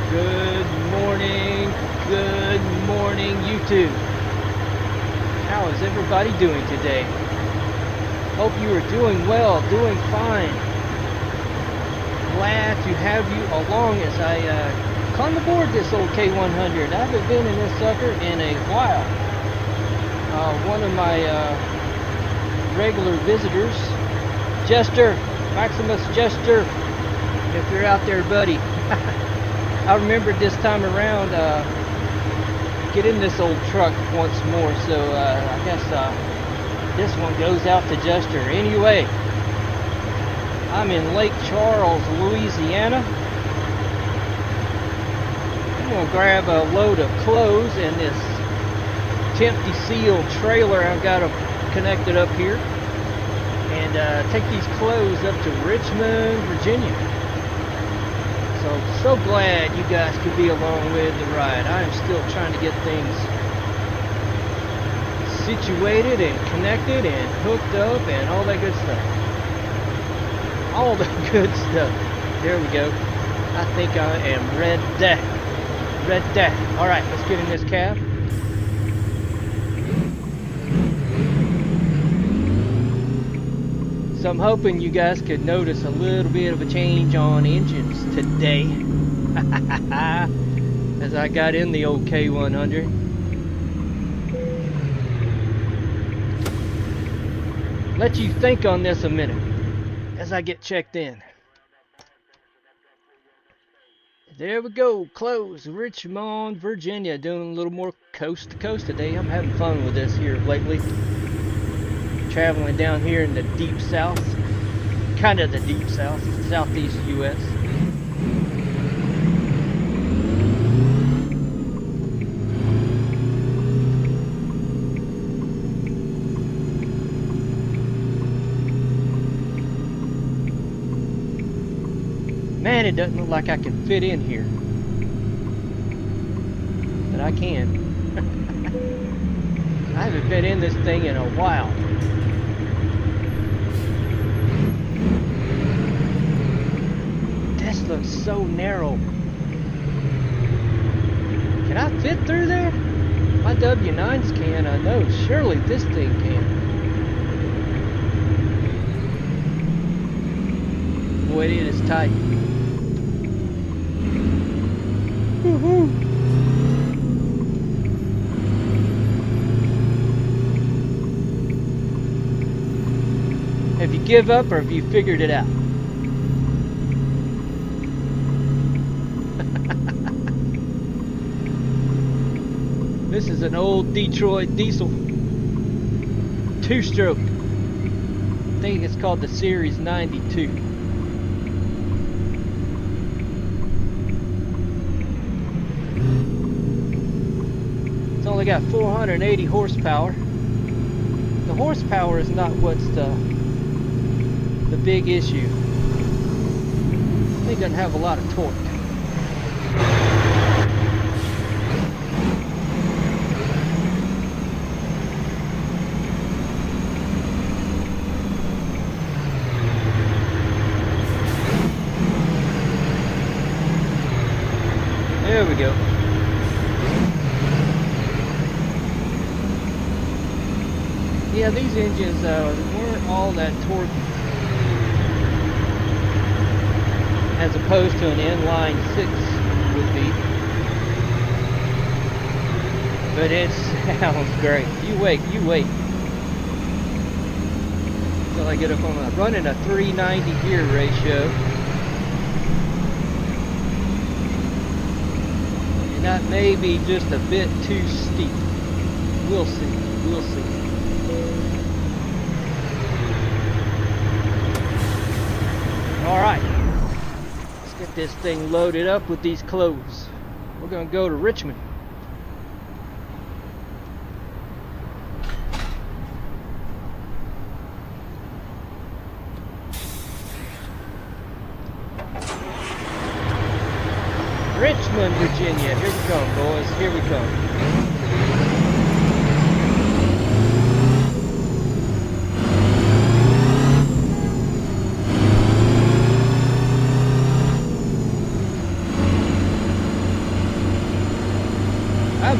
Good morning, YouTube. How is everybody doing today? Hope you are doing well, doing fine. Glad to have you along as I climb aboard this old K100. I haven't been in this sucker in a while. One of my regular visitors, Jester, Maximus Jester, if you're out there, buddy. I remembered this time around get in this old truck once more, so I guess this one goes out to Jester. Anyway, I'm in Lake Charles, Louisiana. I'm gonna grab a load of clothes in this Tempty Seal trailer I've got connected up here, and take these clothes up to Richmond, Virginia. So glad you guys could be along with the ride. I am still trying to get things situated and connected and hooked up and all that good stuff. All the good stuff. There we go. I think I am ready. Alright, let's get in this cab. So I'm hoping you guys could notice a little bit of a change on engines today as I got in the old K100. Let you think on this a minute as I get checked in. There we go, close, Richmond, Virginia, doing a little more coast to coast today. I'm having fun with this here lately. Traveling down here in the deep south, kind of the deep south, southeast U.S. Man, it doesn't look like I can fit in here, but I can. I haven't been in this thing in a while. This looks so narrow. Can I fit through there? My W9s can, I know. Surely this thing can. Boy, it is tight. Woohoo! Have you give up or have you figured it out? This is an old Detroit diesel, two-stroke. I think it's called the Series 92. It's only got 480 horsepower. The horsepower is not what's the big issue. It doesn't have a lot of torque. There we go. Yeah, these engines weren't all that torquey as opposed to an inline 6 would be. But it sounds great. You wait. Until I get up on running a 390 gear ratio. That may be just a bit too steep. We'll see. Alright. Let's get this thing loaded up with these clothes. We're going to go to Richmond. Richmond, Virginia. Here we come, boys. Here we come.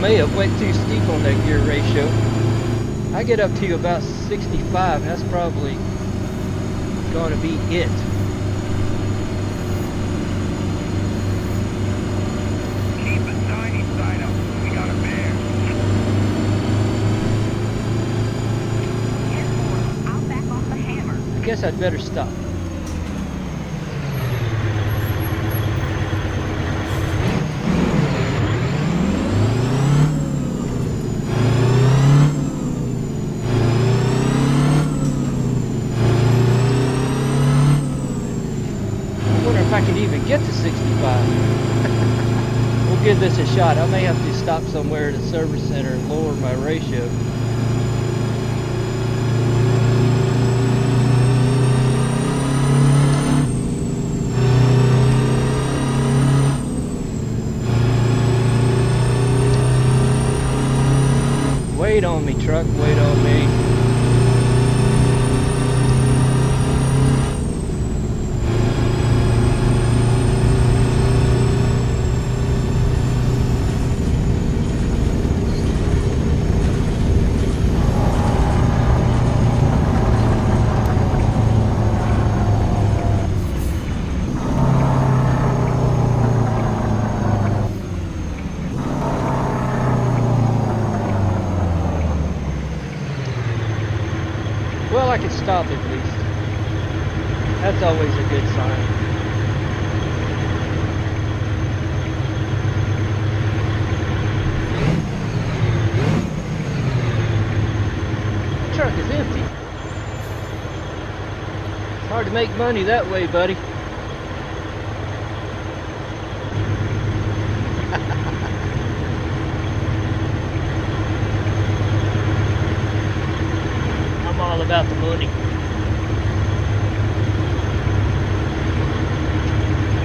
may have went too steep on that gear ratio. I get up to about 65, and that's probably gonna be it. Keep the tiny side up. We got a bear. Kenworth, I'll back off the hammer. I guess I'd better stop. If I can even get to 65. We'll give this a shot. I may have to stop somewhere at a service center and lower my ratio. Wait on me, truck, wait on me. Well, I could stop at least. That's always a good sign. The truck is empty. It's hard to make money that way, buddy. I'm all about the money. We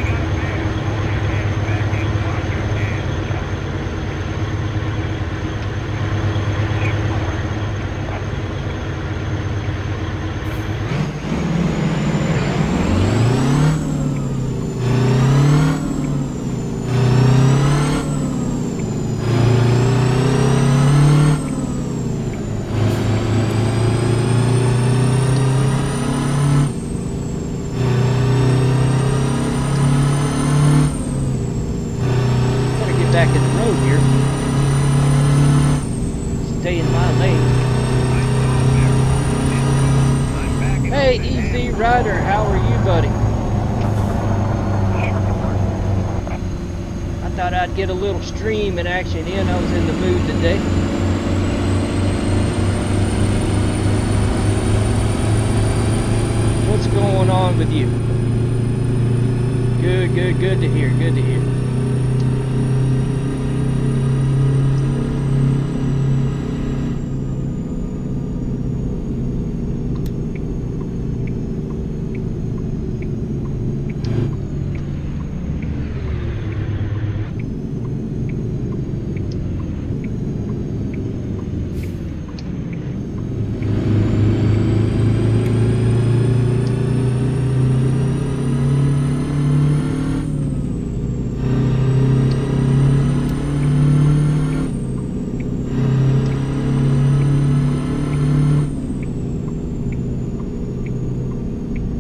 got a bear. Hold your hands back and wash your hands. Back in the road here. Stay in my lane. Hey, Easy Rider, how are you, buddy? I thought I'd get a little streaming action in. I was in the mood today. What's going on with you? Good to hear, good to hear.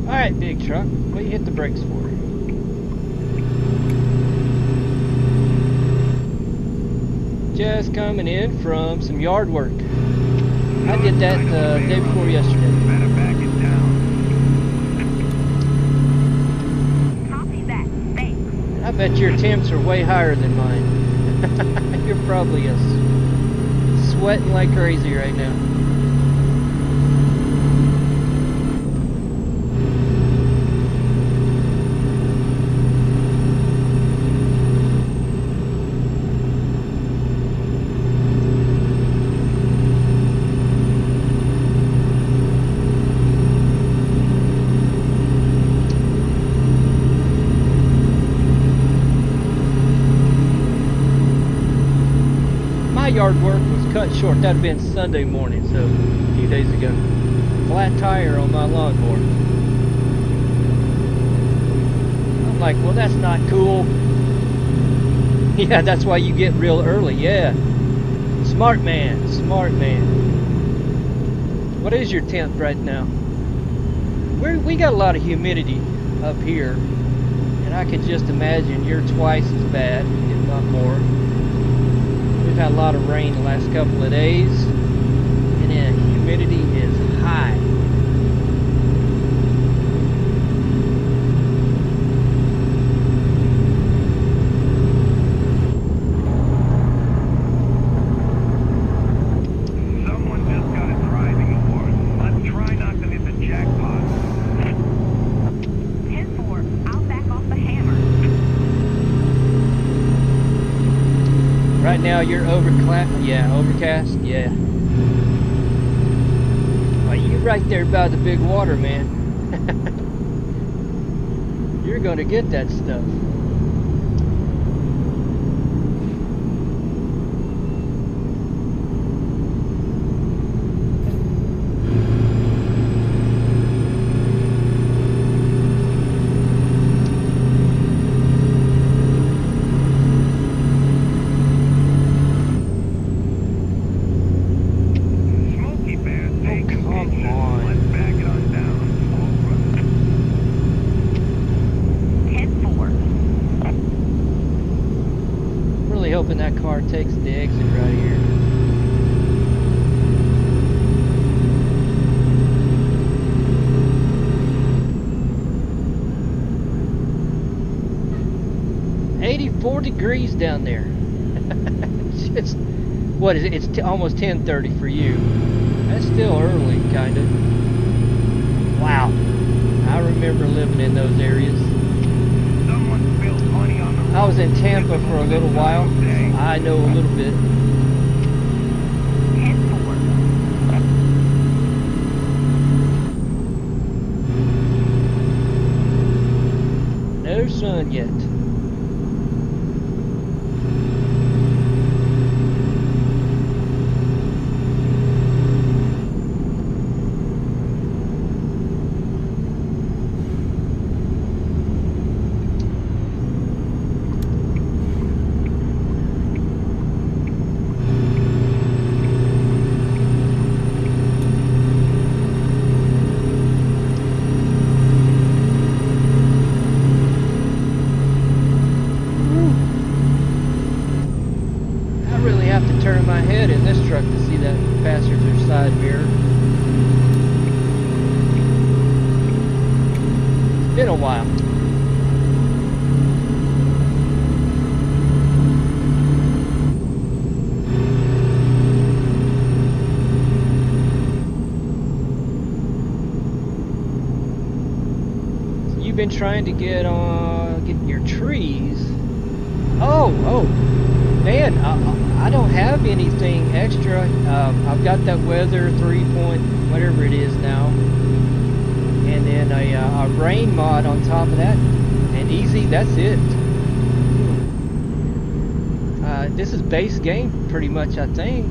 Alright, big truck, what do you hit the brakes for? Just coming in from some yard work. I did that the day before yesterday. Better back it down. Copy that. Thanks. I bet your temps are way higher than mine. You're probably sweating like crazy right now. Yard work was cut short. That'd have been Sunday morning, so a few days ago. Flat tire on my lawnmower. I'm like, well, that's not cool. Yeah, that's why you get real early. Yeah, Smart man, smart man. What is your temp right now? We got a lot of humidity up here, and I can just imagine you're twice as bad, if not more. We've had a lot of rain the last couple of days, and the humidity is high. Someone just got a driving award. Let's try not to hit the jackpot. 10-4, I'll back off the hammer. Right now you're overcast, yeah. Well, you right there by the big water, man. You're gonna get that stuff. Smoky Bear's taking come pictures. on. Let's back it on down. 10-4. I'm really hoping that car takes the exit right here. "84 degrees down there." It's what is it? It's almost 10:30 for you. That's still early, kind of. Wow. I remember living in those areas. Someone spilled money on the road. I was in Tampa for a little while. I know a little bit. 10-4. No sun yet. I really have to turn my head in this truck to see that passenger side mirror. It's been a while. So you've been trying to get your trees. Oh, man, I don't have anything extra. I've got that weather 3 point whatever it is now, and then a rain mod on top of that, and easy. That's it. This is base game pretty much, I think.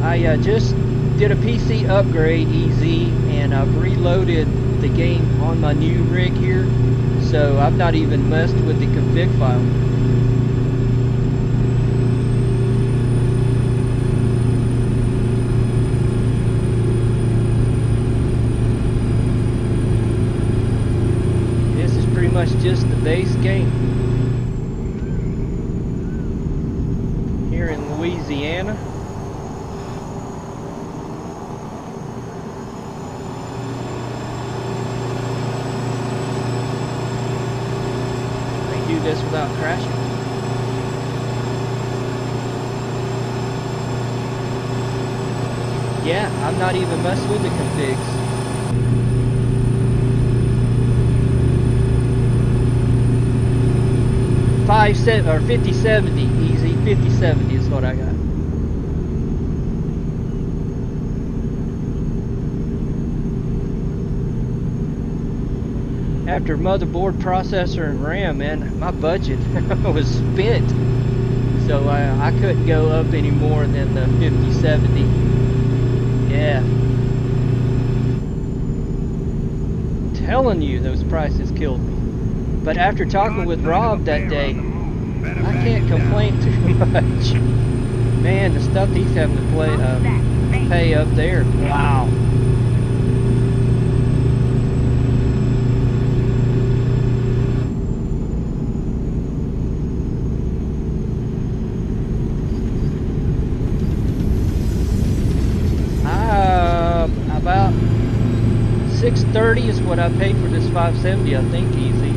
I just did a PC upgrade, easy, and I've reloaded the game on my new rig here, so I've not even messed with the config file. This is pretty much just the base game here in Louisiana. They do this without crashing. Yeah, I'm not even messing with the configs. Or 5070, easy. 5070 is what I got. After motherboard, processor, and RAM, man, my budget was spent. So I couldn't go up any more than the 5070. Yeah. I'm telling you, those prices killed me. But after talking with Rob that day, I can't complain too much. Man, the stuff he's having to pay up there. Wow. About $630 is what I paid for this 570, I think, easy.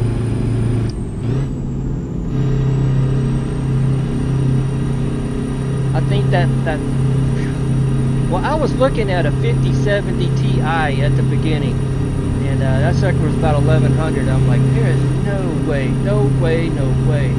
I think that well, I was looking at a 5070 Ti at the beginning, and that sucker was about 1100. I'm like, there is no way, no way, no way.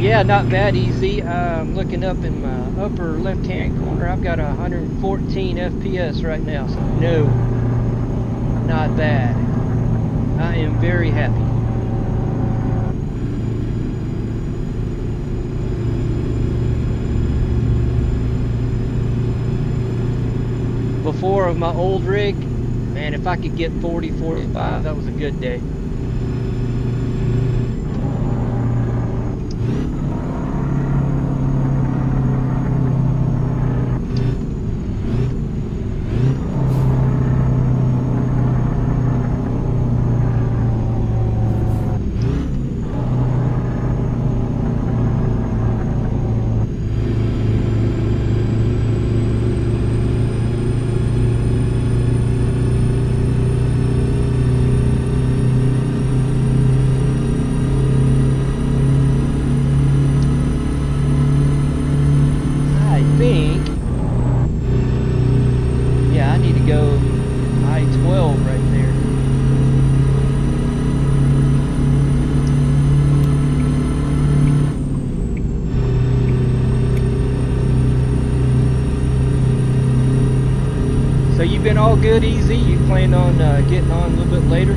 Yeah, not bad, easy. I'm looking up in my upper left-hand corner. I've got 114 FPS right now, so no, not bad. I am very happy. Before of my old rig, man, if I could get 40, 45, that was a good day. So you've been all good, easy? You plan on getting on a little bit later?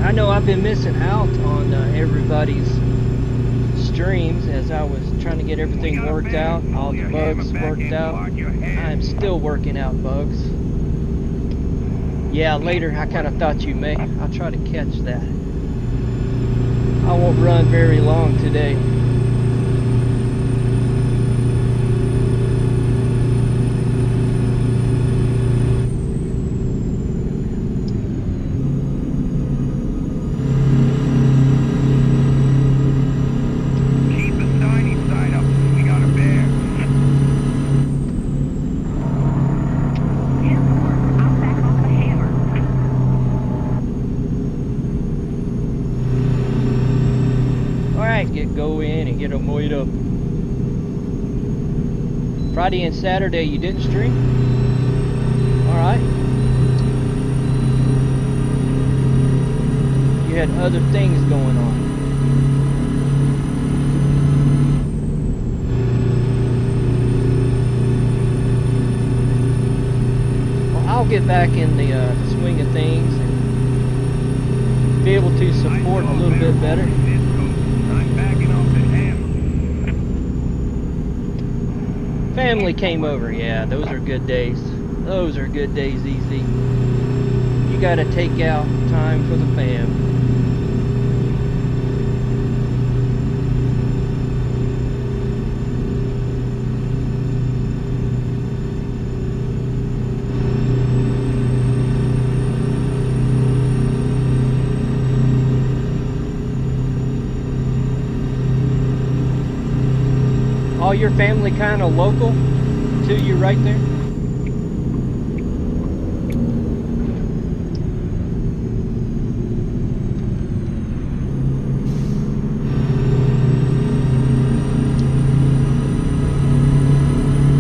I know I've been missing out on everybody's streams as I was trying to get everything worked out, all the bugs worked out. I'm still working out bugs. Yeah, later I kind of thought you may. I'll try to catch that. I won't run very long today. Go in and get them weighed up. Friday and Saturday you didn't stream? Alright. You had other things going on. Well, I'll get back in the swing of things and be able to support a little bit better. Family came over. Yeah, those are good days. Those are good days, easy. You gotta take out time for the fam. All your family kind of local to you right there?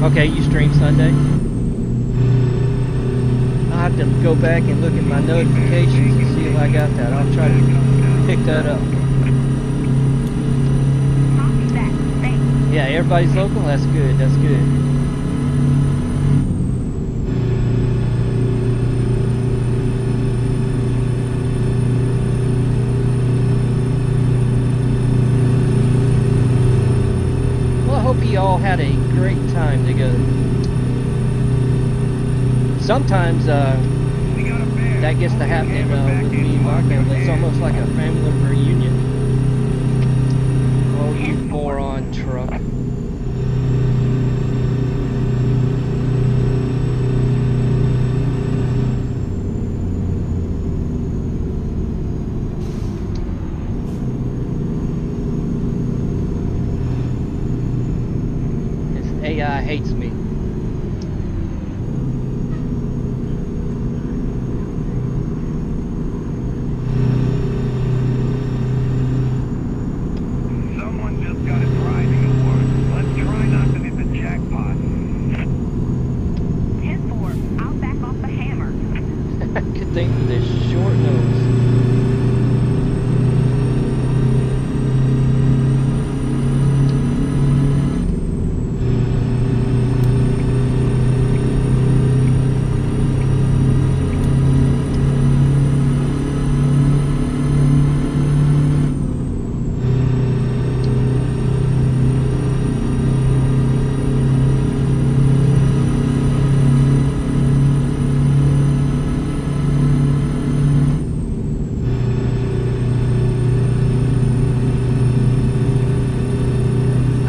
Okay, you stream Sunday? I'll have to go back and look at my notifications and see if I got that. I'll try to pick that up. Yeah, everybody's local? That's good, that's good. we all had a great time together. Sometimes We got a bear. that gets to Moving happen hammer back with me into and my our family. It's command. almost like a family reunion. Oh, you moron truck. This AI hates me. Someone just got a driving award. Let's try not to hit the jackpot. 10-4, I'll back off the hammer. Good thing for this short nose.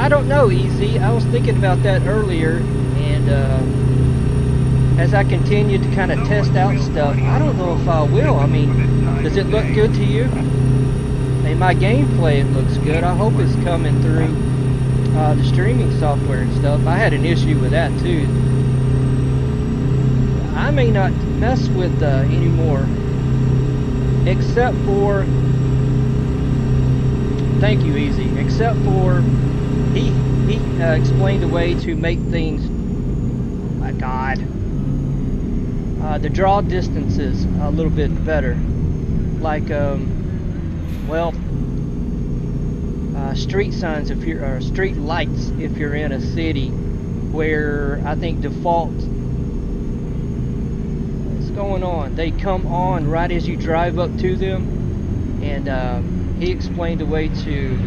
I don't know, Easy. I was thinking about that earlier, and as I continue to kind of test out stuff, I don't know if I will. I mean, does it look good to you? In my gameplay, it looks good. I hope it's coming through the streaming software and stuff. I had an issue with that too. I may not mess with anymore, except for. Thank you, Easy. Except for. He explained a way to make things, my God, the draw distances a little bit better. Like, street signs if you're, or street lights if you're in a city where I think default, what's going on? They come on right as you drive up to them, and he explained a way to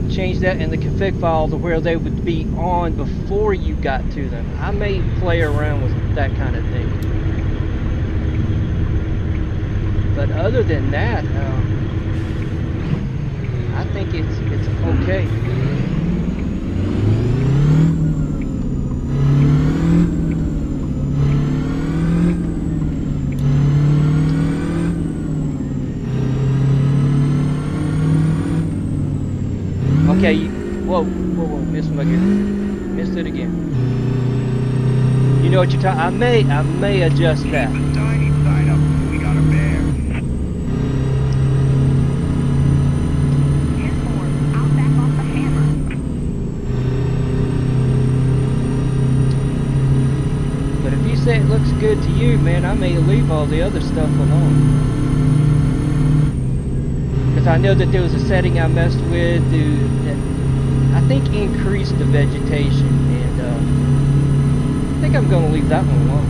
change that in the config file to where they would be on before you got to them. I may play around with that kind of thing. But other than that, I think it's okay. Okay, whoa, missed my gear. Missed it again. You know what you're talking? I may adjust that. Keep the tiny side up. We got a bear. 10-4, I'll back off the hammer. But if you say it looks good to you, man, I may leave all the other stuff alone. Because I know that there was a setting I messed with that I think increased the vegetation, and I think I'm going to leave that one alone.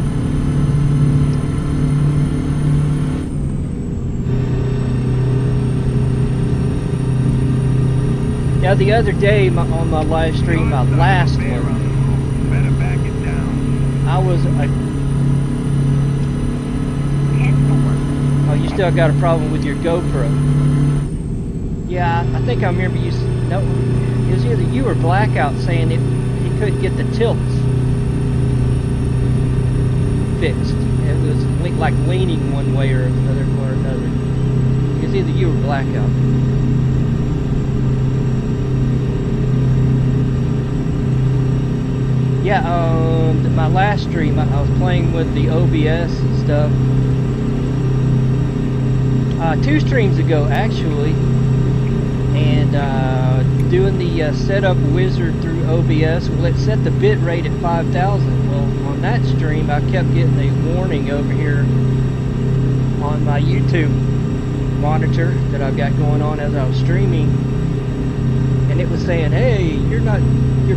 Now the other day on my live stream, my last one, Better back it down. I was 10-4. oh, you still got a problem with your GoPro. Yeah, I think I remember you. No, it was either you or Blackout saying he couldn't get the tilts fixed. It was like leaning one way or another. It was either you or Blackout. Yeah, my last stream, I was playing with the OBS and stuff. 2 streams ago, actually. And doing the setup wizard through OBS, well, it set the bit rate at 5,000. Well, on that stream, I kept getting a warning over here on my YouTube monitor that I've got going on as I was streaming, and it was saying, "Hey, your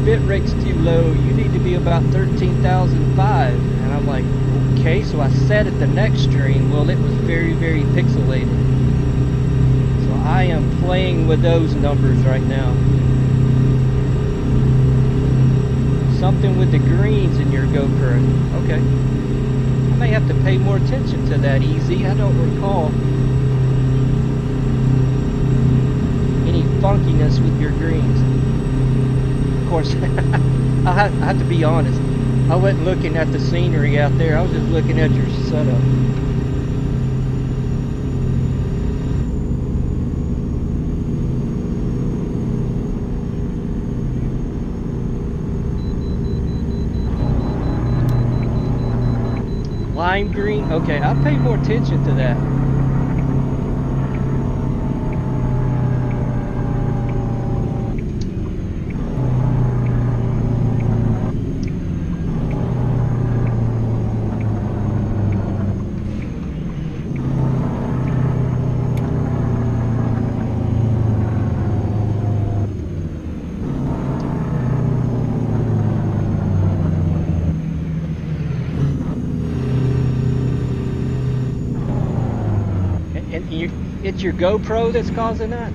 bit rate's too low. You need to be about 13,005." And I'm like, okay. So I set it the next stream. Well, it was very, very pixelated. I am playing with those numbers right now. Something with the greens in your GoPro. Okay. I may have to pay more attention to that, Easy. I don't recall any funkiness with your greens. Of course, I have to be honest. I wasn't looking at the scenery out there. I was just looking at your setup. Lime green? Okay, I'll pay more attention to that. It's your GoPro that's causing that?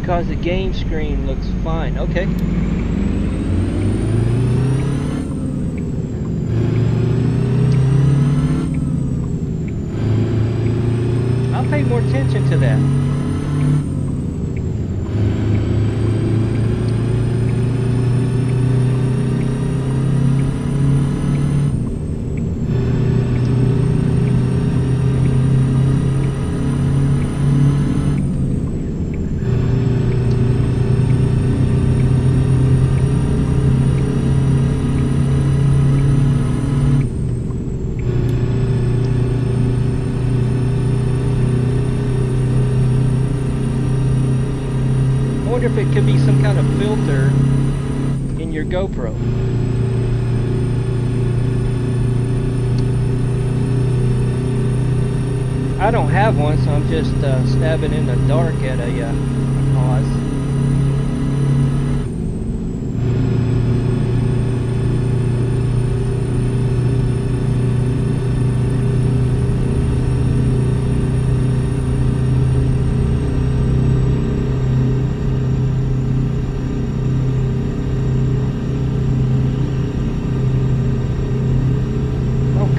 Because the game screen looks fine. Okay. I'll pay more attention to that. I wonder if it could be some kind of filter in your GoPro. I don't have one, so I'm just stabbing in the dark at a pause.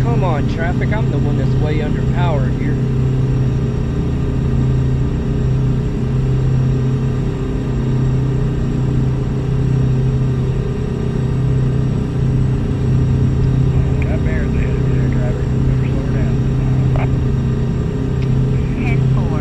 Come on, traffic. I'm the one that's way underpowered here. That bear's ahead of you there, driver. Better slow her down. 10-4.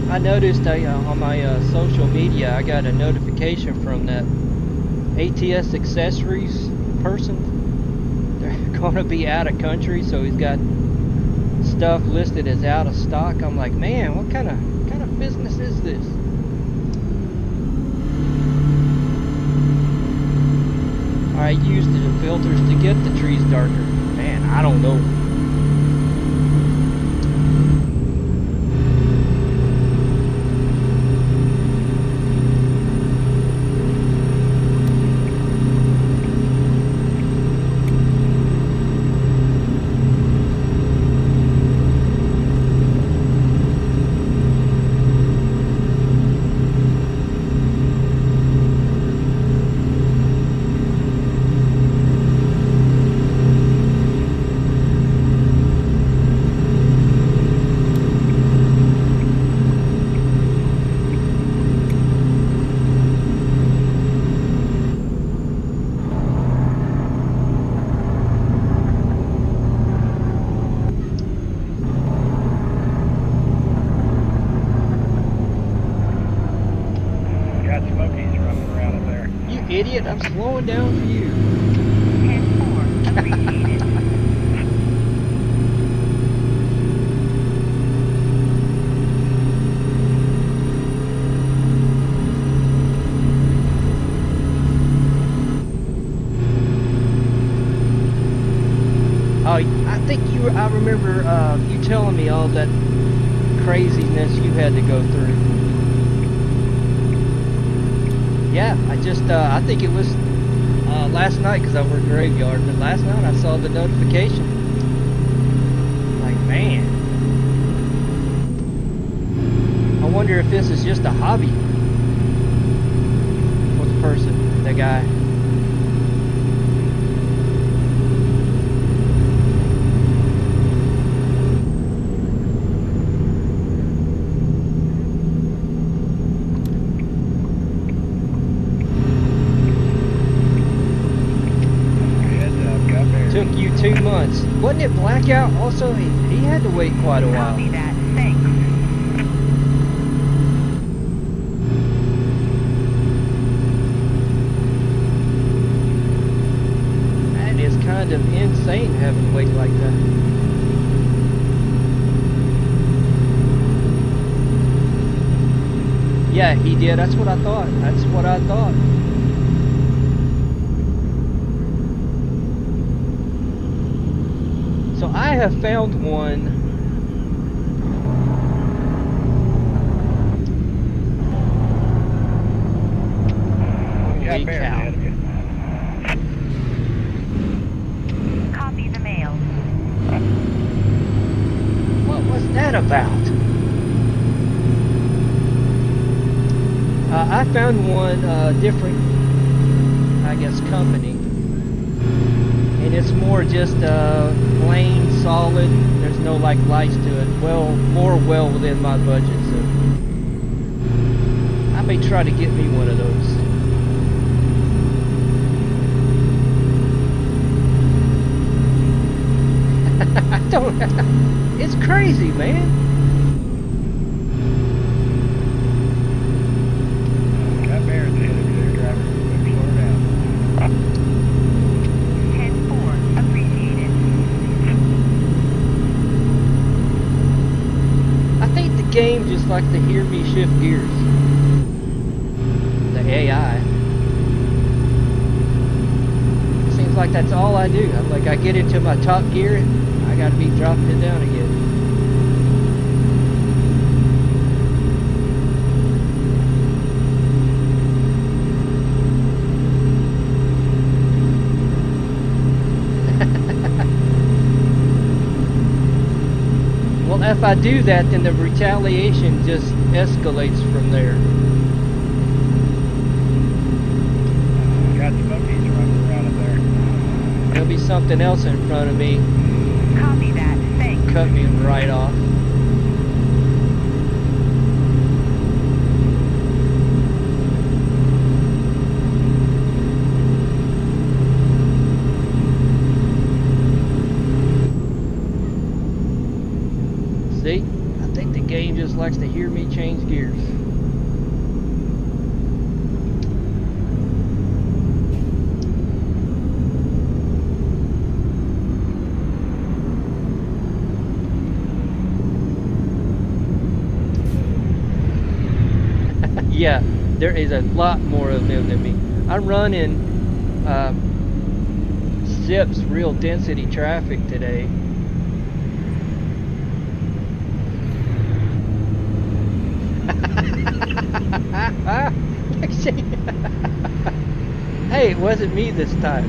I noticed on my social media, I got a notification from that ATS accessories person. They're going to be out of country, so he's got stuff listed as out of stock. I'm like, man, what kind of business is this? I used the filters to get the trees darker. Man, I don't know. idiot. I'm slowing down for you. 10-4. Appreciated. Oh, I think I remember you telling me all that craziness you had to go through. Yeah, I think it was last night because I work graveyard, but last night I saw the notification. Like, man. I wonder if this is just a hobby for the person, the guy. Took you 2 months. Wasn't it blackout also? He had to wait quite a while. Copy that. Thanks. That is kind of insane having to wait like that. Yeah, he did. That's what I thought. That's what I thought. So I have found one. Holy cow. Copy the mail. What was that about? I found one different, I guess, company. And it's more just plain, solid. There's no like lights to it. Well, more well within my budget, so I may try to get me one of those. I don't. It's crazy, man. Got bears ahead of you there, driver. Better slow down. 10-4. Appreciated. I think the game just likes to hear me shift gears. The AI. Seems like that's all I do. I'm like, I get into my top gear, I gotta be dropping it down again. Well, if I do that, then the retaliation just escalates from there. Got smokies running around in there. There'll be something else in front of me, Copy that. Thanks. cut me right off. See? I think the game just likes to hear me change gears. Yeah, there is a lot more of them than me. I run in Zip's real density traffic today. Hey, it wasn't me this time.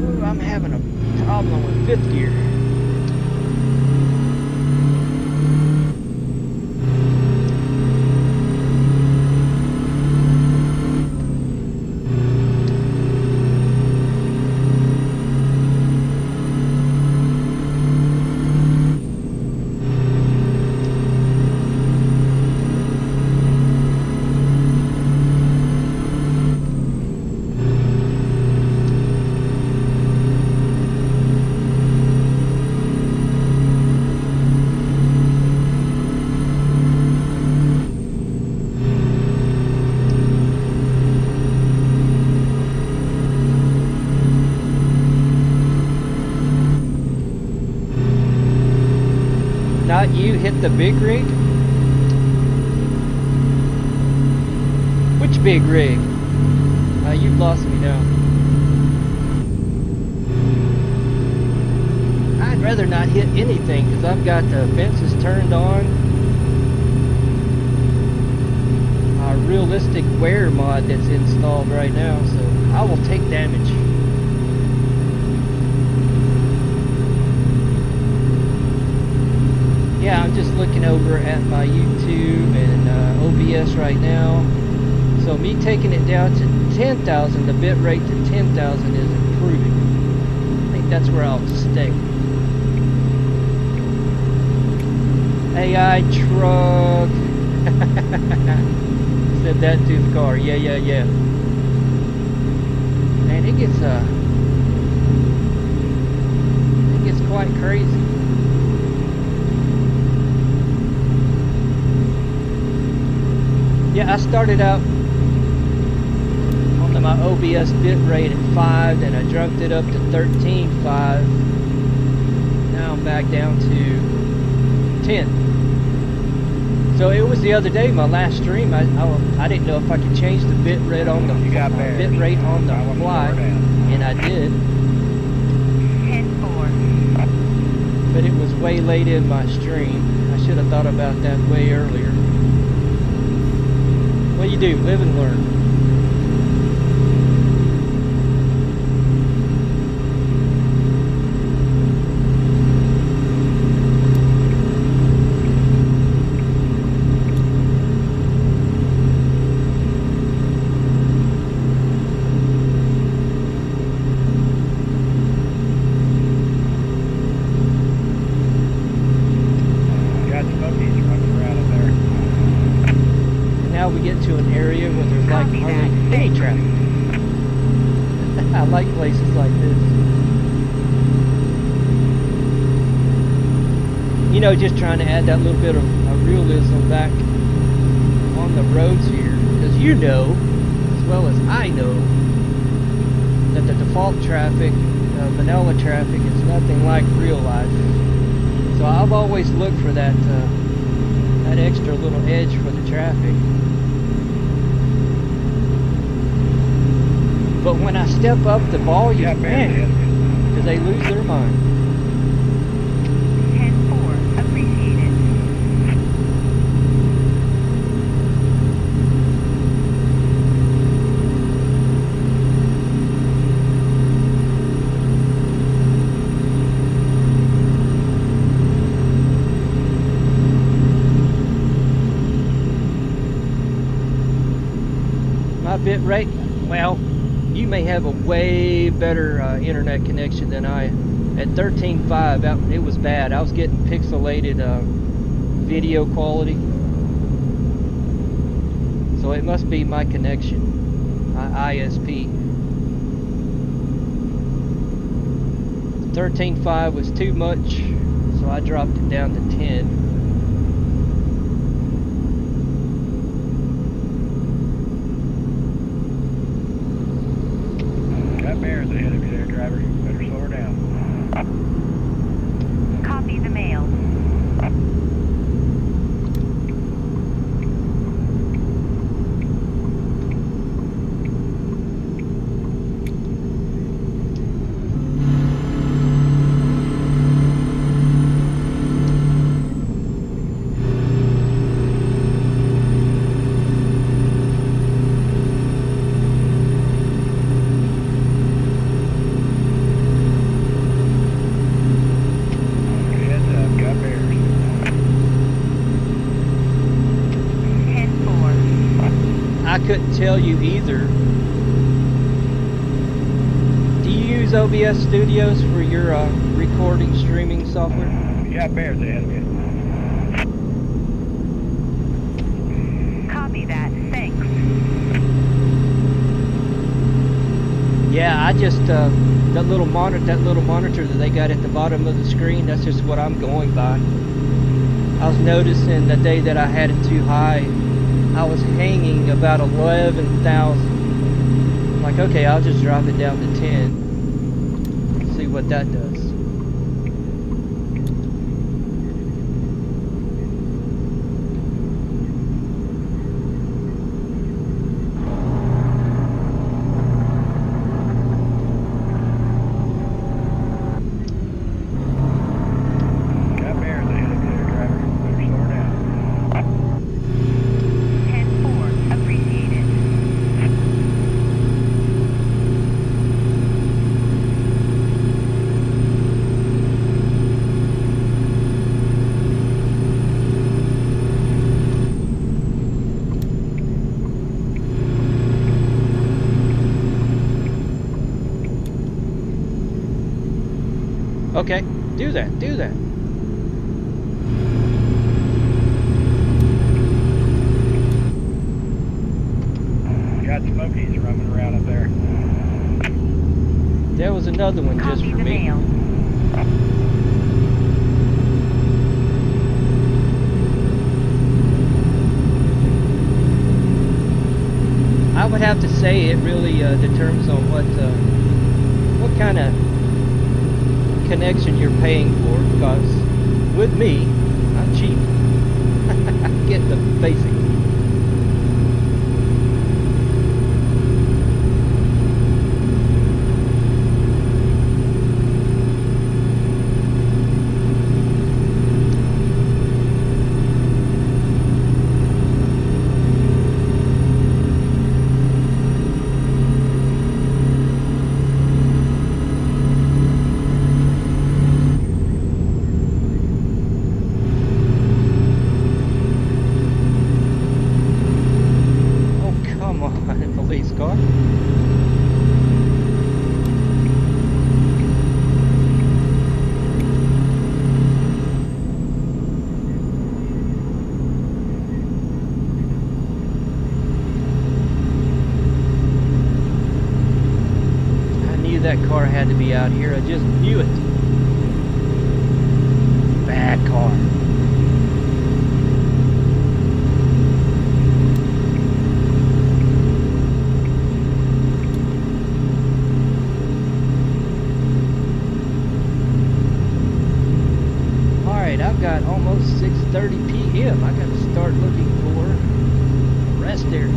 Ooh, I'm having a problem with fifth gear. Not you hit the big rig? Which big rig? You've lost me now. I'd rather not hit anything because I've got the fences turned on. A realistic wear mod that's installed right now, so I will take damage. Yeah, I'm just looking over at my YouTube and OBS right now. So me taking it down to 10,000, the bit rate to 10,000 is improving. I think that's where I'll stay. AI truck. Said that to the car. Yeah. Man, it gets quite crazy. Yeah, I started out on my OBS bit rate at 5, then I jumped it up to 13.5. Now I'm back down to 10. So it was the other day, my last stream. I didn't know if I could change the bit rate on the fly, and I did. 10-4. But it was way late in my stream. I should have thought about that way earlier. What you do? Live and learn. We get to an area where there's like hardly any traffic. I like places like this. You know, just trying to add that little bit of realism back on the roads here, because you know, as well as I know, that the default traffic, vanilla traffic, is nothing like real life. So I've always looked for that that extra little edge for the traffic. But when I step up the volume, man, because they lose their mind. 10-4. Appreciated. My bit rate, well, you may have a way better internet connection than I. At 13.5, it was bad. I was getting pixelated video quality. So it must be my connection, my ISP. 13.5 was too much, so I dropped it down to 10. Bears ahead of you there, driver. You better slow her down. Copy the mail. I couldn't tell you either. Do you use OBS Studios for your recording, streaming software? You got bears ahead of you. Copy that. Thanks. Yeah, I just that little monitor that they got at the bottom of the screen, that's just what I'm going by. I was noticing the day that I had it too high, I was hanging about 11,000. Like, okay, I'll just drop it down to 10. See what that does. Okay, do that, do that. Got Smokies roaming around up there. There was another one just Copy for the me. mail. I would have to say it really determines on what kind of connection you're paying for, because with me, I'm cheap. I get the basics. Come on, police car. I knew that car had to be out here. I just knew it. Bad car. I've got almost 6:30 p.m. I got to start looking for a rest area.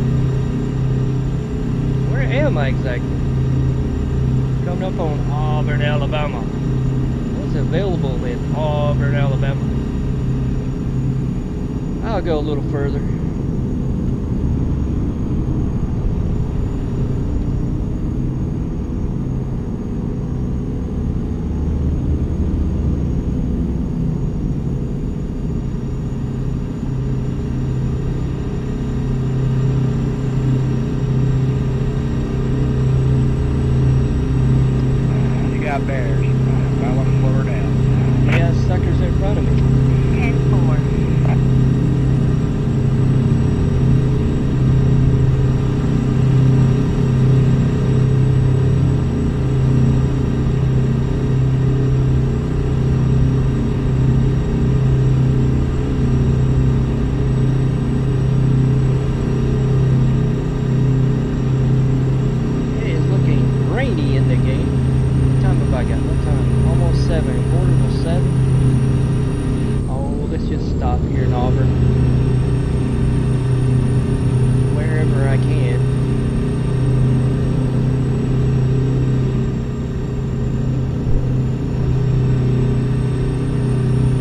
Where am I exactly? Coming up on Auburn, Alabama. What's available in Auburn, Alabama? I'll go a little further. Got bears. Might want to slow her down. Yeah, suckers in front of me. 10-4. It is looking rainy in the game. What time have I got? What time? Almost 7. Quarter till 7. Oh, let's just stop here in Auburn. Wherever I can.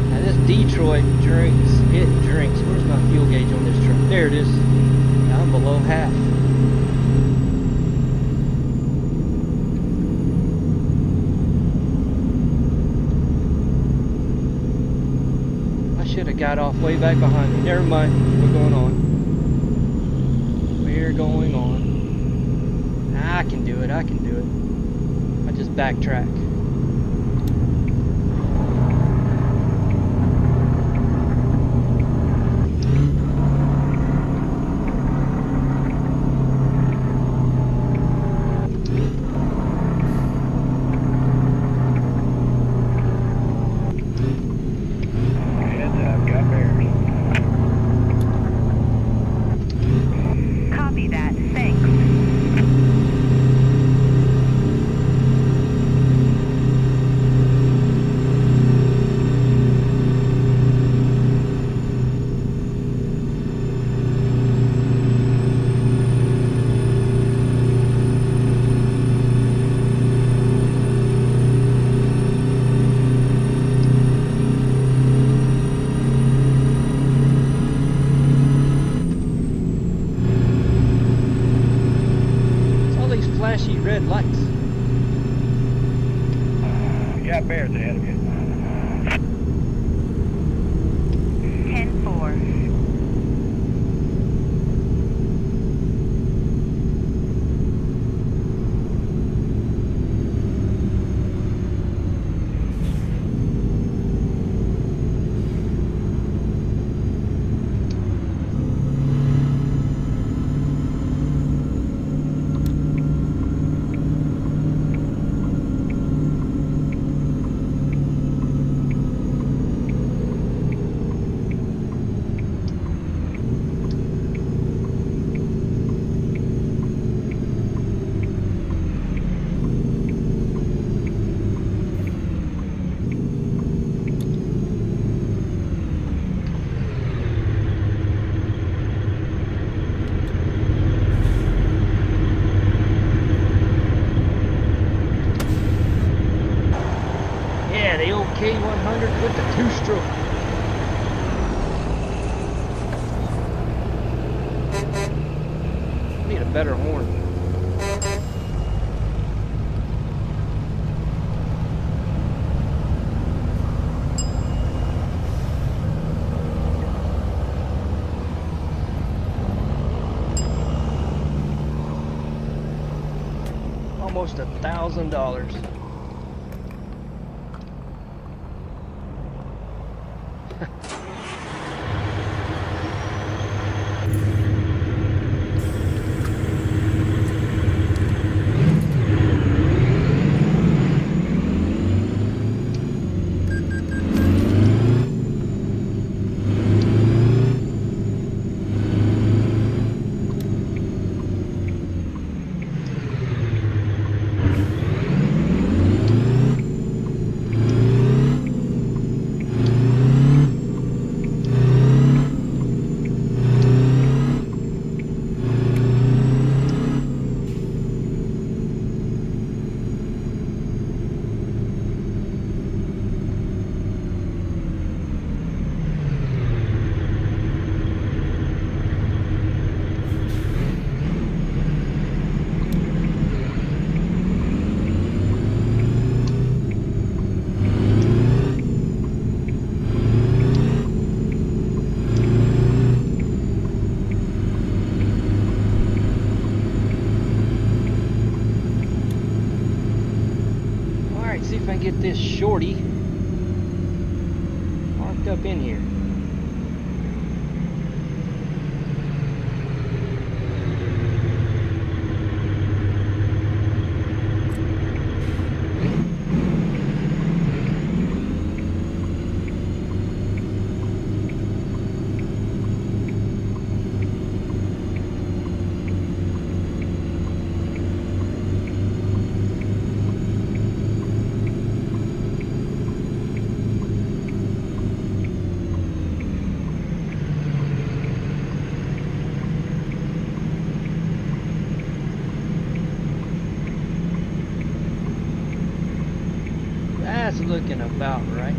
Now this Detroit drinks. It drinks. Where's my fuel gauge on this truck? There it is. I'm below half. Should have got off way back behind me. Never mind. We're going on. We're going on. I can do it. I can do it. I just backtrack. Copy that. Thanks. Flashy red lights. You got bears ahead of you. 10-4. K100 with the two-stroke. Need a better horn. Almost $1,000. See if I can get this shorty marked up in here. That's looking about right.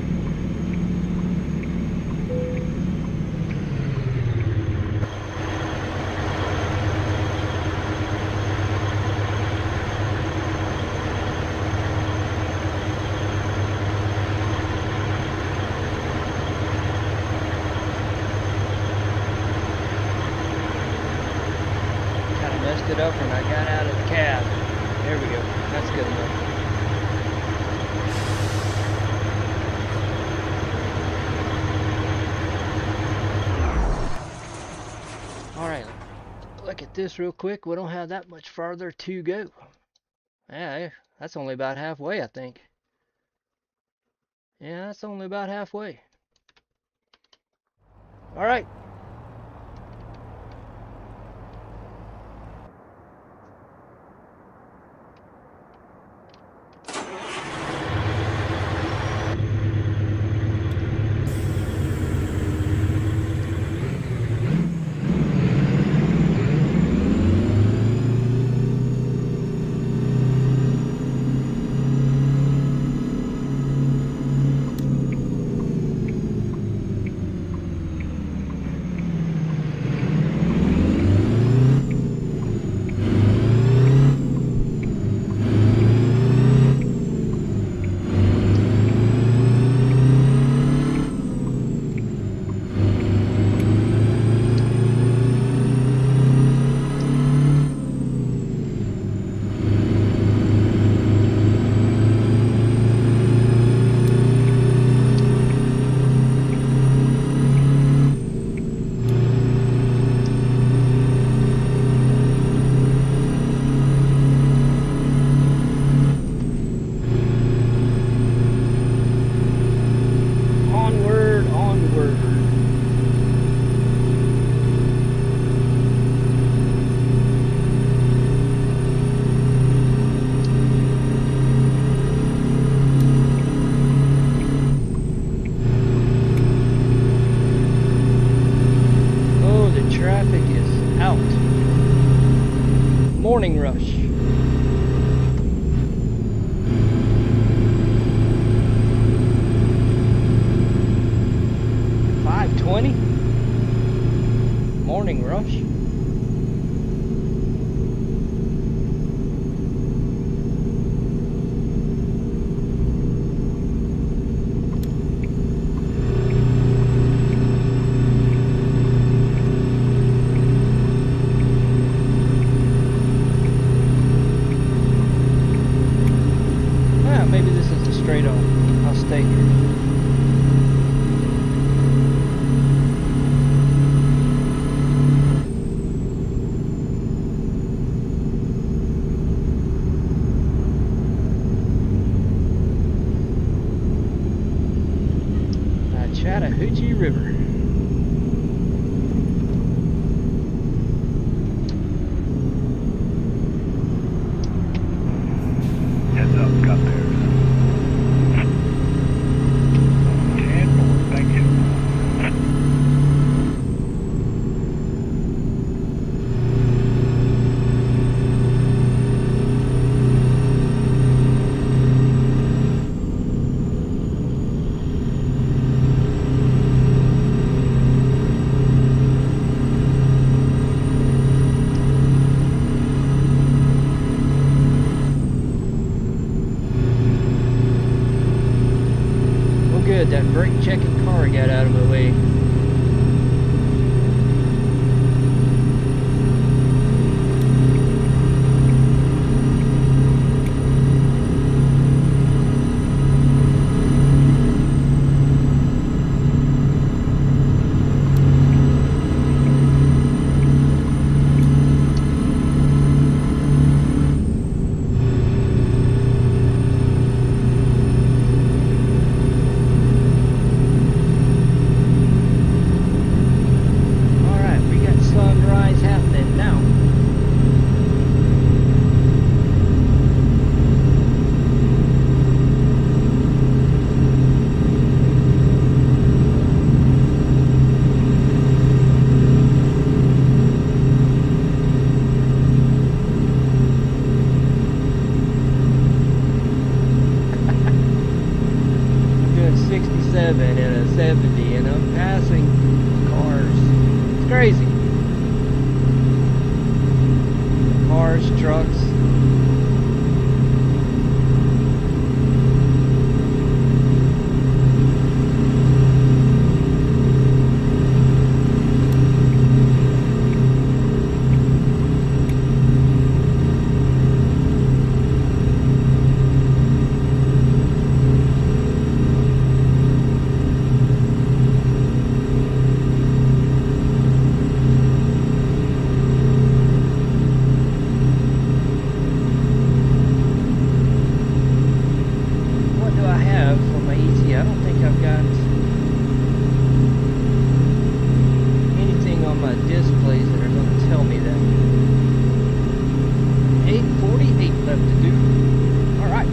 Kind of messed it up when I got out of the cab. There we go. That's good enough. Alright, look at this real quick. We don't have that much farther to go. Yeah, that's only about halfway, I think. Yeah, that's only about halfway. Alright. morning, Rush. Maybe this is a straight on. I'll stay here. Chattahoochee River. Heads up, got theirs. 10-4, thank you. Good, that brake checking car got out of my way. And a 70 and I'm passing cars. It's crazy. Cars, trucks. Displays that are going to tell me that. 848 left to do. Alright.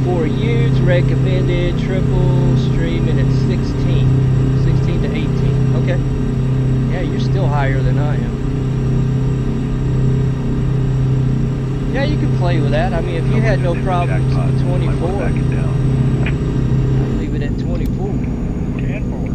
For use, recommended triple streaming at 16 to 18. Okay. Yeah, you're still higher than I am. Yeah, you can play with that. I mean, if you had no problems with 24, I'd leave it at 24. 10-4.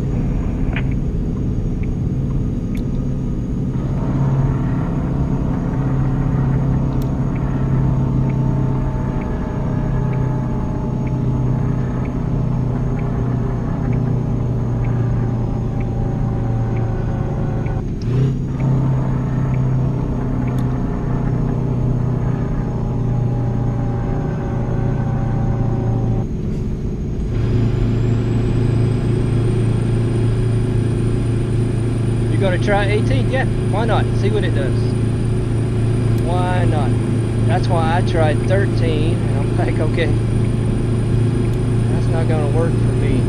Gonna try 18? Yeah, why not? See what it does. Why not? That's why I tried 13 and I'm like, okay, that's not gonna work for me.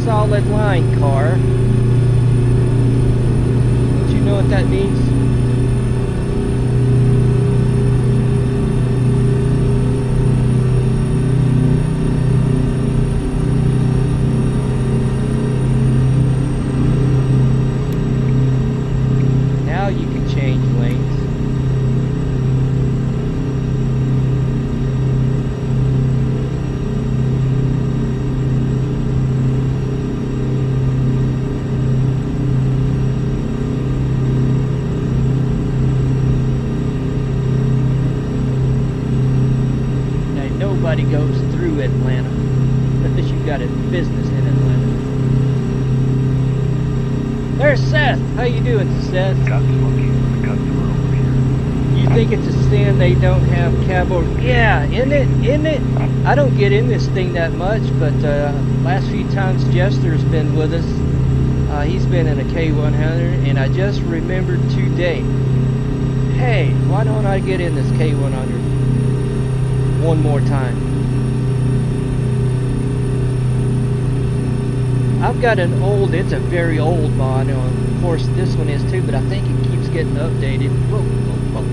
Solid line car. Don't you know what that means? Atlanta. Unless you've got a business in Atlanta. There's Seth. How you doing, Seth? Got smoking for the customer over here. You think it's a sin they don't have cab over? Yeah, isn't it? Isn't it? I don't get in this thing that much, but last few times Jester's been with us. He's been in a K100, and I just remembered today, hey, why don't I get in this K100 one more time? I've got an old, it's a very old mod, of course this one is too, but I think it keeps getting updated. Whoa, whoa, whoa.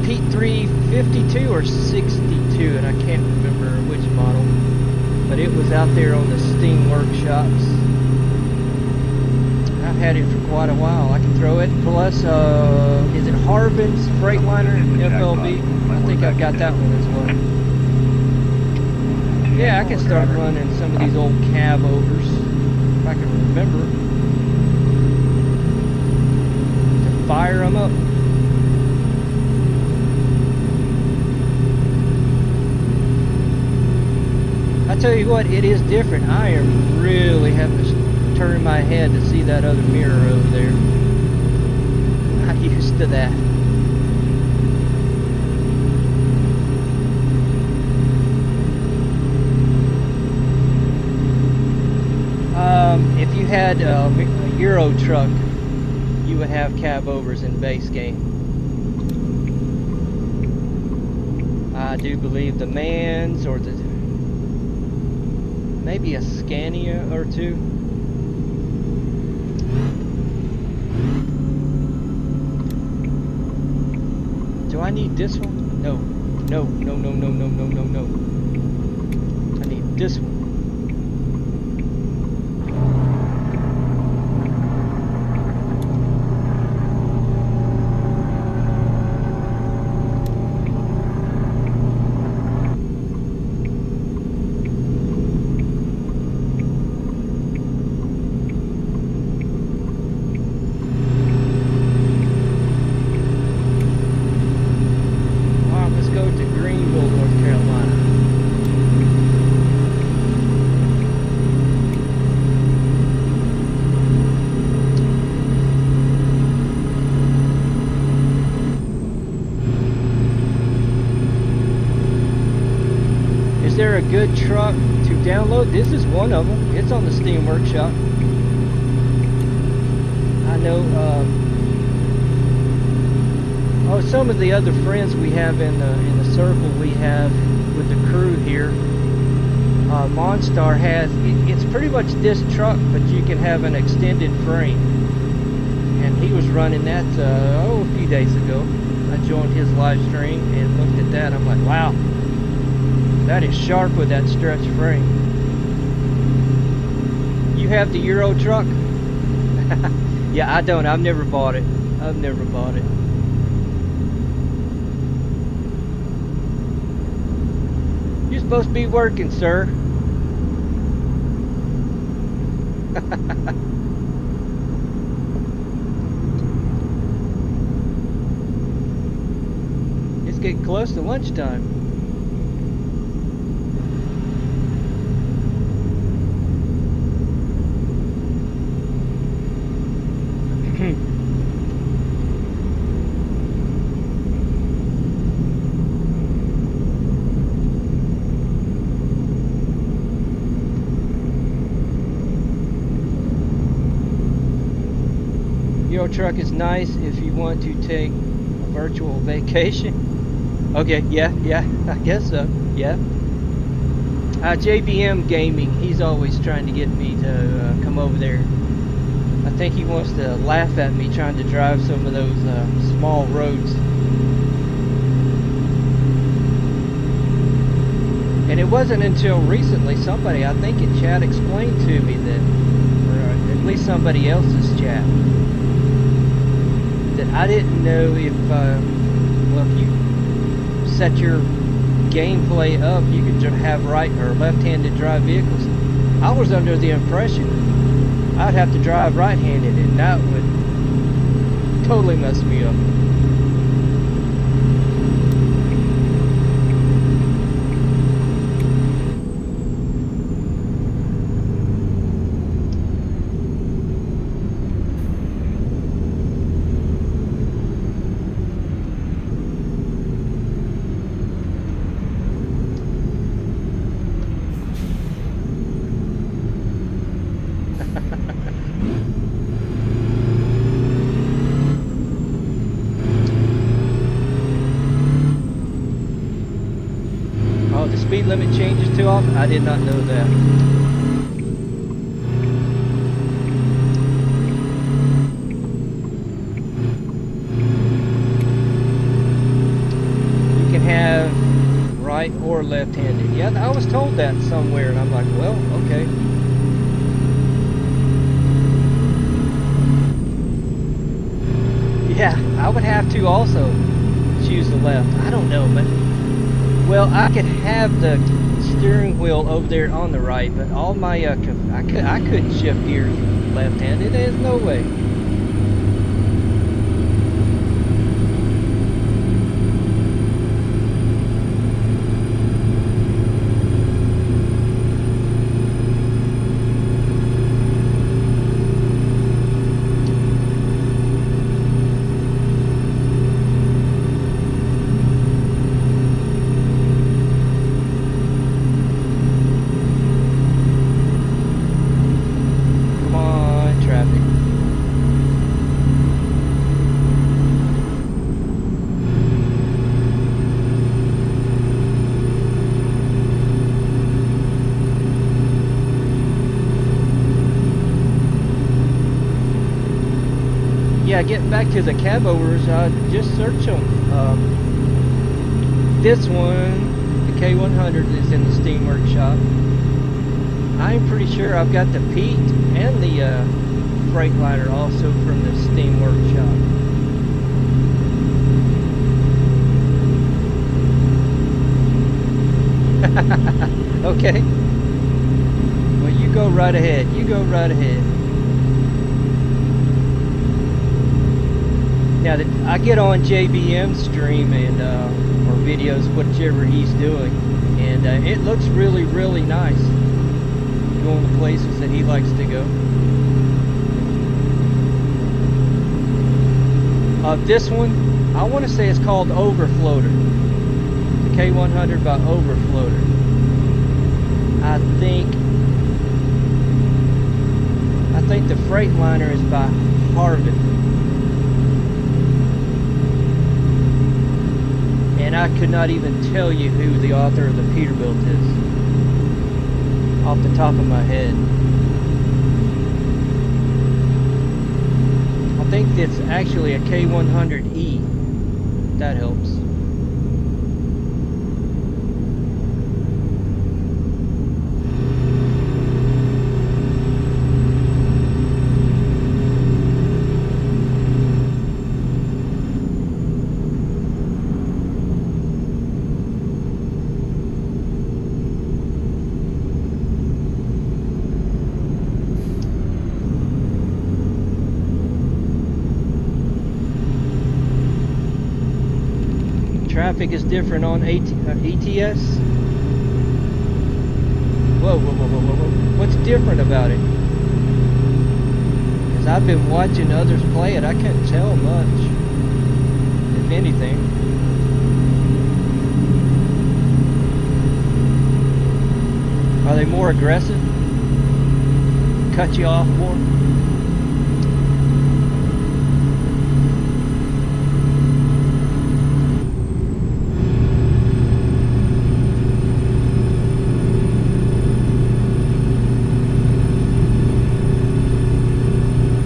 Pete 352 or 62, and I can't remember which model, but it was out there on the Steam Workshops. I've had it for quite a while. I can throw it. Plus, is it Harbin's Freightliner FLB? I think I've got that one as well. Yeah, I can start running some of these old cab overs, if I can remember, to fire them up. I tell you what, it is different. I am really having to turn my head to see that other mirror over there. I'm not used to that. If you had a Euro truck, you would have cab overs in base game. I do believe the Mans or the maybe a Scania or two. Do I need this one? No. No, no, no, no, no, no, no, no. I need this one. Good truck to download. This is one of them. It's on the Steam Workshop. I know some of the other friends we have in the circle we have with the crew here. Monstar has it's pretty much this truck, but you can have an extended frame, and he was running that a few days ago. I joined his live stream and looked at that. I'm like, wow. That is sharp with that stretch frame. You have the Euro truck? Yeah, I don't. I've never bought it. I've never bought it. You're supposed to be working, sir. It's getting close to lunchtime. Euro truck is nice if you want to take a virtual vacation. Okay, yeah, I guess so, yeah. JBM Gaming, he's always trying to get me to come over there. I think he wants to laugh at me trying to drive some of those small roads. And it wasn't until recently somebody, I think in chat, explained to me that, or at least somebody else's chat, that I didn't know if, well, if you set your gameplay up, you could have right or left-handed drive vehicles. I was under the impression I'd have to drive right-handed, and that would totally mess me up. changes too often? I did not know that. You can have right or left-handed. Yeah, I was told that somewhere, and I'm like, well, okay. Yeah, I would have to also choose the left. I don't know, but well, I could have the steering wheel over there on the right, but all my I couldn't shift gears left-handed. There's no way. Yeah, getting back to the cab overs, just search them. This one, the K100, is in the Steamworks shop. I'm pretty sure I've got the Pete and the Freightliner also from the Steamworks shop. Okay. Well, you go right ahead. You go right ahead. Now that I get on JBM's stream and or videos, whichever he's doing, and it looks really, really nice. Going to places that he likes to go. This one, I want to say it's called Overfloater. The K100 by Overfloater. I think the Freightliner is by Harvin. And I could not even tell you who the author of the Peterbilt is off the top of my head. I think it's actually a K100E. That helps. Traffic is different on ETS. Whoa. What's different about it? Because I've been watching others play it. I can't tell much, if anything. Are they more aggressive? Cut you off more?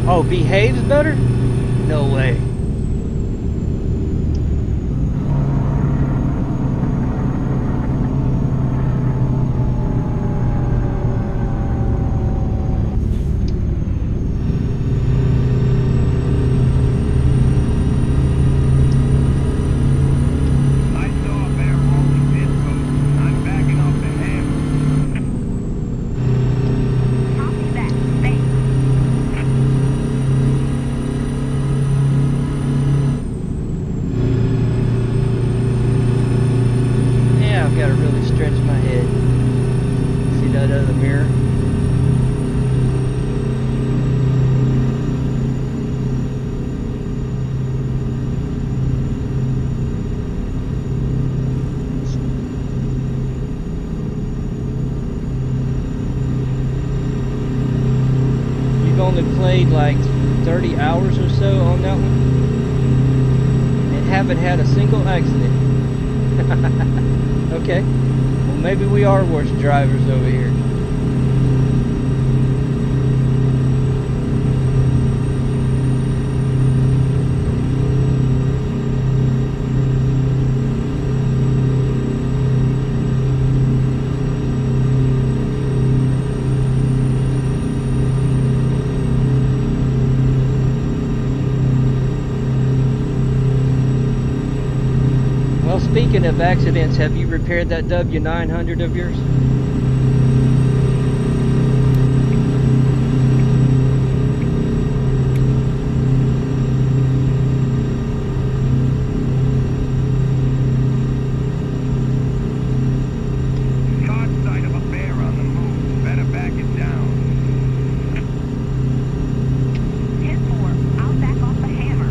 Oh, behaves better? No way. Only played like 30 hours or so on that one and haven't had a single accident. Okay, well maybe we are worse drivers over here. Well, speaking of accidents, have you repaired that W900 of yours? Caught sight of a bear on the move. Better back it down. 10-4. I'll back off the hammer.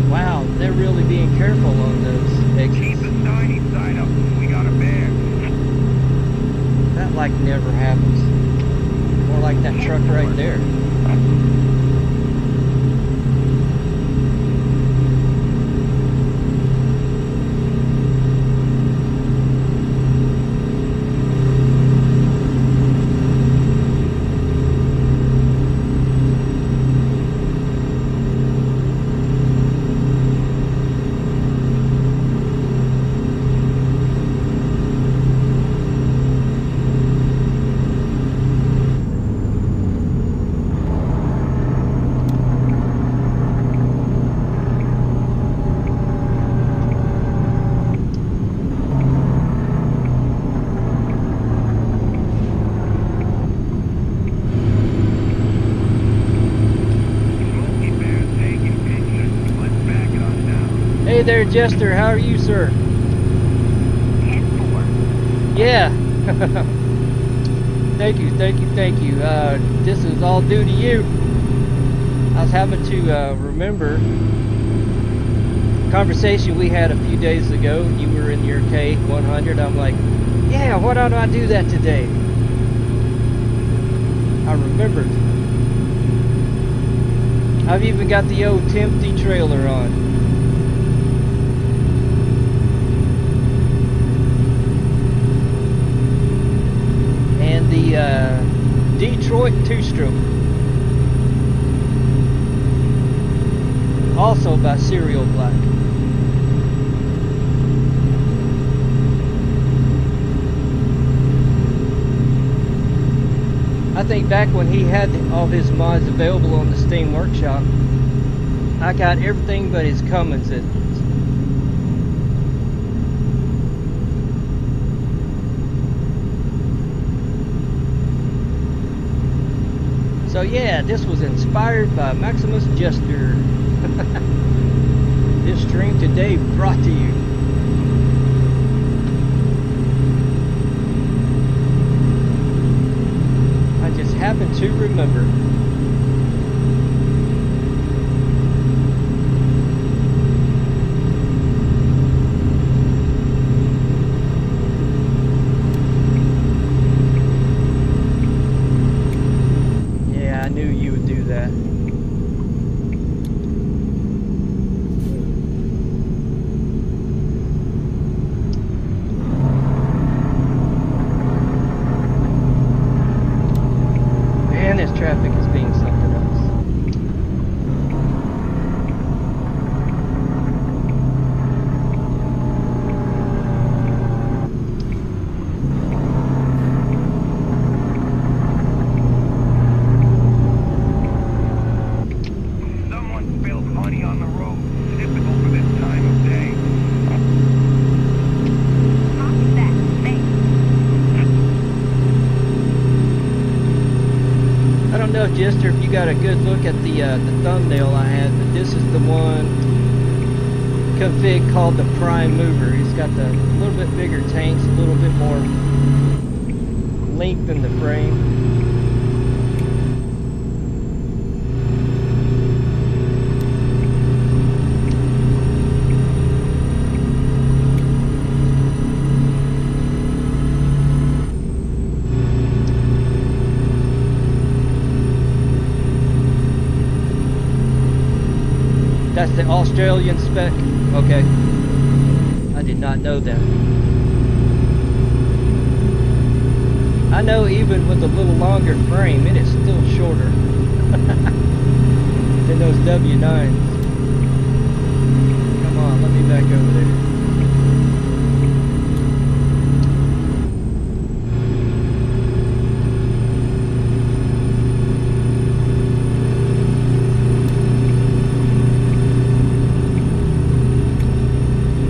Wow, they're really being careful on those Keep exits. the shiny side up. We got a bear. That like never happens. More like that truck right there. Smokey bear's taking pictures. Let's back it on down. Hey there, Jester. How are you, sir? 10-4. Yeah. Thank you, thank you, thank you. This is all due to you. I was having to remember a conversation we had a few days ago. You were in your K100. I'm like, yeah, why don't I do that today? I remembered. I've even got the old Tempty trailer on. And the Detroit two-stroke, also by Serial Black. I think back when he had all his mods available on the Steam Workshop, I got everything but his Cummins engines. So yeah, this was inspired by Maximus Jester. This stream today brought to you. I just happened to remember. Yeah, I knew you would do that. Man, this traffic is being something else. Someone spilled honey on the road. Typical for this time of day. Copy that. Thanks. I don't know, Jester, if you got a good look at the thumbnail I had, but this is the one config called the Prime Mover. It's got the little bit bigger tanks, a little bit more lengthen the frame. That's the Australian spec? Okay. I did not know that. I know even with a little longer frame, it is still shorter than those W9s. Come on, let me back over there.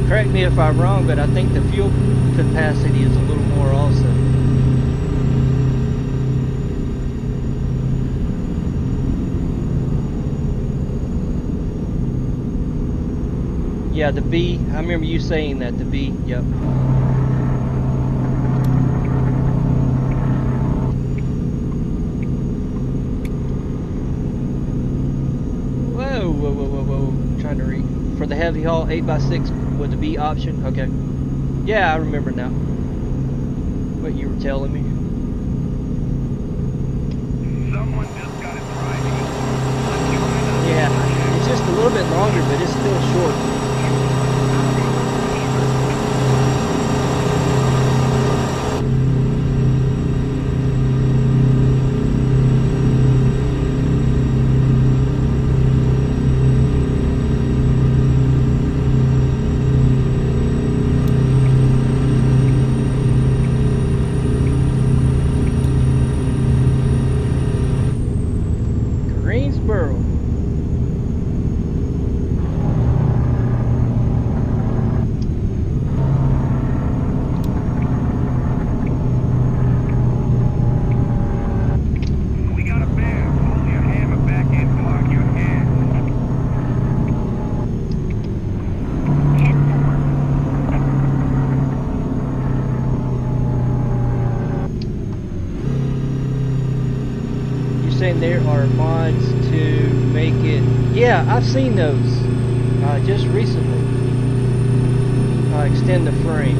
Correct me if I'm wrong, but I think the fuel capacity is a little more also. Yeah, the B, I remember you saying that, the B, yep. Whoa, whoa, whoa, whoa, whoa, I'm trying to read. For the heavy haul, 8x6 with the B option, okay. Yeah, I remember now what you were telling me. Someone just got it driving. Yeah, it's just a little bit longer, but it's still short. Greensboro. We got a bear. Pull your hammer back in. Park your hand. 10-4. You're saying there are mods to make it... Yeah, I've seen those just recently. Extend the frame.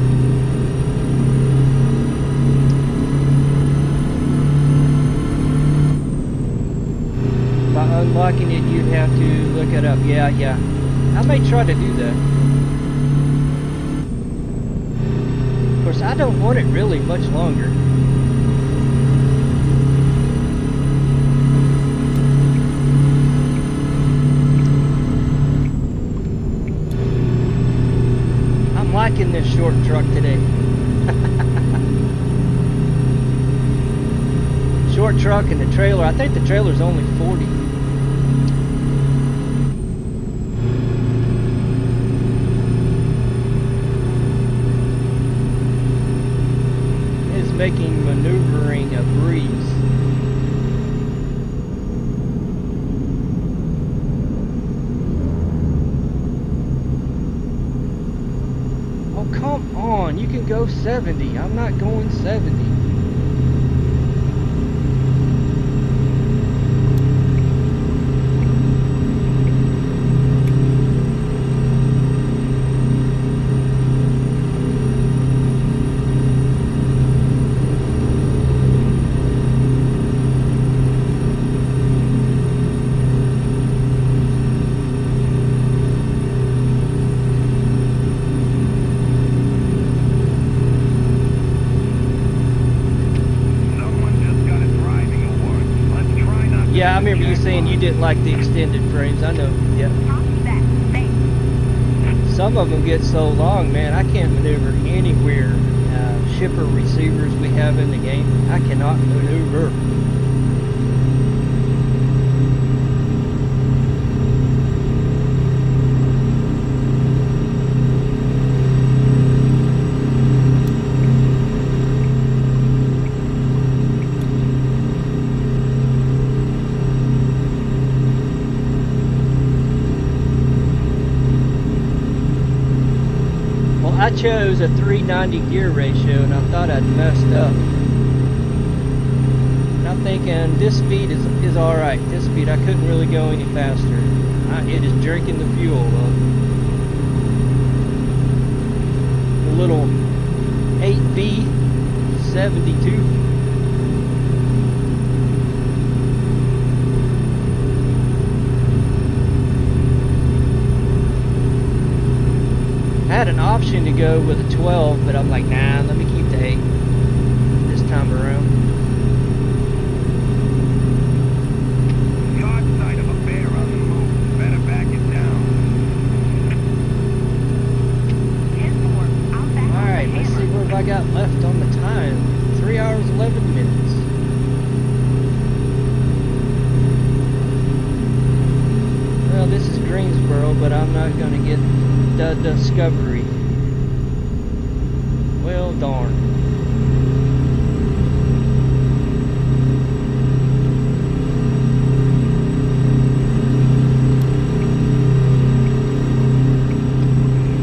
By unlocking it, you'd have to look it up. Yeah, yeah. I may try to do that. Of course, I don't want it really much longer. I'm liking this short truck today. Short truck and the trailer. I think the trailer's only 40. It's making maneuvering a breeze. Oh, come on. You can go 70. I'm not going 70. Yeah, I remember you saying you didn't like the extended frames. I know. Yeah. Copy that. Thanks. Some of them get so long, man. I can't maneuver anywhere. Shipper receivers we have in the game, I cannot maneuver. I chose a 390 gear ratio and I thought I'd messed up. thinking this speed is all right. This speed, I couldn't really go any faster. It is drinking the fuel up. The little 8V72. I had an option to go with a 12, but I'm like, nah, let me keep the 8 this time around. Caught sight of a bear on the move. Better back it down. 10-4, out back off the Alright, let's see hammer. what have I got left on the time. 3 hours, 11 minutes. Well, this is Greensboro, but I'm not going to get the Discovery. Well, darn.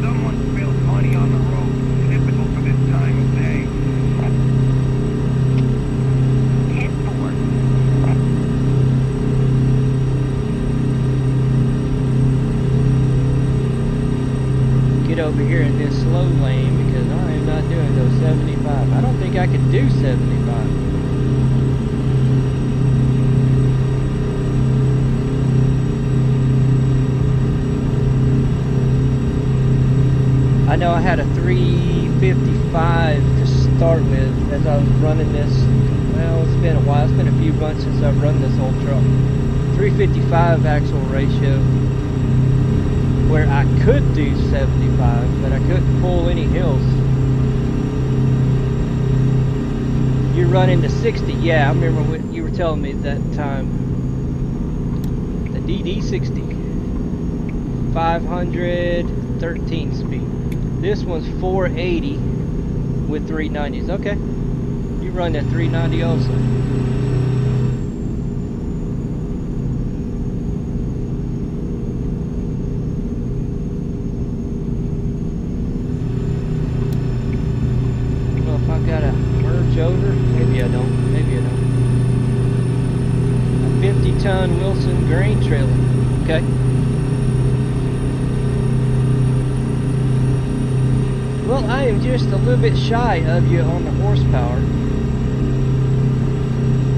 Someone spilled money on the road. Typical for this time of day. 10-4. Get over here in this slow lane because I am not doing those 75. I don't think I could do 75. I know I had a 355 to start with as I was running this. Well, it's been a while. It's been a few months since I've run this old truck. 355 axle ratio, where I could do 75, but I couldn't pull any hills. You run into 60, yeah, I remember what you were telling me that time. The DD60, 513 speed. This one's 480 with 390s. Okay, you run that 390 also. Over? Maybe I don't. Maybe I don't. A 50-ton Wilson grain trailer. Okay. Well, I am just a little bit shy of you on the horsepower.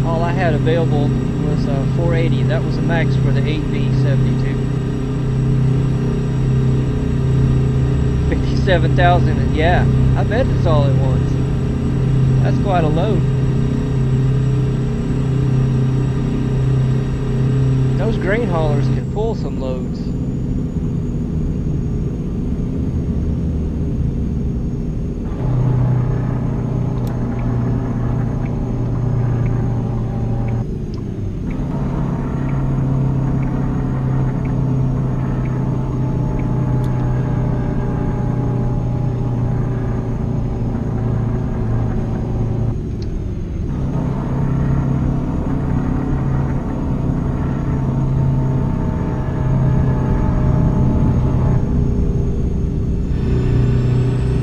All I had available was 480. That was a max for the 8V72. 57,000. Yeah, I bet it's all it wants. That's quite a load. Those grain haulers can pull some loads.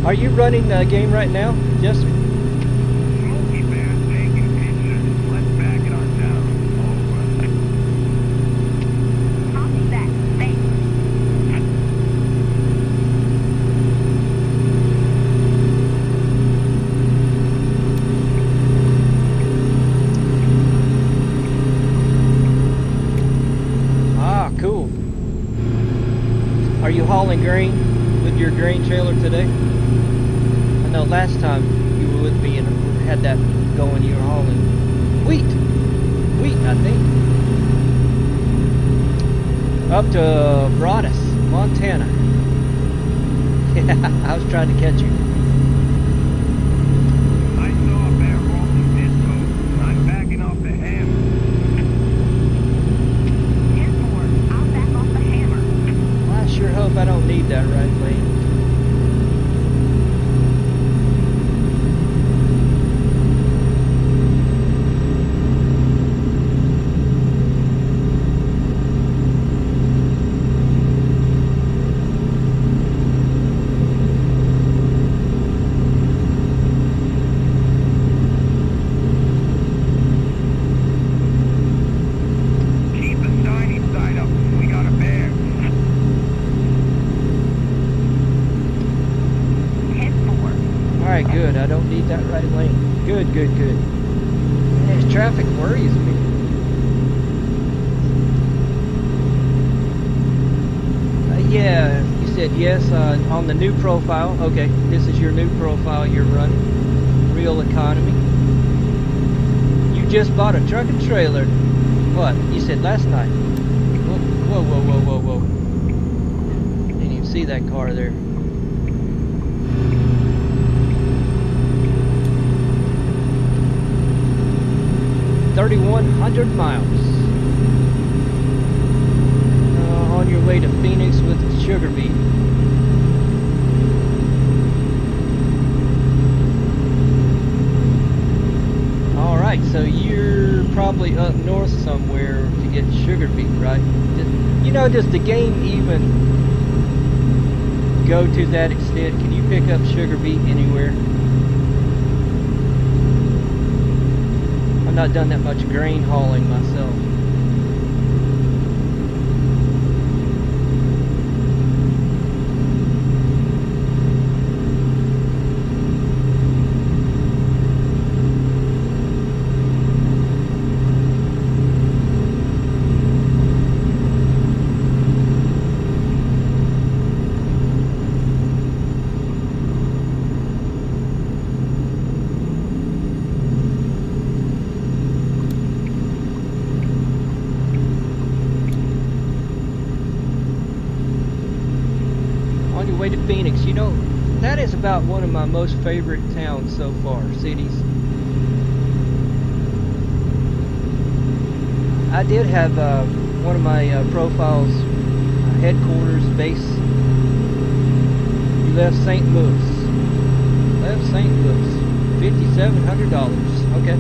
Are you running the game right now? Yes, sir. Smoky Bear's taking pictures. Let's back it on down. Over. Copy that. Thanks. Ah, cool. Are you hauling grain with your grain trailer today? I know last time you were with me and had that going, you were hauling wheat, I think, up to Broadus, Montana. Yeah, I was trying to catch you. I saw a bear rolling this coast. I'm backing off the hammer. 10-4, out back off the hammer. Well, I sure hope I don't need that right lane. good. I don't need that right lane. Good, good, good. Man, traffic worries me. Yeah, you said yes on the new profile. Okay, this is your new profile you're running. Real economy. You just bought a truck and trailer. What? You said last night. Whoa, whoa, whoa, whoa, whoa, whoa. Didn't even see that car there. $3,100 miles. On your way to Phoenix with sugar beet. Alright, so you're probably up north somewhere to get sugar beet, right? You know, does the game even go to that extent? Can you pick up sugar beet anywhere? I've not done that much grain hauling myself. Way to Phoenix. You know, that is about one of my most favorite towns so far, cities. I did have one of my profiles headquarters base. You left St. Louis. Left St. Louis. $5,700. Okay.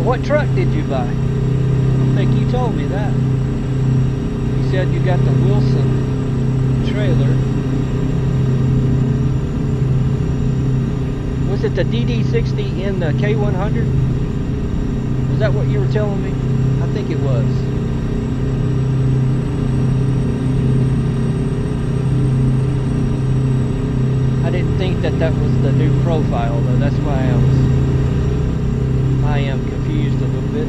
What truck did you buy? I don't think you told me that. You said you got the Wilson trailer. Was it the DD60 in the K100? Was that what you were telling me? I think it was. I didn't think that that was the new profile though. That's why I am confused a little bit.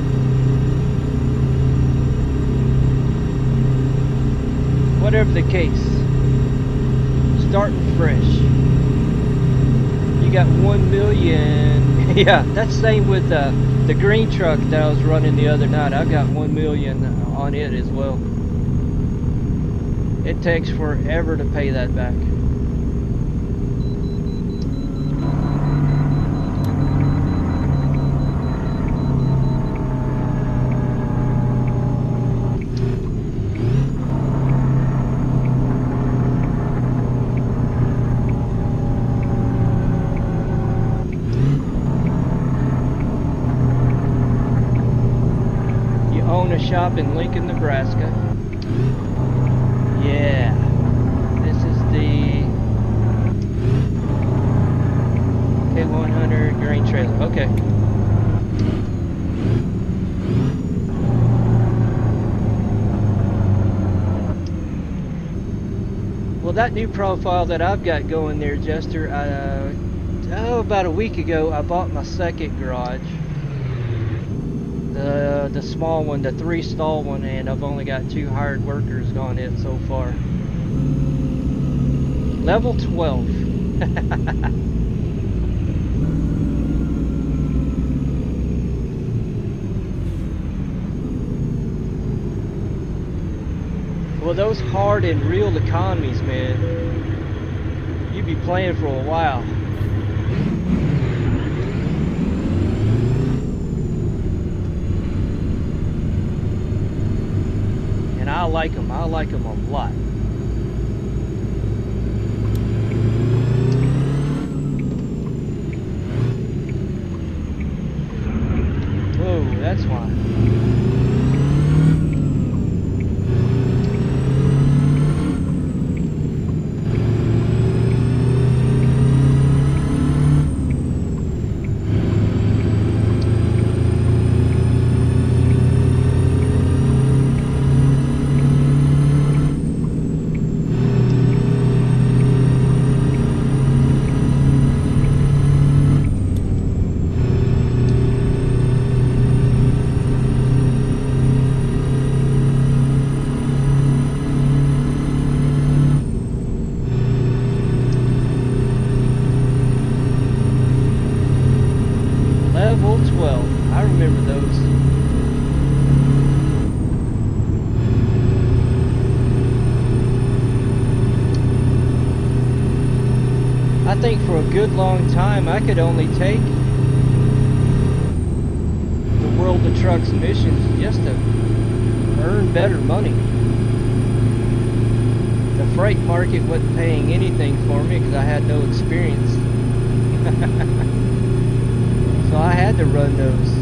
Whatever the case, starting fresh. You got 1 million. Yeah, that's same with the green truck that I was running the other night. I got 1 million on it as well. It takes forever to pay that back. Shop in Lincoln, Nebraska. Yeah, this is the K100 grain trailer. Okay. Well, that new profile that I've got going there, Jester, about a week ago, I bought my second garage. The small one, the 3-stall one, and I've only got 2 hired workers on it so far. Level 12. Well, those hard and real economies, man, you'd be playing for a while. I like them. I like them a lot. that's why. Level 12. I remember those. I think for a good long time I could only take the World of Trucks missions just to earn better money. The freight market wasn't paying anything for me because I had no experience. So I had to run those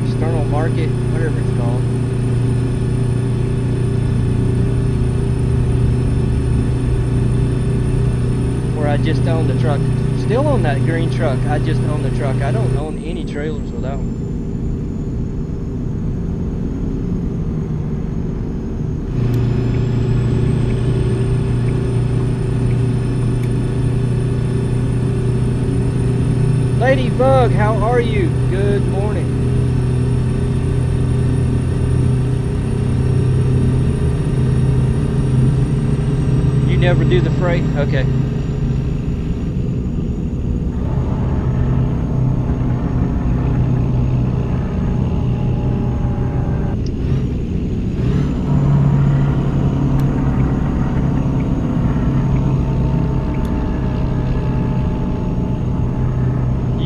external market, whatever it's called. Where I just own the truck. Still on that green truck, I just own the truck. I don't own any trailers without them. Ladybug, how are you? Good morning. You never do the freight? Okay.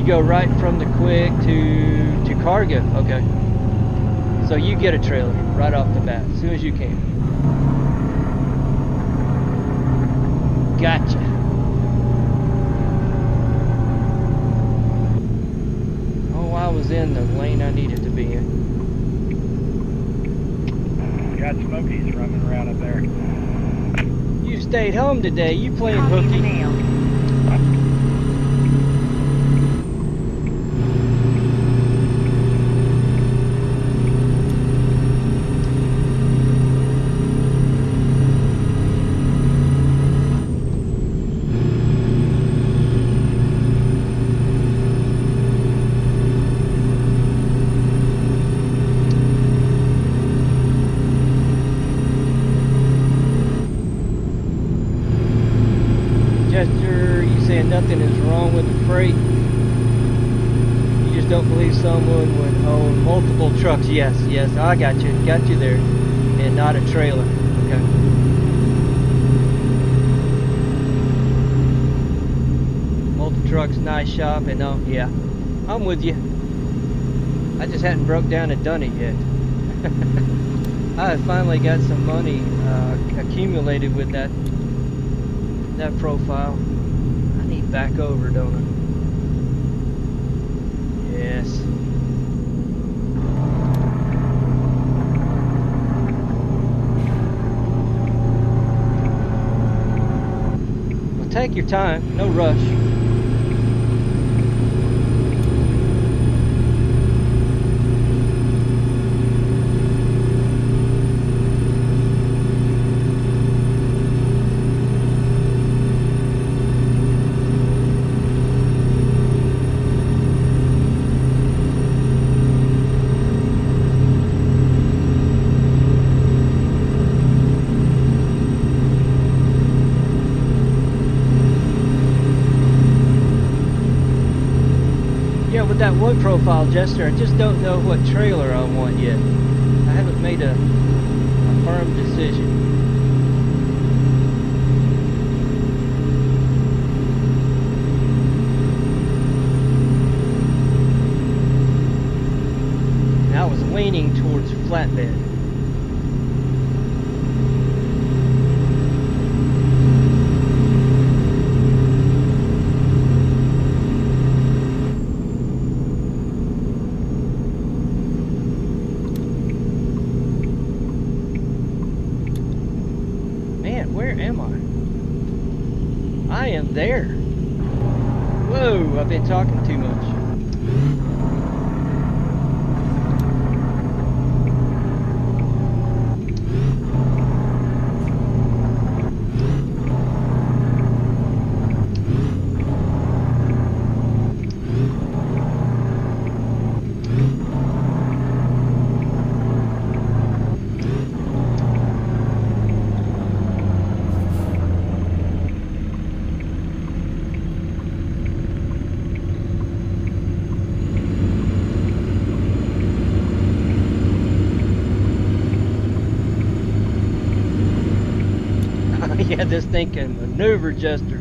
Go right from the quick to cargo. Okay, so you get a trailer right off the bat as soon as you can. Gotcha. Oh, I was in the lane I needed to be in. Got Smokies running around up there. You stayed home today. You playing Copy the hooky? mail. Nothing is wrong with the freight. You just don't believe someone would own multiple trucks. Yes, I got you there, and not a trailer. Okay. Multiple trucks, nice shop, and yeah, I'm with you. I just hadn't broke down and done it yet. I have finally got some money accumulated with that profile. Back over, don't I? Yes. Well, take your time, no rush. With that one profile, Jester, I just don't know what trailer I want yet. I haven't made a firm decision. And I was leaning towards flatbed. Man, where am I? I am there. Whoa, I've been talking too much. Yeah, this thing can maneuver adjuster.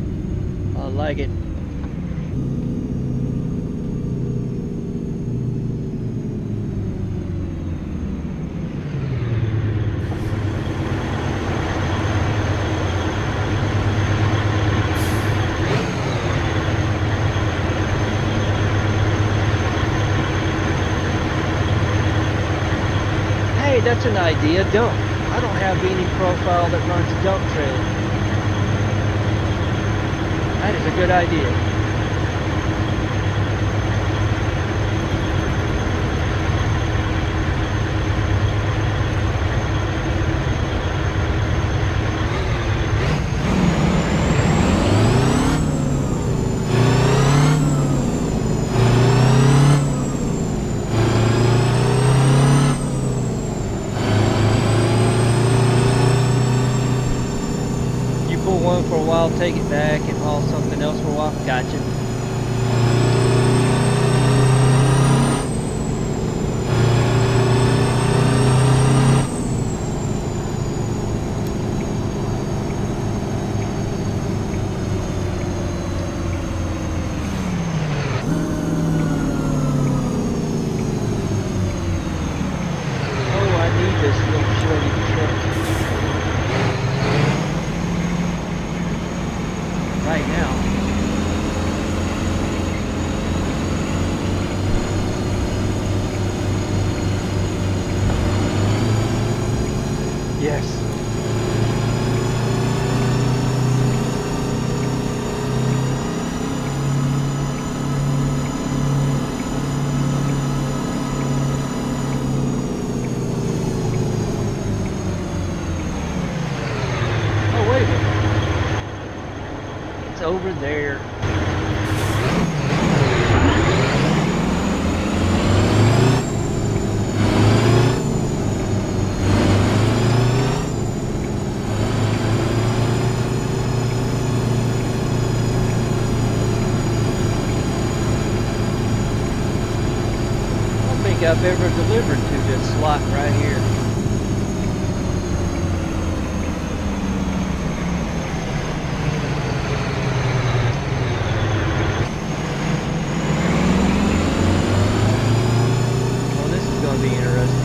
I like it. Hey, that's an idea. Dump. I don't have any profile that runs a dump trailer. That is a good idea. You pull one for a while, take it back, and haul something else for a while. Gotcha. Oh, I need this little shorty truck right now. Yes. Oh, wait a minute. It's over there. I don't think I've ever delivered to this slot right here. Well, this is going to be interesting.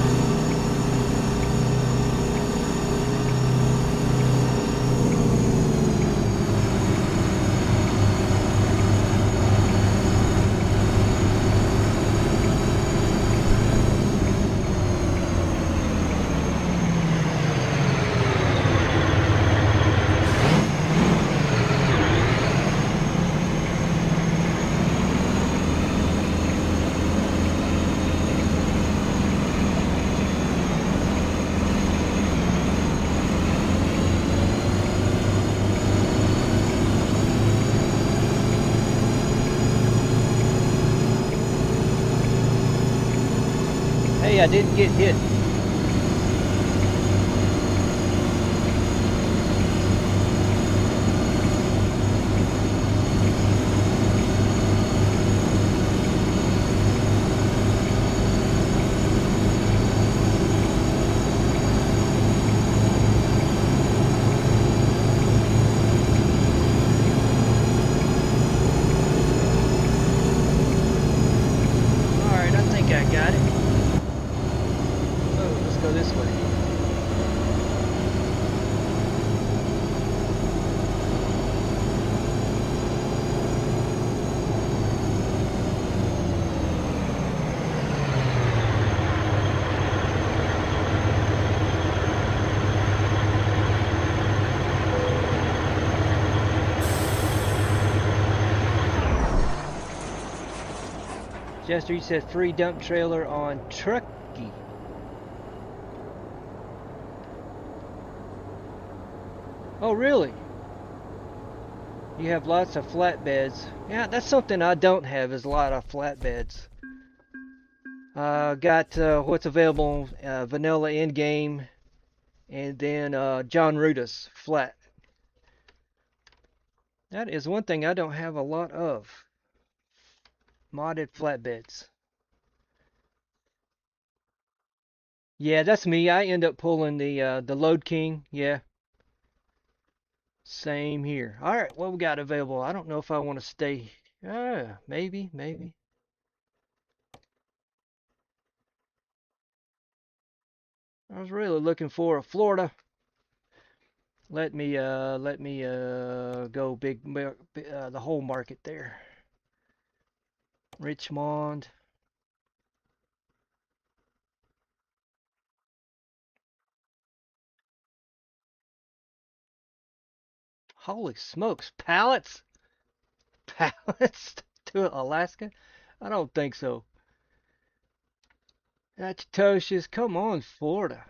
Hey, I didn't get hit. Alright, I think I got it. Oh, let's go this way. Jester, you said free dump trailer on Truckee. Oh, really? You have lots of flatbeds. Yeah, that's something I don't have, is a lot of flatbeds. Got what's available, vanilla endgame, and then John Rudis flat. That is one thing I don't have a lot of. Modded flatbeds. Yeah, that's me. I end up pulling the Load King. Yeah, same here. All right, what we got available? I don't know if I want to stay. Maybe, maybe. I was really looking for a Florida. Let me go the whole market there. Richmond. Holy smokes, pallets? Pallets to Alaska? I don't think so. That's atrocious. Come on, Florida.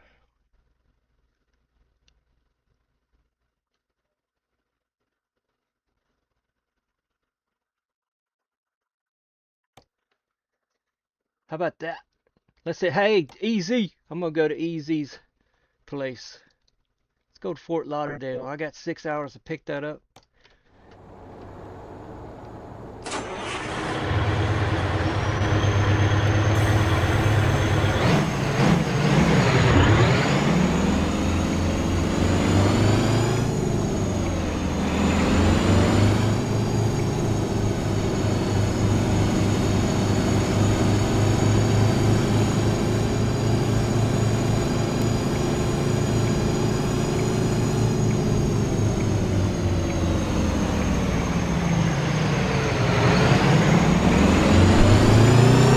How about that? Let's say, hey, Easy. I'm gonna go to Easy's place. Let's go to Fort Lauderdale. I got 6 hours to pick that up.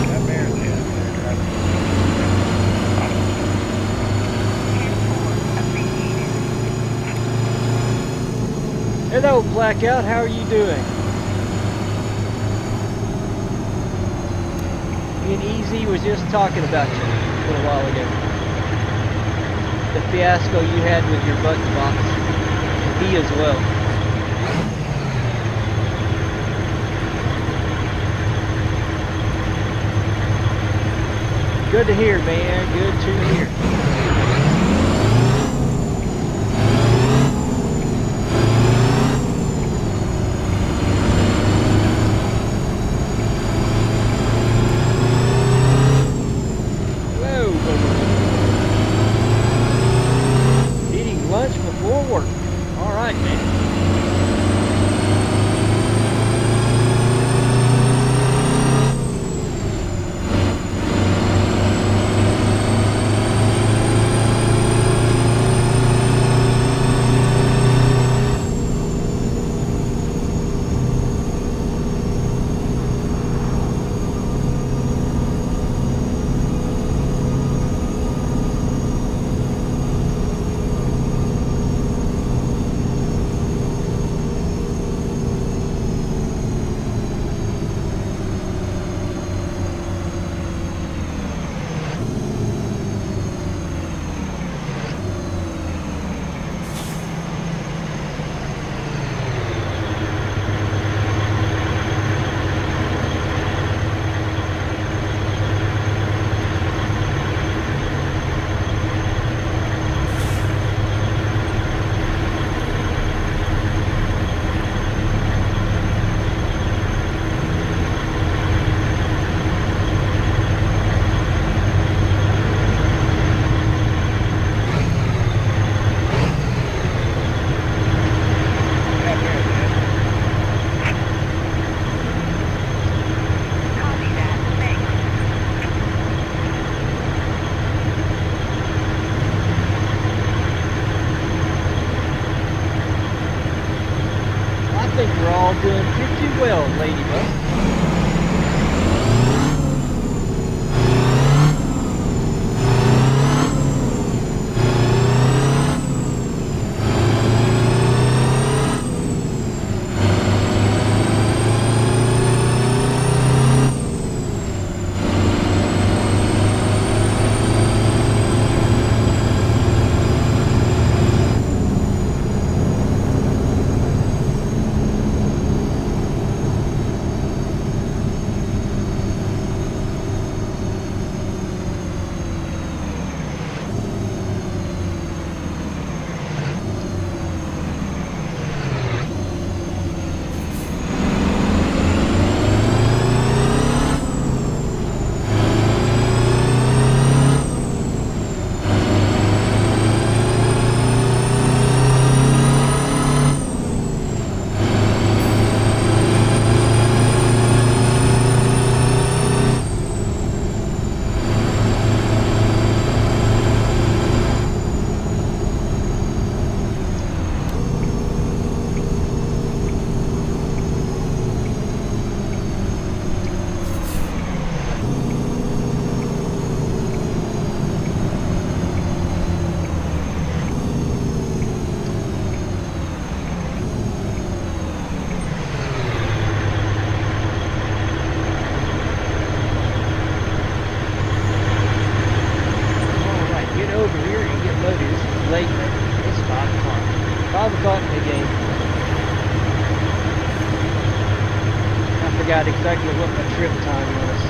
That bear's in. Hello, Blackout. How are you doing? Me and Easy was just talking about you a little while ago. The fiasco you had with your button box. And he as well. Good to hear, man. Good to hear. Eating lunch before work. All right, man. think we're all doing pretty well, Ladybug. loaded. This is late, but it's 5 o'clock. 5 o'clock in the game. I forgot exactly what my trip time was.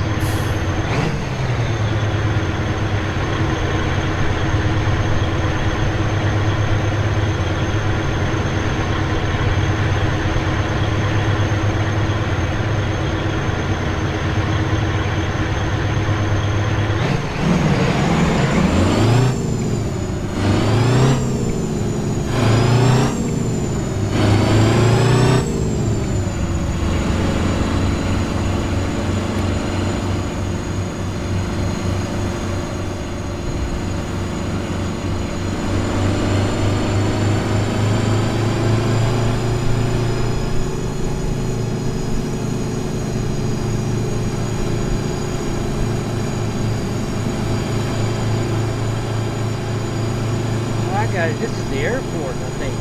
This is the airport, I think.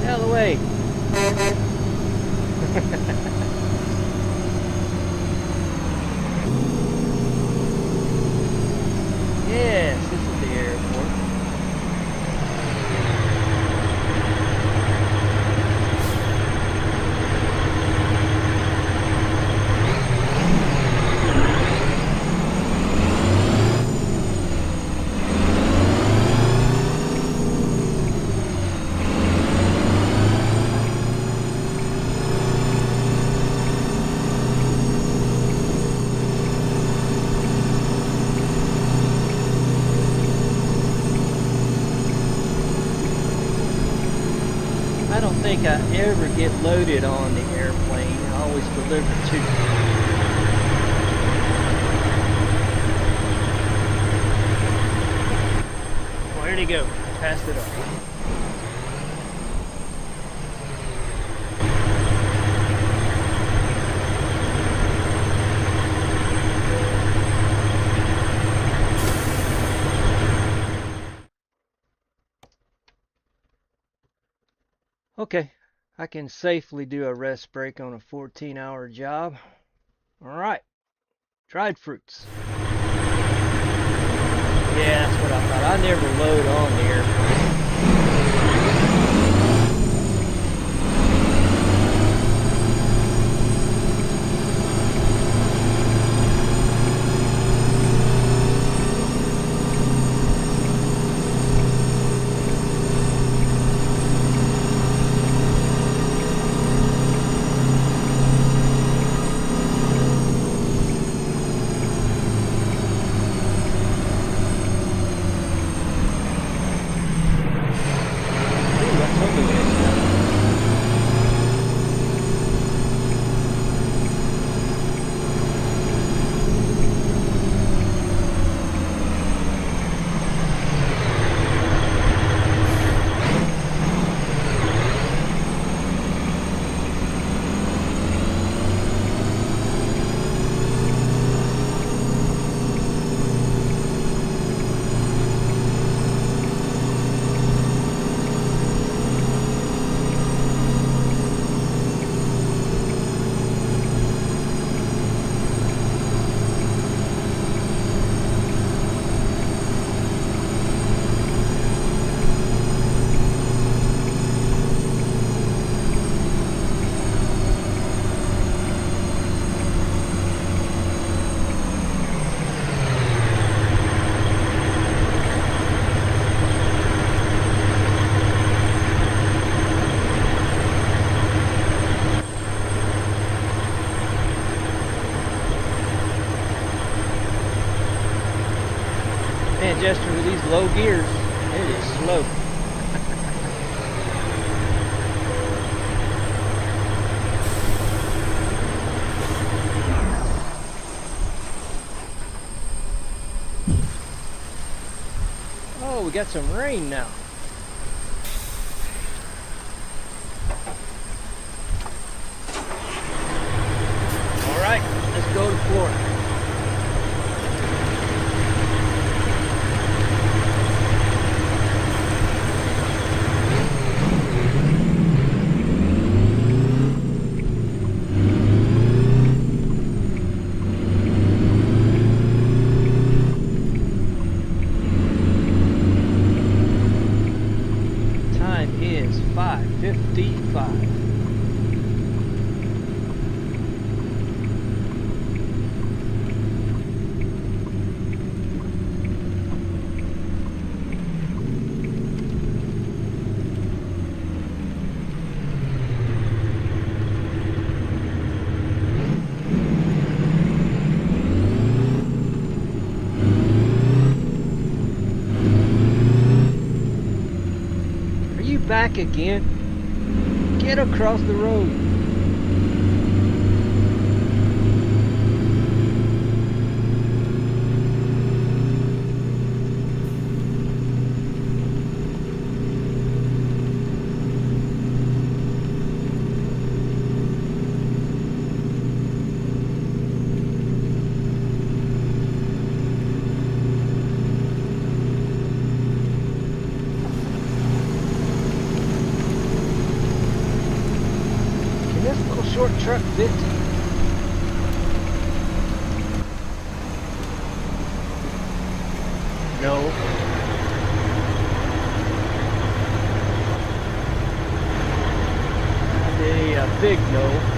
Out of the way. Yes, this is the airport. I don't think I ever get loaded on the airplane. I always deliver to. Where'd he go? Passed it up. Okay, I can safely do a rest break on a 14-hour job. Alright, dried fruits. Yeah, that's what I thought. I never load on the airplane. Man, Jester, with these low gears, it is slow. Oh, we got some rain now. All right, let's go to Florida. 555. Are you back again? Get across the road. Can this little short truck fit? No. A big no.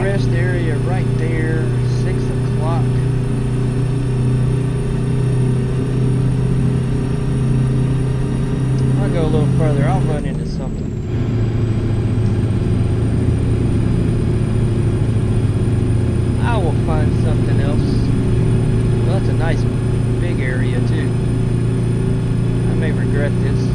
rest area right there, 6 o'clock. I'll go a little further, I'll run into something. I will find something else. Well, that's a nice big area too. I may regret this.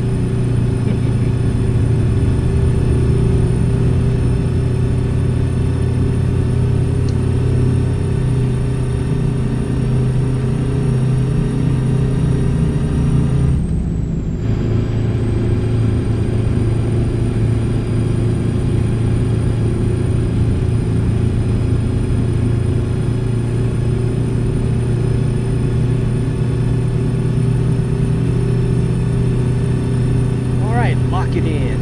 Lock it in.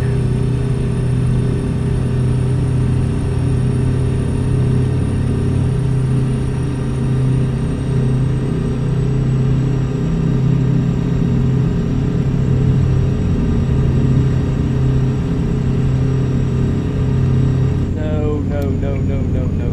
No, no, no, no, no, no.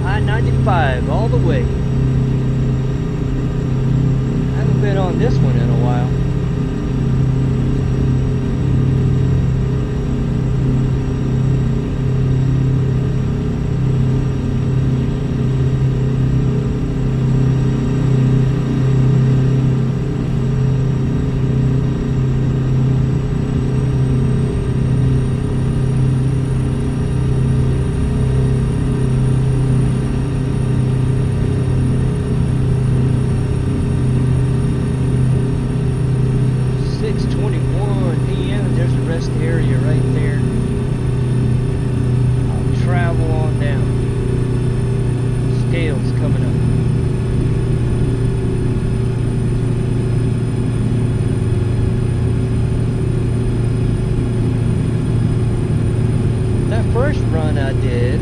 I-95 all the way. I haven't been on this one in a while. Area right there. I'll travel on down. Scales coming up. That first run I did,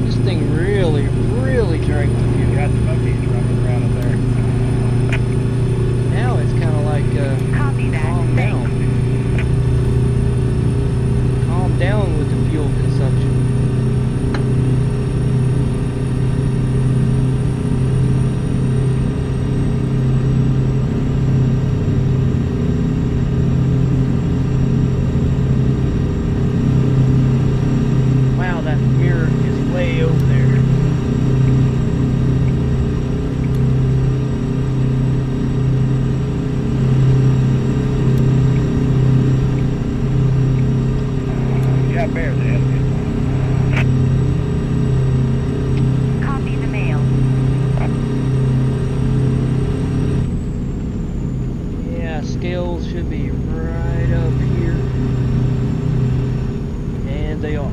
this thing really drank the fuel. Got smokies running around up there. Now it's kind of like Copy that. calm down. Down with the fuel consumption. Wow, that mirror is way over there. Bears ahead of you. Copy the mail. Yeah, scales should be right up here. And they are.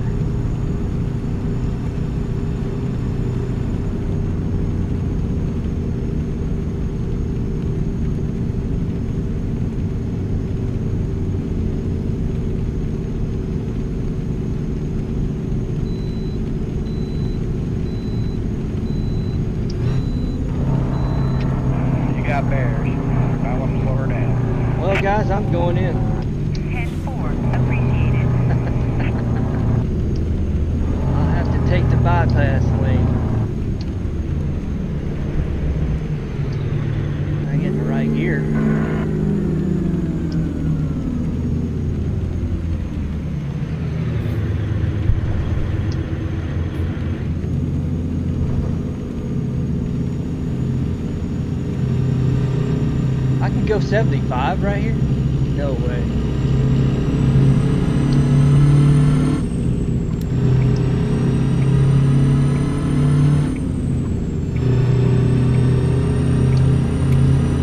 Bears. I want to slow her down. Well, guys, I'm going in. 10-4. Appreciated. I'll have to take the bypass lane. I get the right gear. I can go 75 right here? No way.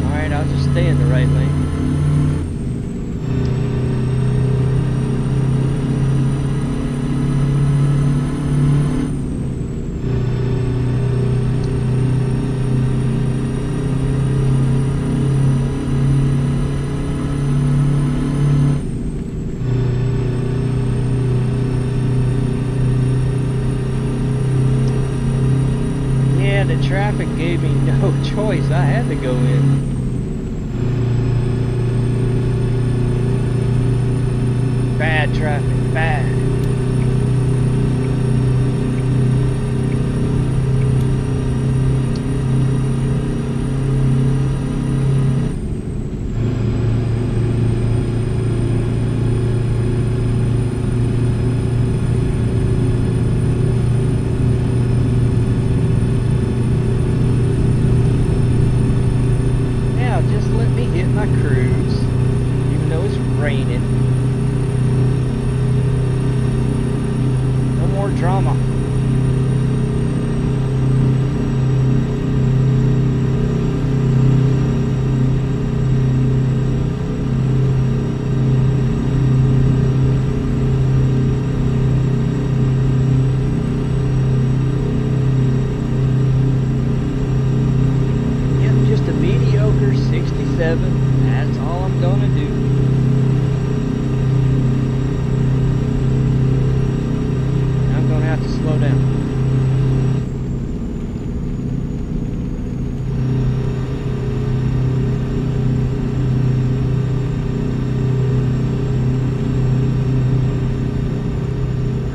Alright, I'll just stay in the right lane. the traffic gave me no choice. I had to go in. Bad traffic, bad. Now just let me hit my cruise, even though it's raining. No more drama. Yep, just a mediocre 67. That's all I'm gonna do. I'm gonna have to slow down.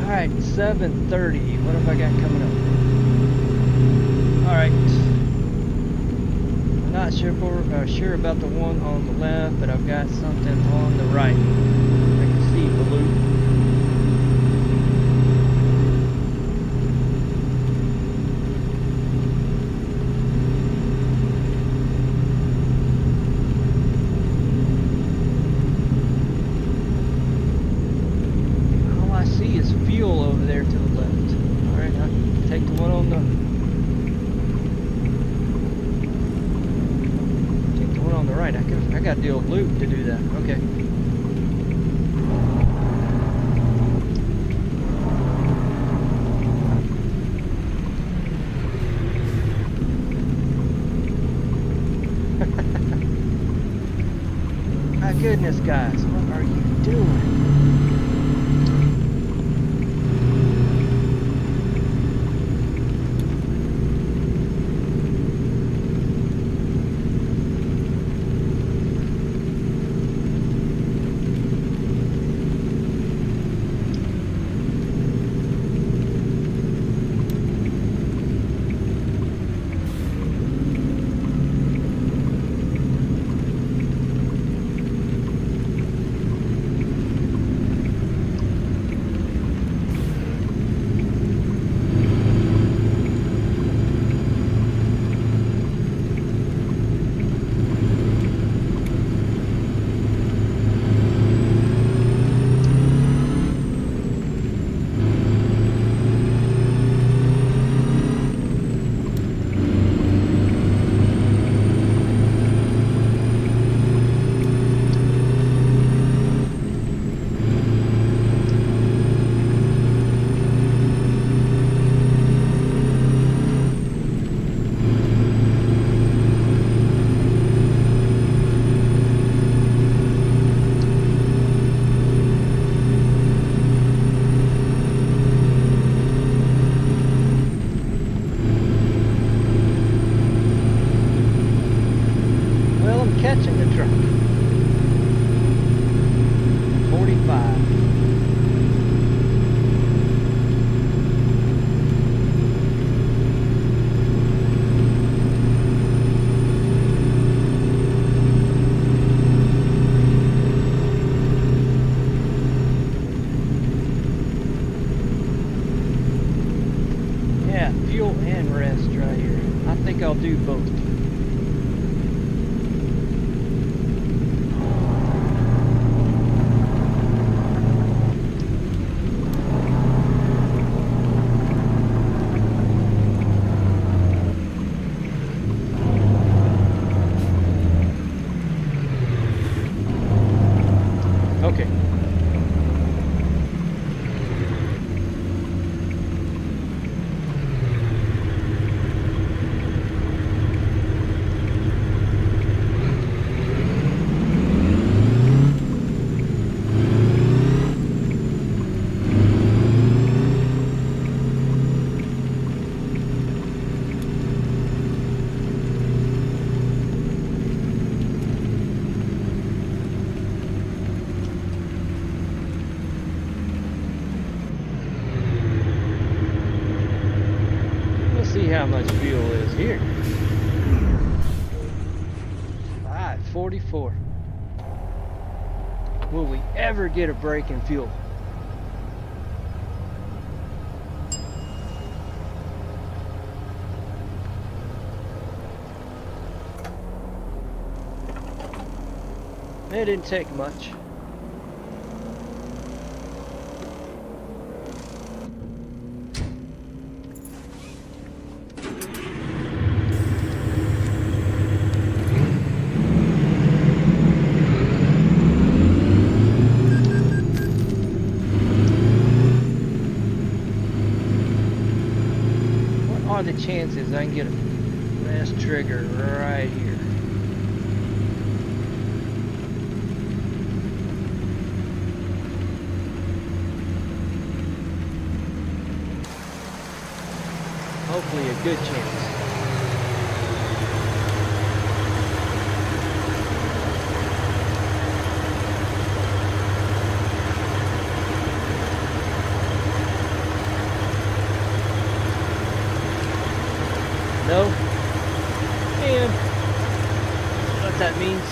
Alright, 7:30. What have I got coming up? Alright. I'm not sure about the one on the left, but I've got something on the right. I can see blue. All I see is fuel over there to the left. Alright, I'll take the one on the right. I got the old loop to do that. Okay. My goodness, guys, what are you doing? Catching the truck. 45. Yeah, fuel and rest right here. I think I'll do both. Okay. how much fuel is here. 544. Will we ever get a break in fuel? It didn't take much. What are the chances I can get a fast trigger right here? Hopefully a good chance. No? And what that means?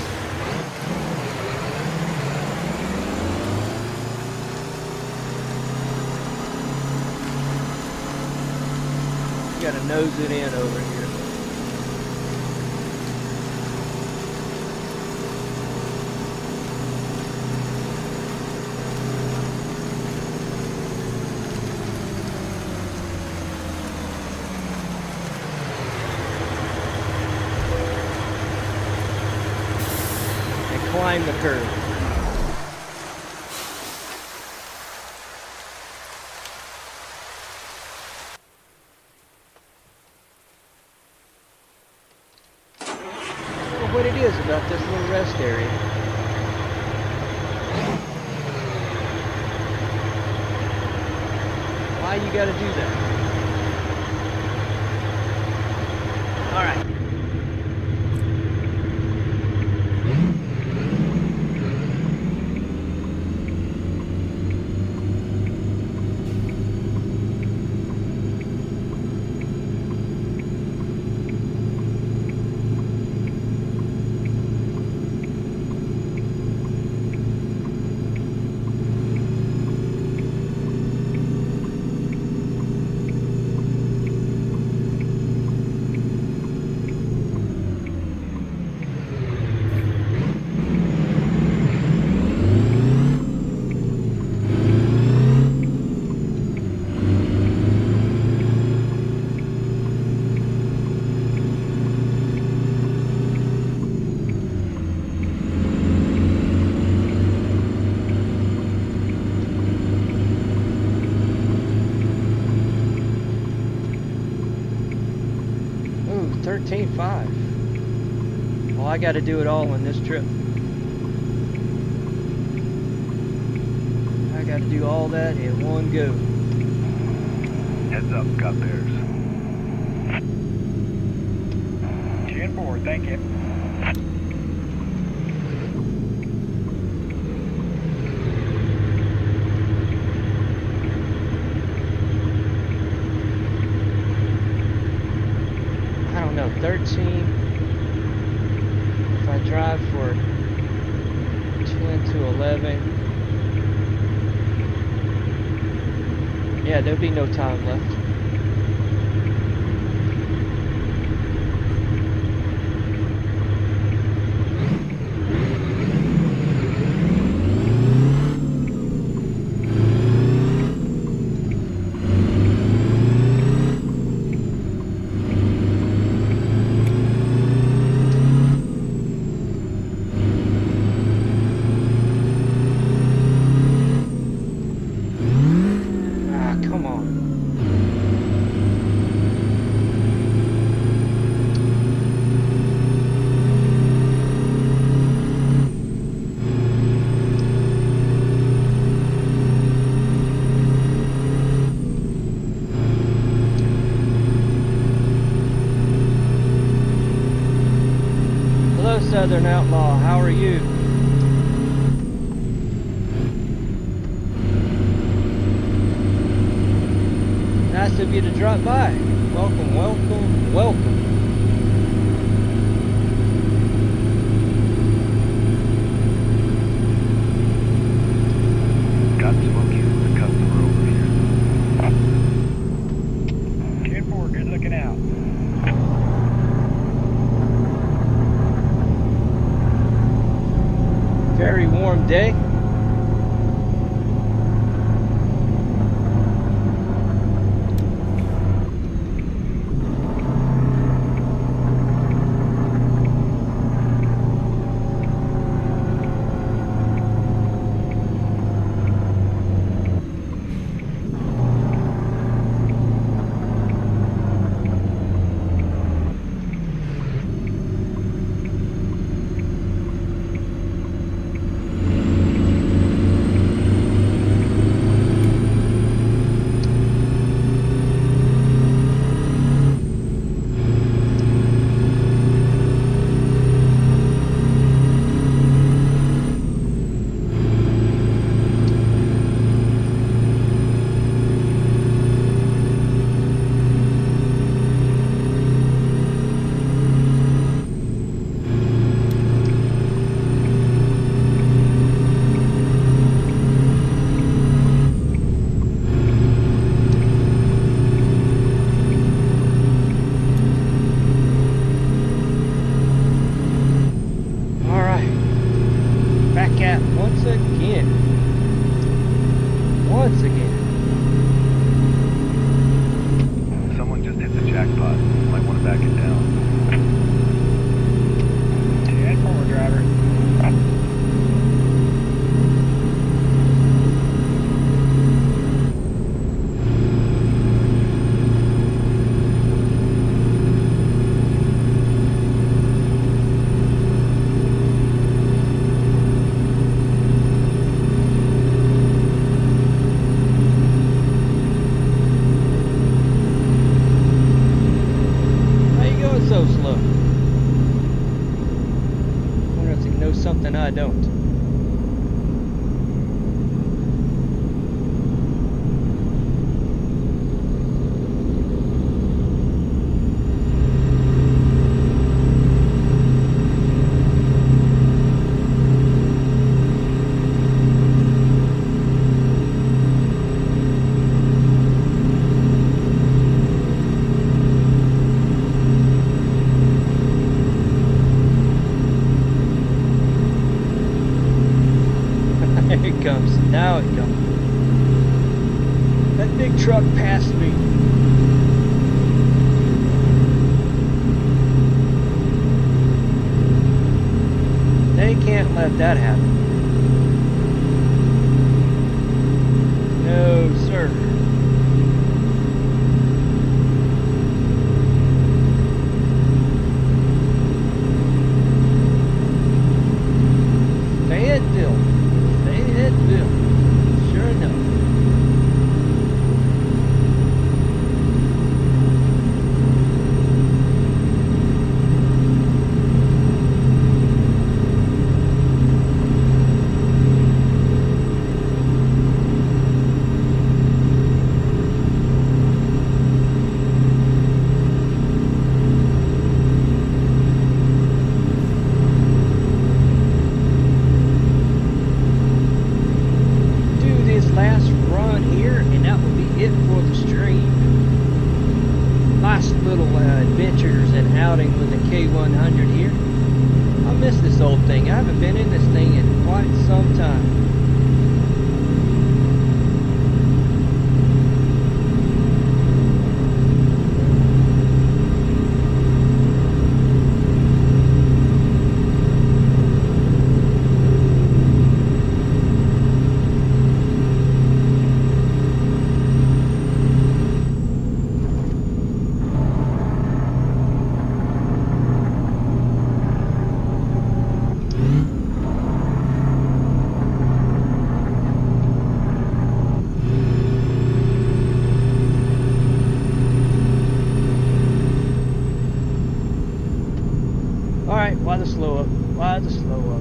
Gotta nose it in over here. And climb the curve. What it is about this little rest area. Why you gotta do that? All right. Ooh, 13.5. Well, I got to do it all in this trip. I got to do all that in one go. Heads up, got theirs. 10-4, thank you. I don't know, 13. If I drive for 10 to 11. Yeah, there'll be no time left. Come on. Hello, Southern Outlaw. How are you? I nice of you to drop by. Welcome, welcome, welcome. Got Smokies with a customer over here. 10-4, good looking out. Very warm day. Once again. Someone just hit the jackpot. Might want to back it down. 10-4, driver. So slow. Wonder if he knows something I don't. Here it comes. Now it comes. That big truck passed me. They can't let that happen. No, sir. Fayetteville. Fayetteville. Sure enough. Last run here, and that will be it for the stream. Nice little adventures and outing with the K100 here. I miss this old thing. I haven't been in this thing in quite some time. Alright, why the slow up? Why the slow up?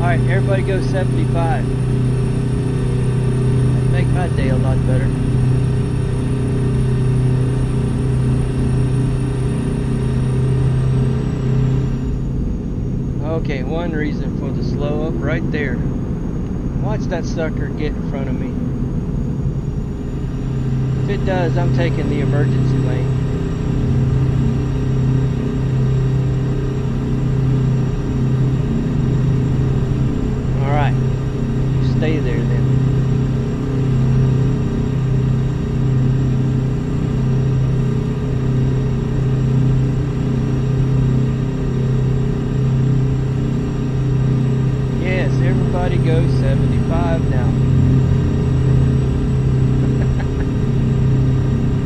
Alright, everybody go 75. That'd make my day a lot better. Okay, one reason for the slow up right there. Watch that sucker get in front of me. If it does, I'm taking the emergency lane. Alright, stay there then. Yes, everybody go 75 now.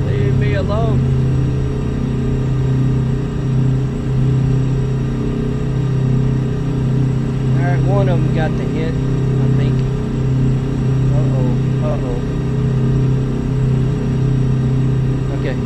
Leave me alone. Alright, one of them got the hit, I think. Uh-oh, uh-oh. Okay.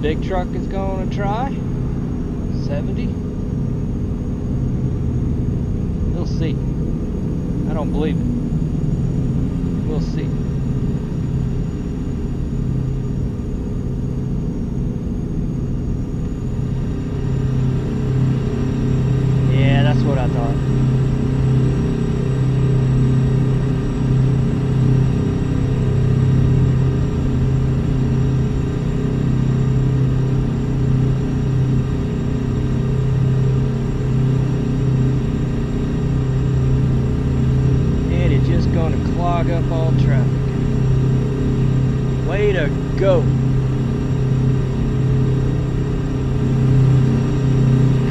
Big truck is going to try 70. We'll see. I don't believe it. We'll see. Yeah, that's what I thought. Going to clog up all traffic. Way to go.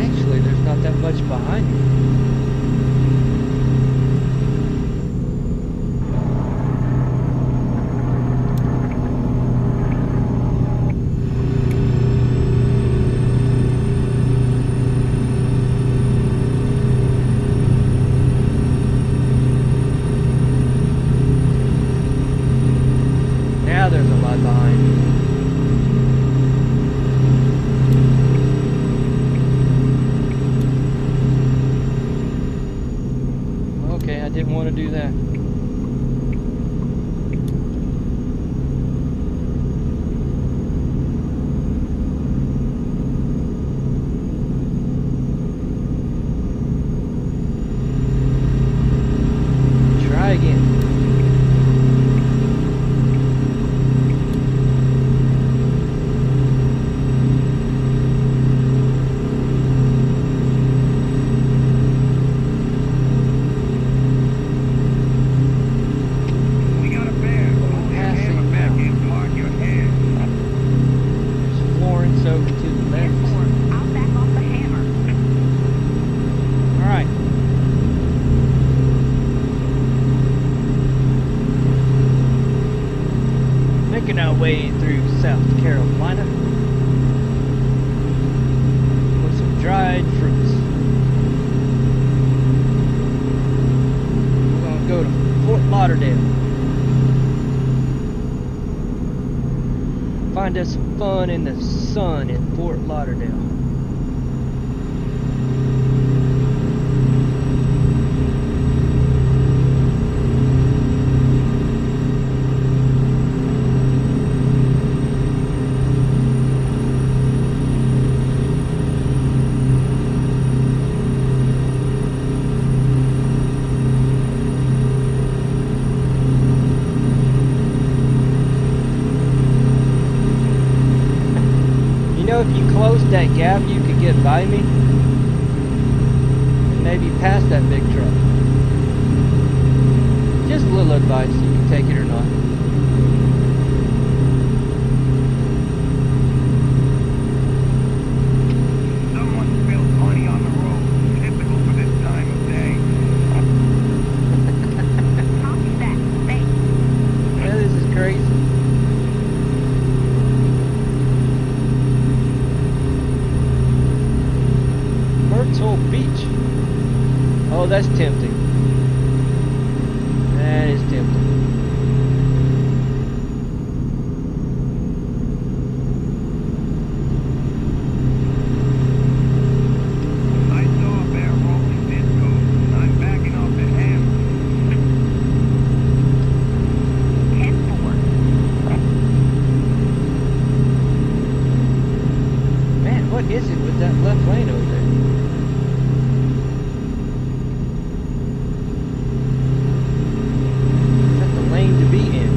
Actually, there's not that much behind me. Now there's a lot behind me. Okay, I didn't want to do that. Try again. Making our way through South Carolina with some dried fruits. We're gonna go to Fort Lauderdale. Find us some fun in the sun in Fort Lauderdale. If you closed that gap, you could get by me and maybe pass that big truck. Just a little advice, you can take it or not. Someone spilled money on the road. that's tempting. That is tempting. I saw a bear rolling disco. I'm backing off the hammer. 10-4. Man, what is it with that left lane over there? Is that the lane to be in?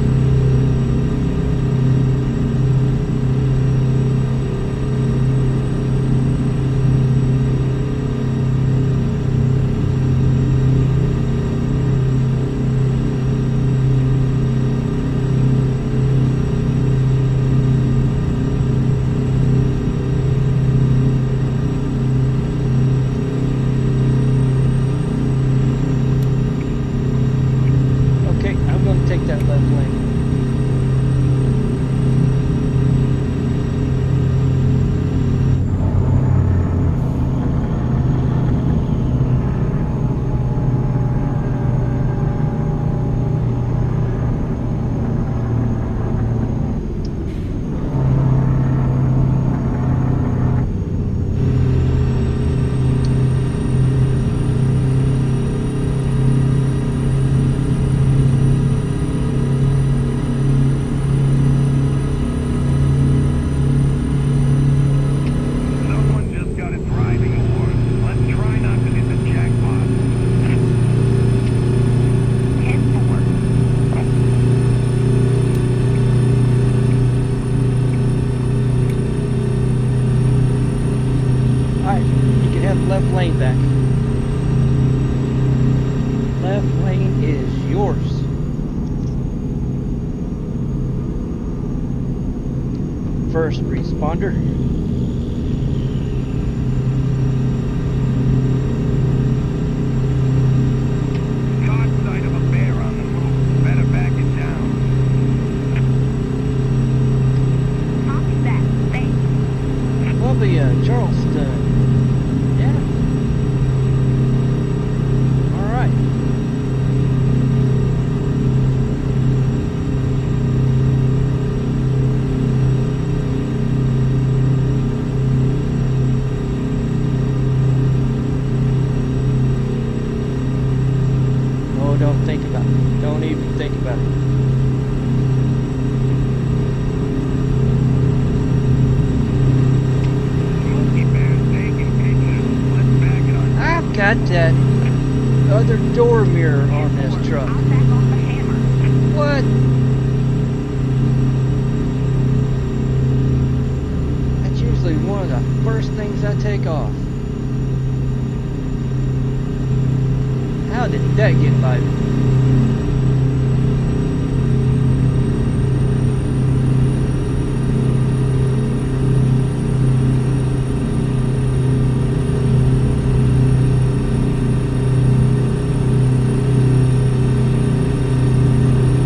Okay, I'm going to take that left lane. Someone just got a driving award. Let's try not to hit the jackpot. 10-4. Alright, you can have the left lane back. Left lane is yours. First responder. Caught sight of a bear on the move. Better back it down. Copy that. Thanks. Well, the Charleston. Yeah. Alright. Oh, don't think about it. Don't even think about it. Smokey Bear's taking pictures. Let's back it on. I've got that other door mirror on this truck. I'll back off the hammer. What? That's usually one of the first things I take off. How did that get by me?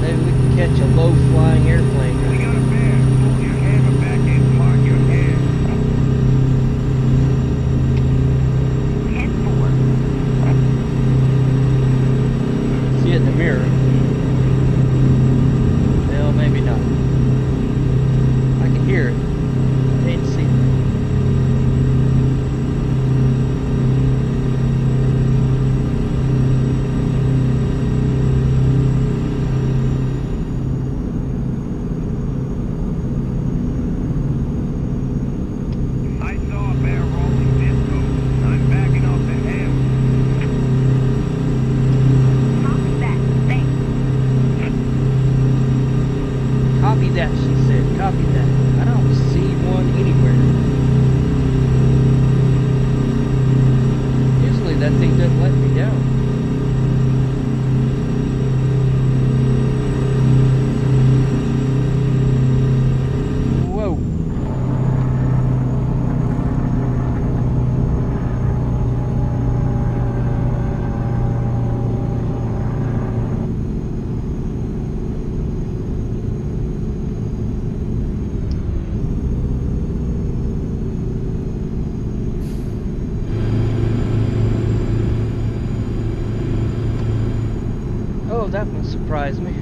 Maybe we can catch a low-flying airplane. We got a bear. Pull your hammer back in. Park your head. 10-4. See it in the mirror. Oh, that one surprised me.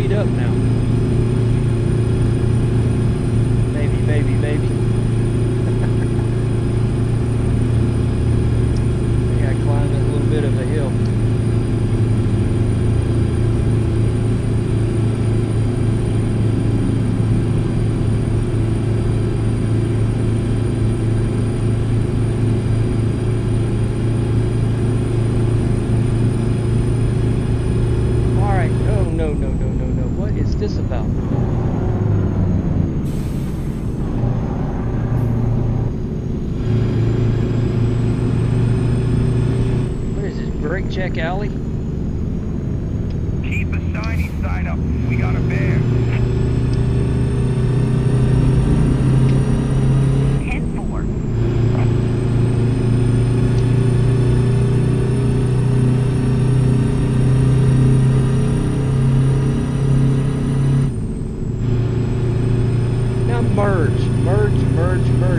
Up now. Maybe. I gotta climb a little bit of a hill. Alright, oh no. What is this about? What is this, brake check alley? Keep a shiny side up. We got a bear. 10-4. Now merge.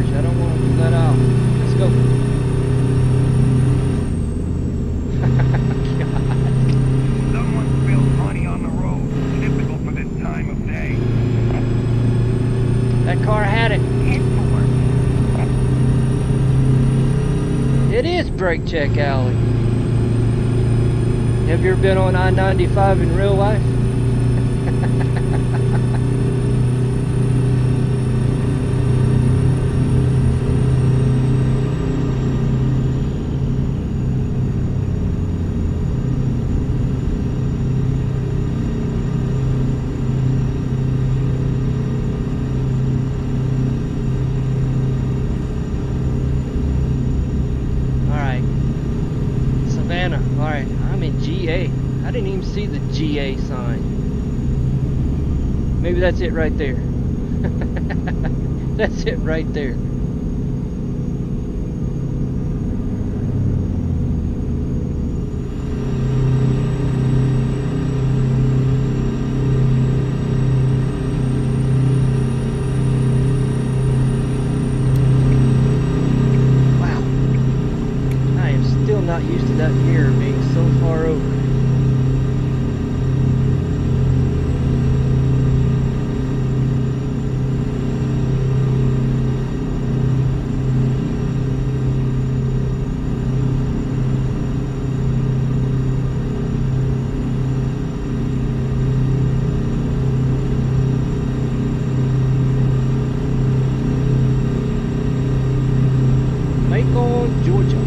I don't want to let out. Let's go. Someone spilled honey on the road. Typical for this time of day. That car had it. 10-4. It is brake check alley. Have you ever been on I-95 in real life? Alright, I'm in GA. I didn't even see the GA sign. Maybe that's it right there. That's it right there. Not used to that mirror being so far over. Macon, Georgia.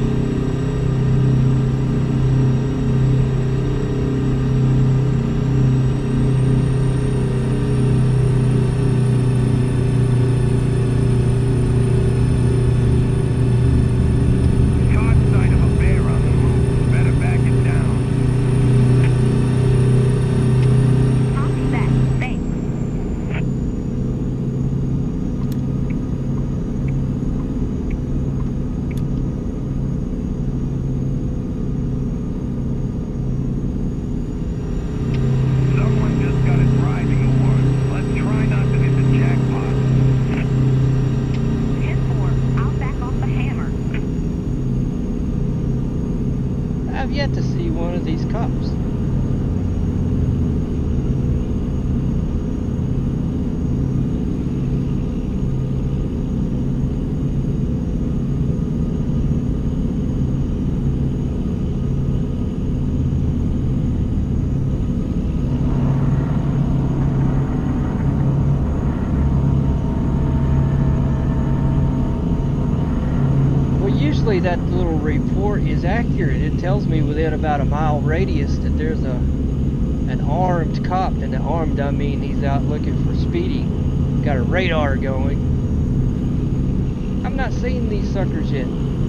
I've yet to see one of these cops. Usually that little report is accurate. It tells me within about a mile radius that there's an armed cop, and the armed I mean he's out looking for speeding. Got a radar going. I'm not seeing these suckers yet. I'm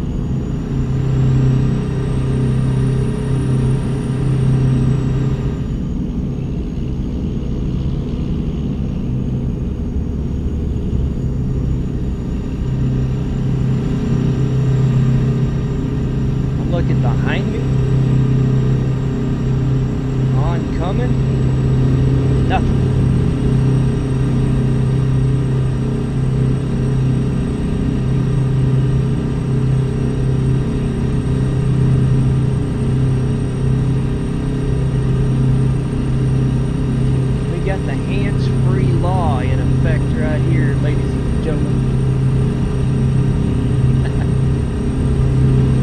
looking behind me. Oncoming. Nothing. Got the hands-free law in effect right here, ladies and gentlemen.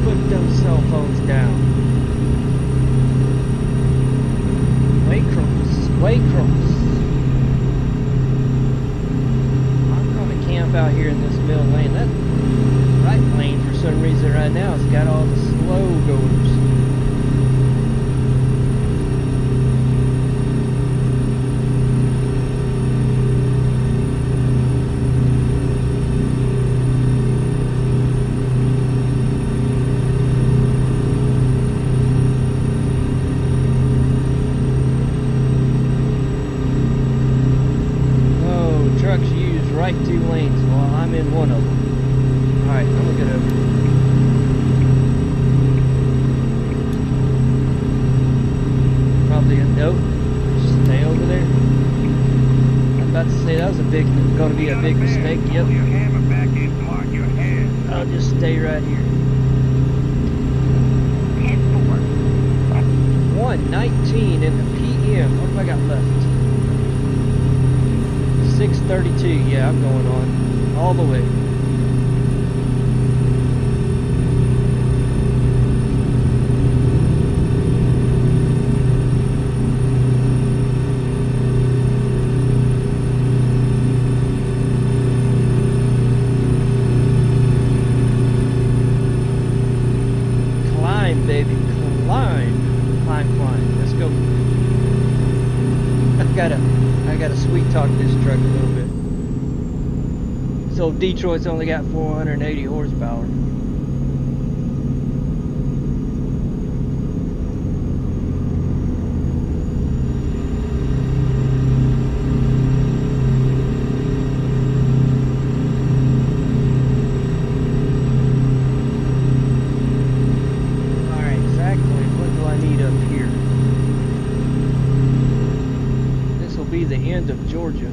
Put those cell phones down. Way cross, way cross. I'm gonna camp out here in this middle lane. That right lane, for some reason, right now, has got all the slow goers. Right 2 lanes. Well, I'm in one of them. Alright, I'm gonna get over. Probably a note. Stay over there. I'm about to say that was gonna be a big mistake. Yep. Pull your hammer back in, mark your head. I'll just stay right here. 10-4. 1:19 in the PM. What have I got left? 6:32. Yeah, I'm going on all the way. Climb, baby, climb, climb, climb. Let's go. I gotta sweet talk this truck a little bit. So Detroit's only got 480 horsepower. Alright, exactly what do I need up here? This will be the end of Georgia,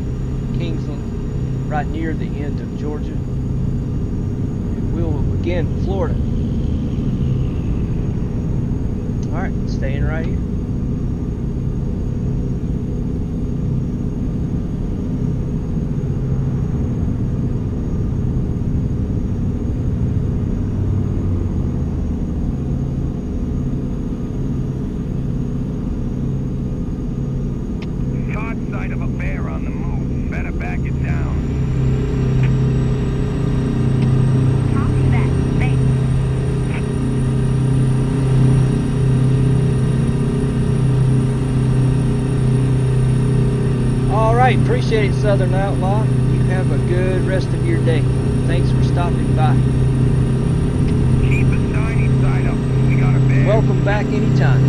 Kingsland. Right near the end of Georgia. And we will begin Florida. Alright, staying right here. Caught sight of a bear on the move. Better back it down. Copy that. Thanks. Alright, appreciate it, Southern Outlaw. You have a good rest of your day. Thanks for stopping by. Keep a shiny side up. We got a bear. Welcome back anytime.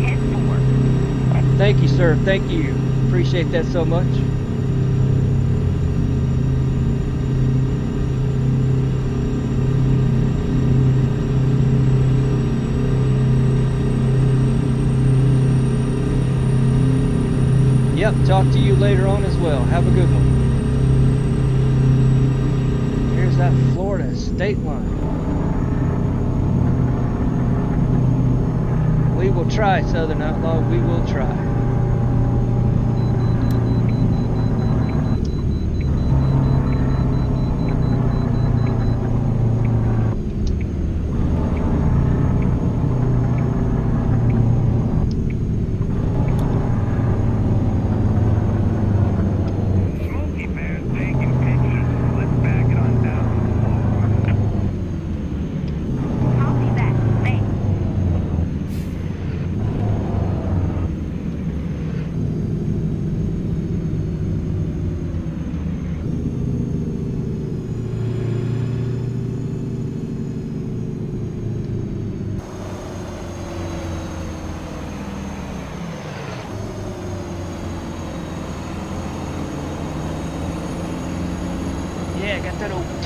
10-4. Thank you, sir. Thank you. Appreciate that so much. Yep, talk to you later on as well. Have a good one. Here's that Florida state line. We will try, Southern Outlaw. We will try. Smoky Bear's taking pictures. Let's back it on down. Copy that. Thanks.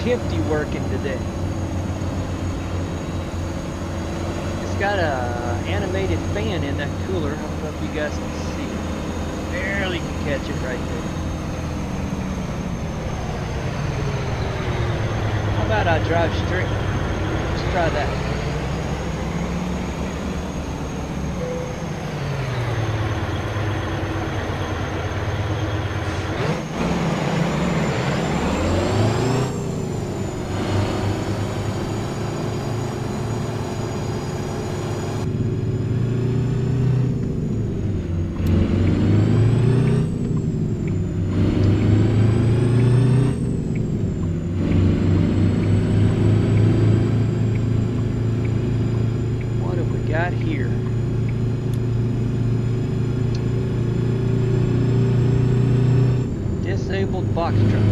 empty working today. It's got a animated fan in that cooler. I don't know if you guys can see it. Barely can catch it right there. How about I drive straight? Let's try that. Here. Disabled box truck.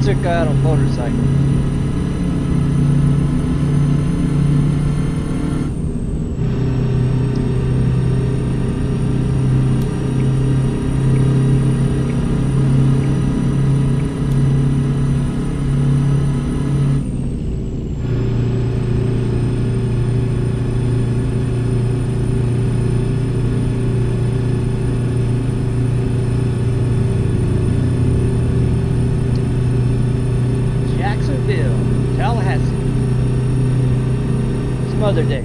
Took out a motorcycle. Mother Day.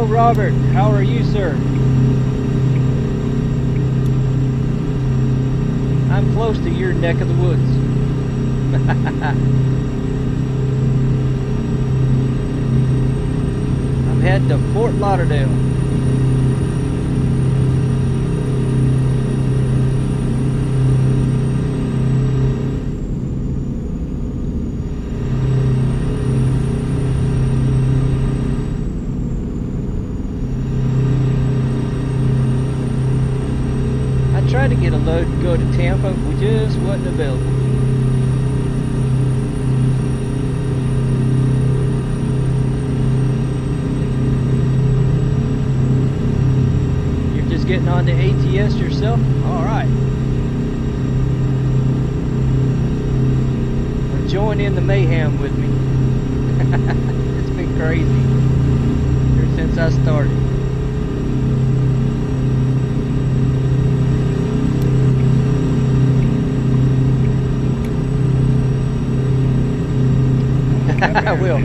Robert, how are you, sir? I'm close to your neck of the woods. I'm heading to Fort Lauderdale. Tried to get a load to go to Tampa, we just wasn't available. You're just getting on the ATS yourself? Alright. Well, join in the mayhem with me. It's been crazy ever since I started. I will.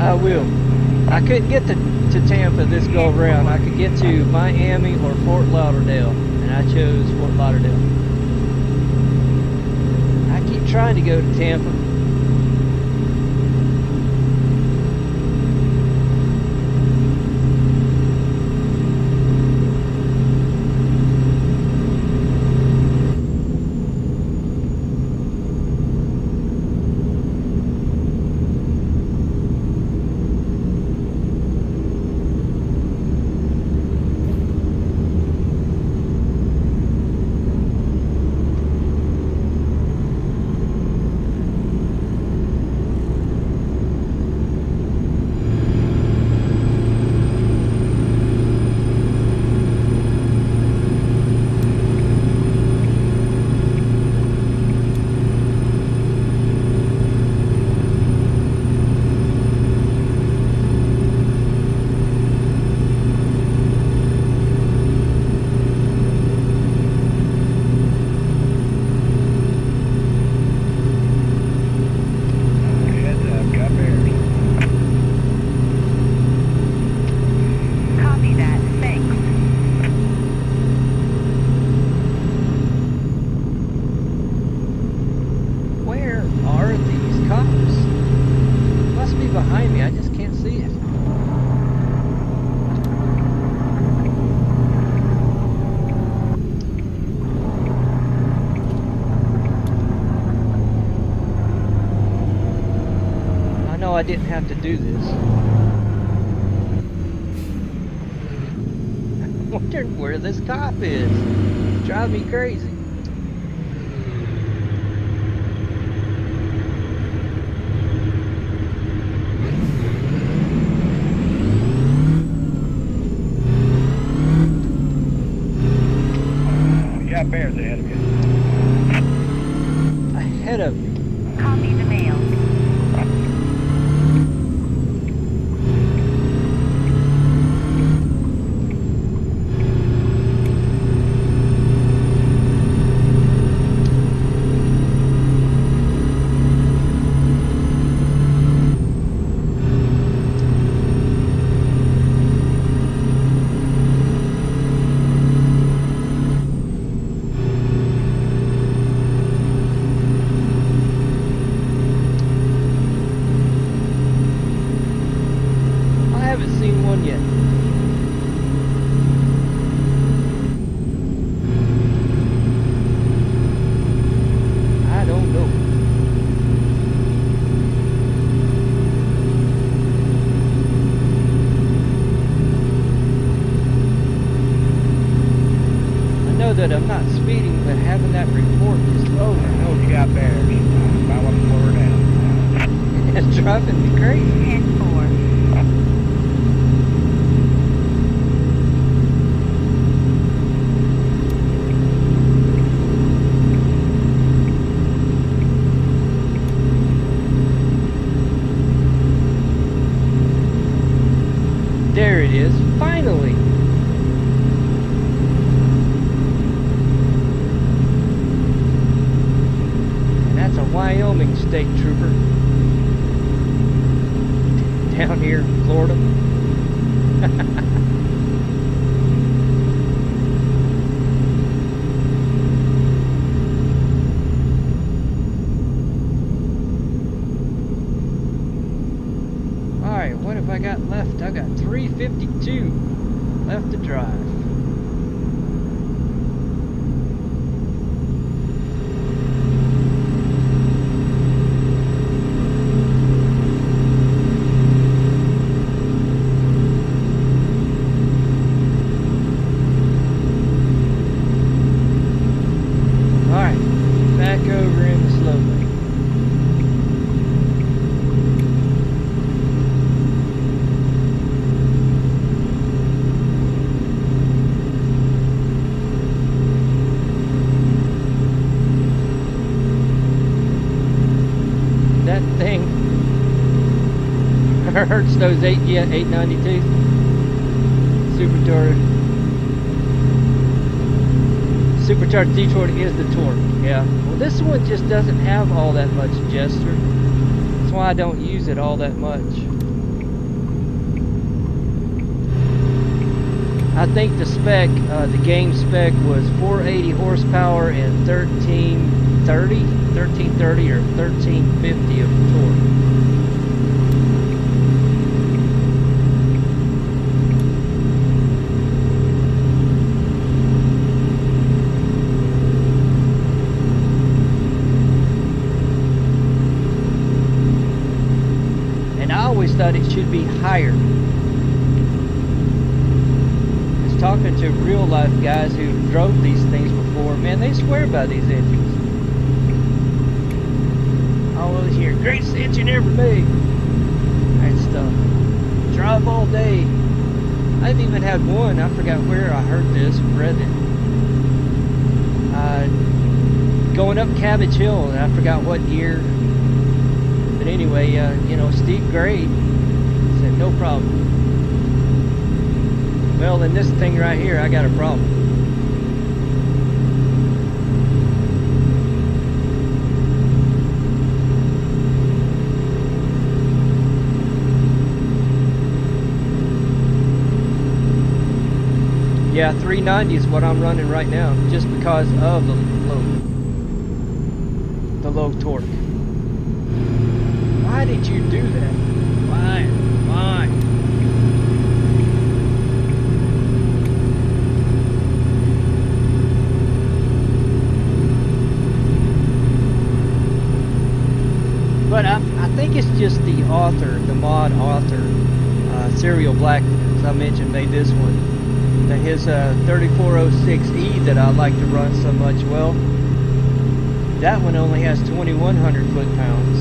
I will. I couldn't get to Tampa this go around. I could get to Miami or Fort Lauderdale, and I chose Fort Lauderdale. trying to go to Tampa. Copy that. Thanks. Where are these cops? Must be behind me. I just can't see it. I know I didn't have to do this. I'm wondering where this cop is. It's driving me crazy. You got bears ahead of you. Ahead of me. Copy the mail. I haven't seen one yet. I don't know. I know that I'm not speeding, but having that report just over and Oh, over, you got bears. Might want to slow her down. it's driving me crazy. 10-4. There it is, finally. And that's a Wyoming state trooper. Down here in Florida. Alright, what have I got left? I got 352 left to drive. Alright, back over in the slow lane. That thing hurts those 892 supercharged Detroit is the torque. Yeah, well, this one just doesn't have all that much gesture. That's why I don't use it all that much. I think the spec, the game spec was 480 horsepower and 13 1330 or 1350 of torque. And I always thought it should be higher. Talking to real life guys who drove these things before, man, they swear by these engines. All over here, greatest engine ever made. That stuff. Drive all day. I've even had one, I forgot where I heard this, read it. Going up Cabbage Hill, and I forgot what year. But anyway, you know, steep grade. Said no problem. Well, in this thing right here, I got a problem. Yeah, 390 is what I'm running right now, just because of the low torque. Why did you do that? Why? Why? But I think it's just the author, the mod author, Serial Black, as I mentioned, made this one. His 3406E that I like to run so much. Well, that one only has 2,100 foot-pounds,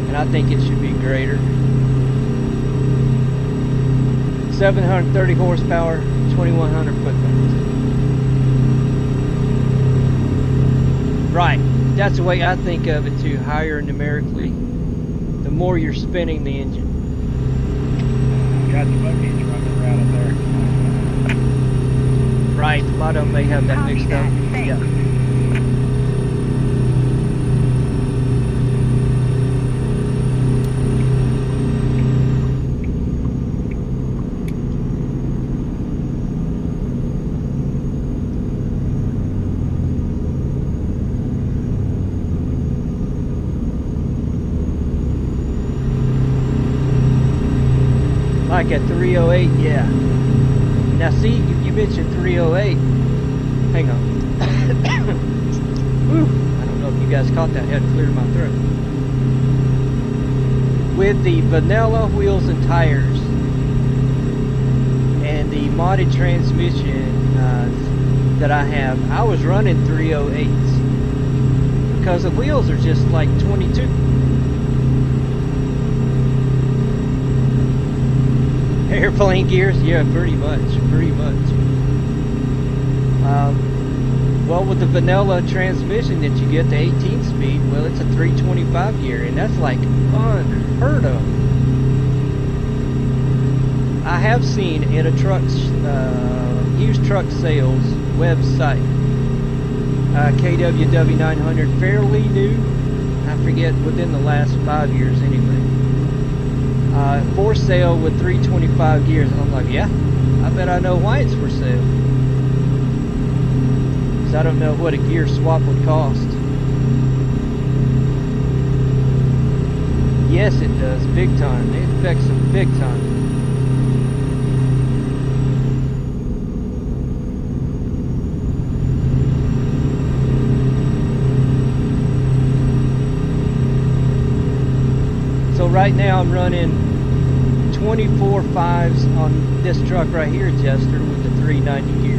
and I think it should be greater. 730 horsepower, 2,100 foot-pounds. Right. That's the way I think of it too, higher numerically, the more you're spinning the engine. Got the buggies running around in there. Right, a lot of them may have that mixed up. Yeah. Like a 308, yeah. Now see, you mentioned 308. Hang on. Whew. I don't know if you guys caught that. I had to clear my throat. With the vanilla wheels and tires and the modded transmission that I have, I was running 308s because the wheels are just like 22. Airplane gears, yeah, pretty much. Well, with the vanilla transmission that you get, the 18 speed, well, it's a 325 gear, and that's like unheard of. I have seen in a used truck sales website, KWW 900, fairly new. I forget, within the last 5 years anyway. For sale with 325 gears, and I'm like, yeah, I bet I know why it's for sale. Because I don't know what a gear swap would cost. Yes, it does, big time. It affects them big time. So right now I'm running 24 5s on this truck right here, Jester, with the 390 gear.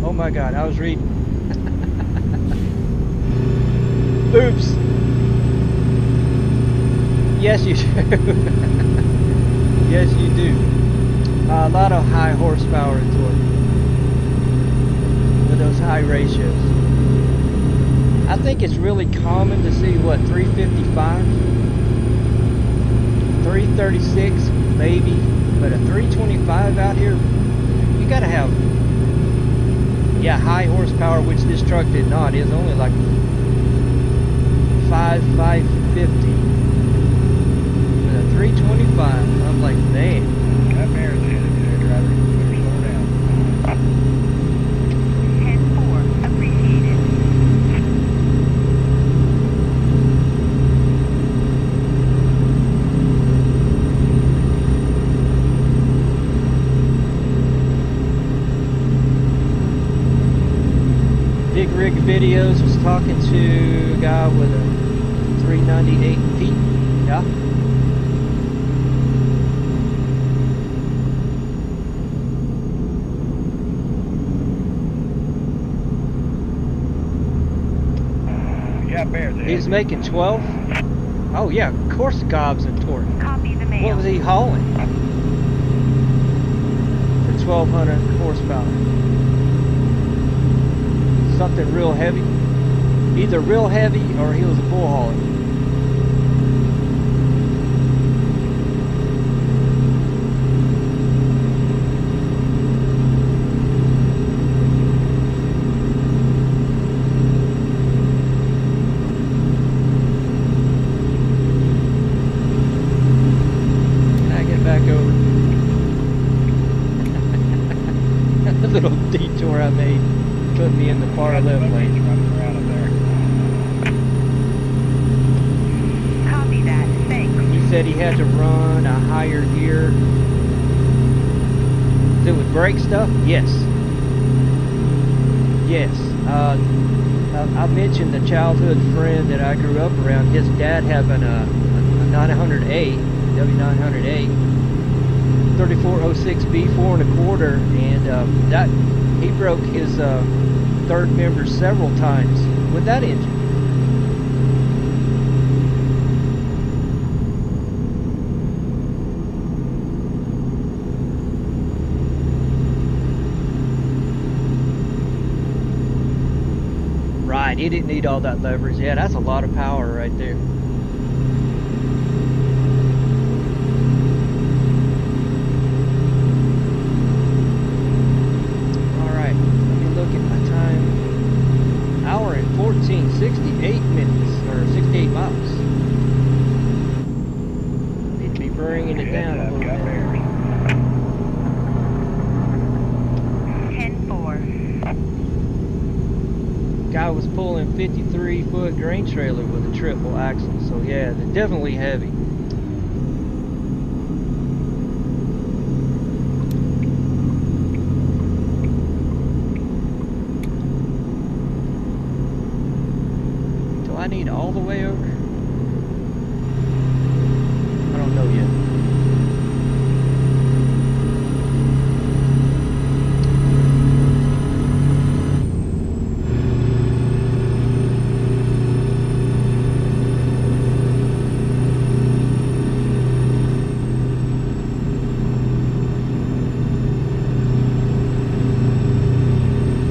Oh my God, I was reading. Oops. Yes, you do. Yes, you do. A lot of high horsepower and torque with those high ratios. I think it's really common to see what 355, 336 maybe, but a 325 out here, you gotta have, yeah, high horsepower, which this truck did not. It's only like 550. With a 325, I'm like, man. That bear's ahead of you there, driver. Better slow down. 10-4, appreciated. Big Rig Videos was talking to a guy with a 398P. Yeah. You got bears ahead. He's making 12. Oh yeah, of course gobs and torque. Copy the mail. What was he hauling? For 1200 horsepower. Something real heavy. Either real heavy or he was a bull hauler. Can I get back over? The little detour I made put me in the far Got the left buggies lane. running around up there. Copy that. Thanks. He said he had to run a higher gear. Is it with brake stuff? Yes. Yes. I mentioned the childhood friend that I grew up around. His dad having a 900A, W900A, 3406B 4.25, and that he broke his third member several times with that engine. Right, he didn't need all that leverage. Yeah, that's a lot of power right there. Alright, let me look at my time. Hour and 14, 68 minutes, or 68 miles. Need to be bringing it down a Heads up, little got bit. bears. 10-4. Guy was pulling 53-foot grain trailer with a triple axle, so yeah, they're definitely heavy. Do I need all the way over? I don't know yet.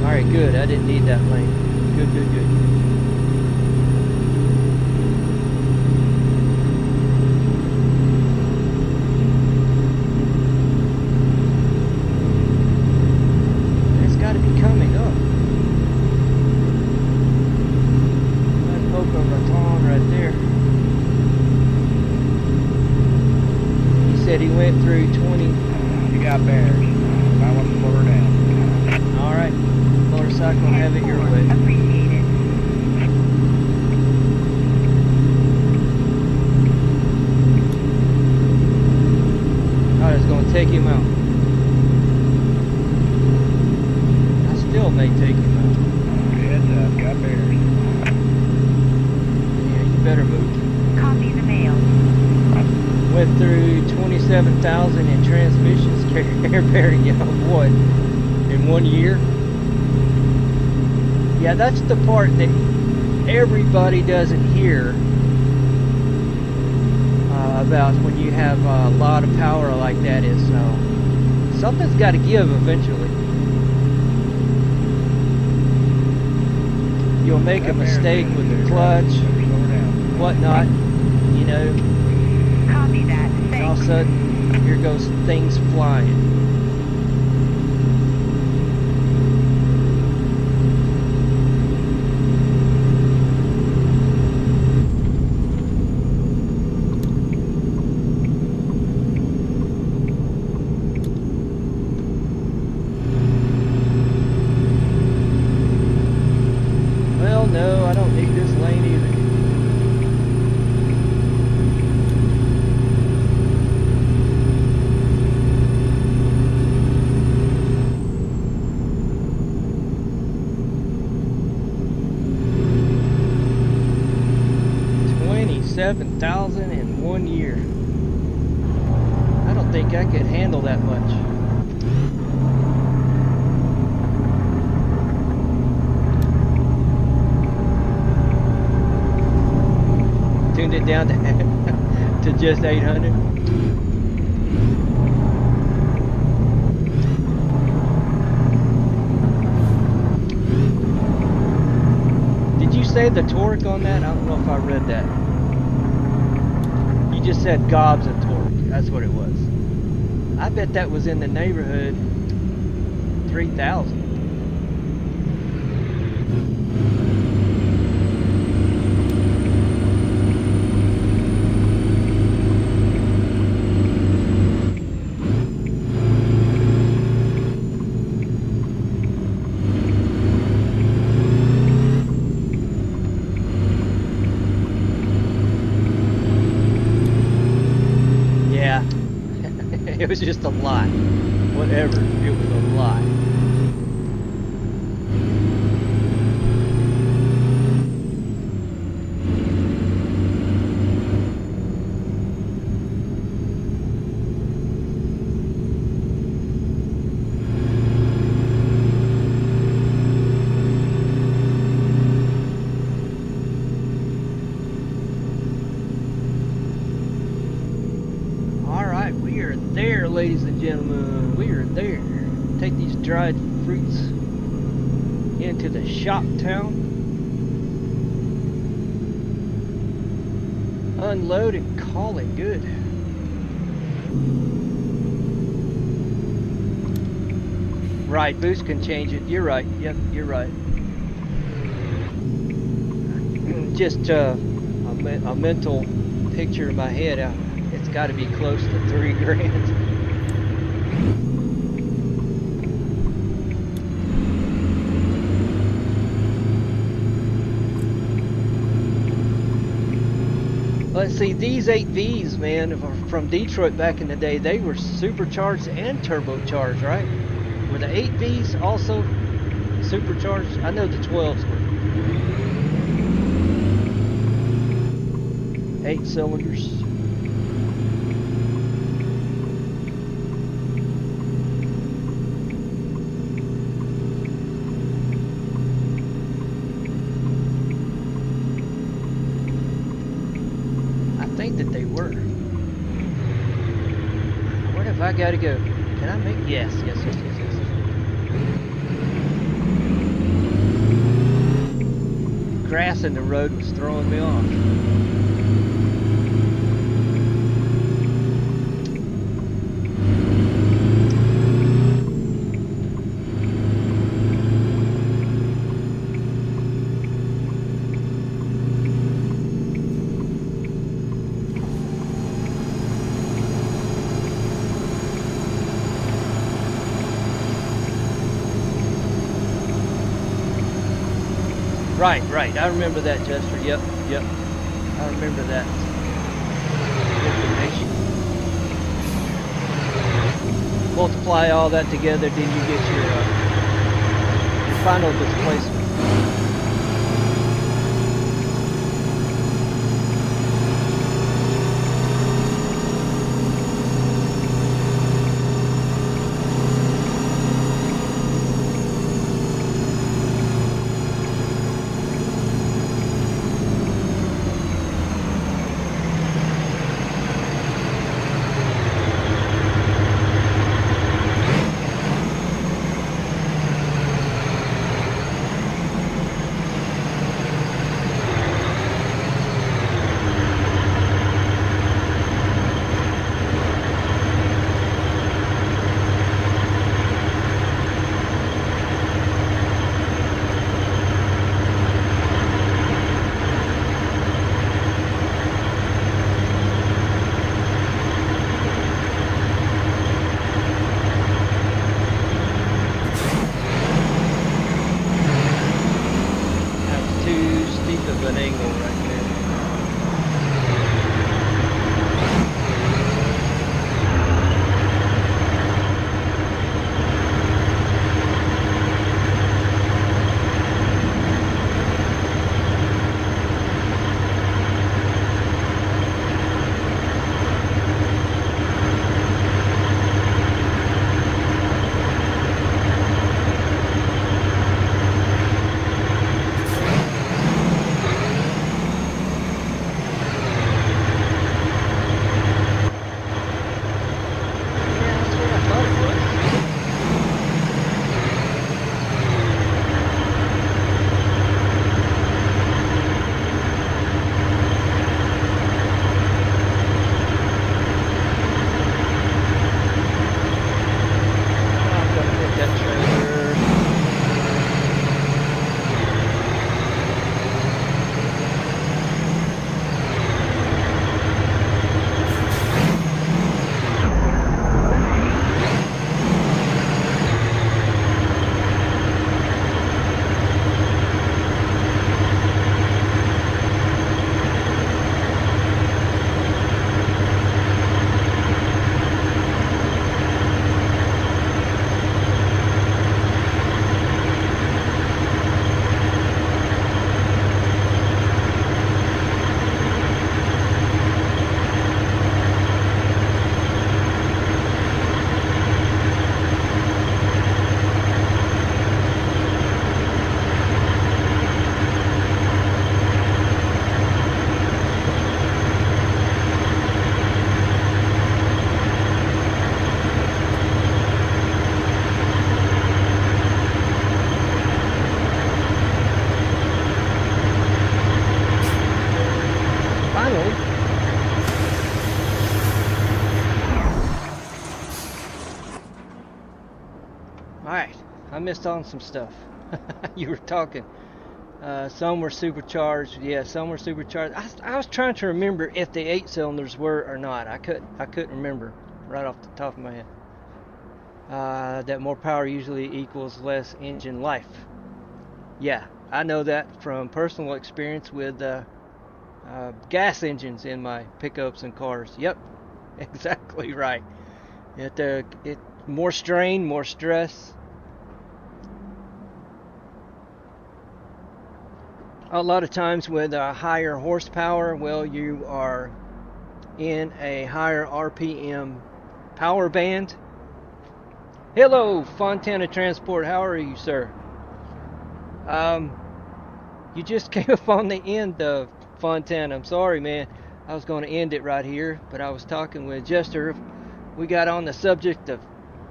Alright, good. I didn't need that lane. Good, good, good. It's got to be coming up. That's Boca Raton right there. He said he went through 20. You got bears. I want to slow her down. Alright. Motorcycle, have it your 10-4, way. appreciated. Oh, it's going to take him out. I still may take him out. Heads up, got bears. Yeah, you better move. Copy the mail. Went through 27,000 in transmissions, air bearing, yeah, what? In 1 year? Yeah, that's the part that everybody doesn't hear about when you have a lot of power like that is Something's got to give eventually. You'll make a mistake with the clutch, whatnot, you know, Copy that. and all of a Thanks. sudden, here goes things flying. Well, no, I don't need this lane either. $27,000 in 1 year. I don't think I could handle that much. Tuned it down to just 800. Did you say the torque on that? I don't know if I read that. You just said gobs of torque. That's what it was. I bet that was in the neighborhood 3,000. Yeah. It was just a lot. Whatever. It was a lot. Alright, we are there, ladies and gentlemen. We are there. Take these dried fruits into the shop town. Unload and call it good. Right, boost can change it. You're right. Yep, you're right. Just a mental picture in my head. It's got to be close to $3 grand. Let's see, these 8Vs, man, from Detroit back in the day, they were supercharged and turbocharged, right? Were the 8Vs also supercharged? I know the 12s were. 8 cylinders. I think that they were. Where have I got to go? Can I make? Yes. Grass in the road was throwing me off. Right. I remember that, Chester. Yep. I remember that information. Multiply all that together, then you get your final displacement. finally. Alright, I missed on some stuff. You were talking. Some were supercharged. Yeah, some were supercharged. I was trying to remember if the 8 cylinders were or not. I couldn't remember right off the top of my head. That more power usually equals less engine life. Yeah, I know that from personal experience with gas engines in my pickups and cars. Yep, exactly right. It more strain, more stress. A lot of times with a higher horsepower, well, you are in a higher RPM power band. Hello, Fontana Transport. How are you, sir? You just came up on the end of Fontana. I'm sorry, man. I was going to end it right here, but I was talking with Jester. We got on the subject of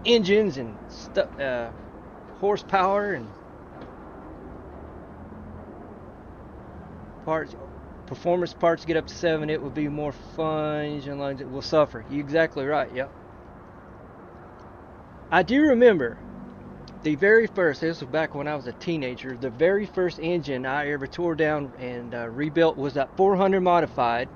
engines and horsepower and parts, performance parts get up to 7, it would be more fun. Engine lines it will suffer. You're exactly right. Yep. I do remember the very first. This was back when I was a teenager. The very first engine I ever tore down and rebuilt was that 400 modified.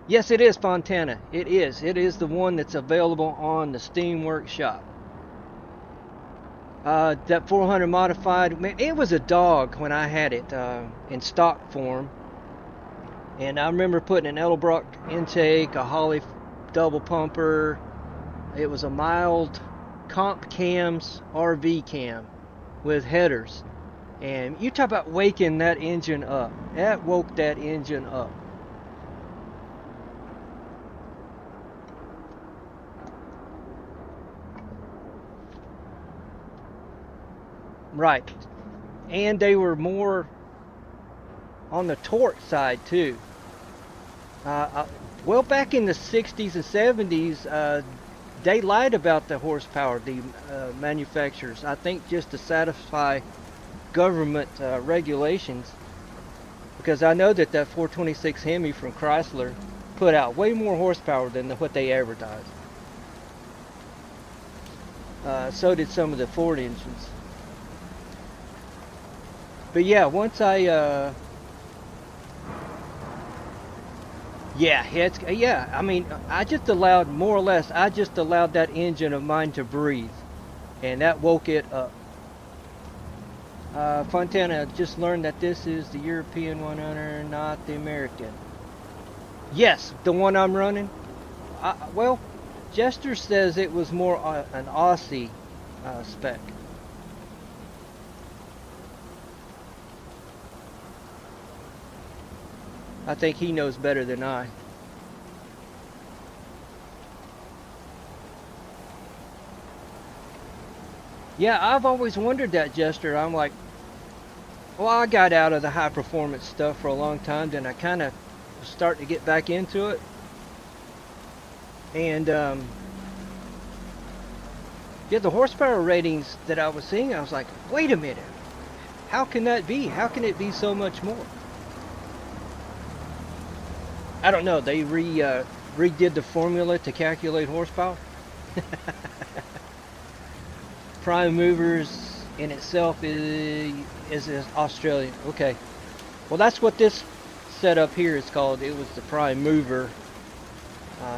Yes, it is Fontana. It is. It is the one that's available on the Steam Workshop. That 400 modified, man, it was a dog when I had it in stock form. And I remember putting an Edelbrock intake, a Holly double pumper. It was a mild comp cams RV cam with headers. And you talk about waking that engine up. That woke that engine up. Right. And they were more on the torque side too. Well, back in the 60s and 70s, they lied about the horsepower, the manufacturers. I think just to satisfy government regulations. Because I know that 426 Hemi from Chrysler put out way more horsepower than what they advertised. So did some of the Ford engines. But yeah, once I I mean, I just allowed, more or less, I just allowed that engine of mine to breathe, and that woke it up. Fontana just learned that this is the European 100, not the American. Yes, the one I'm running. Well, Jester says it was more an Aussie spec. I think he knows better than I. Yeah, I've always wondered that, Jester. I'm like, well, I got out of the high performance stuff for a long time, then I kind of was starting to get back into it. And yeah, the horsepower ratings that I was seeing, I was like, wait a minute. How can that be? How can it be so much more? I don't know. They redid the formula to calculate horsepower. Prime movers in itself is Australian. Okay. Well, that's what this setup here is called. It was the prime mover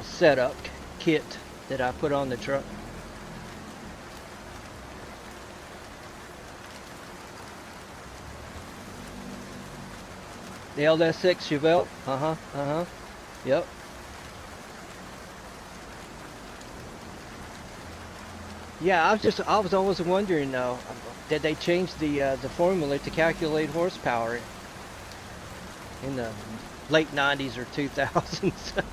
setup kit that I put on the truck. The LS6 Chevelle. Yep. Yeah, I was always wondering though, did they change the formula to calculate horsepower in the late 90s or 2000s?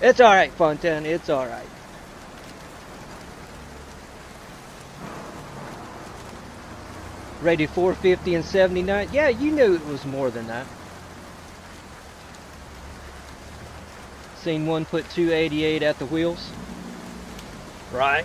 It's all right, Fontana. It's all right. Rated 450 and 79. Yeah, you knew it was more than that. Seen one put 288 at the wheels. Right.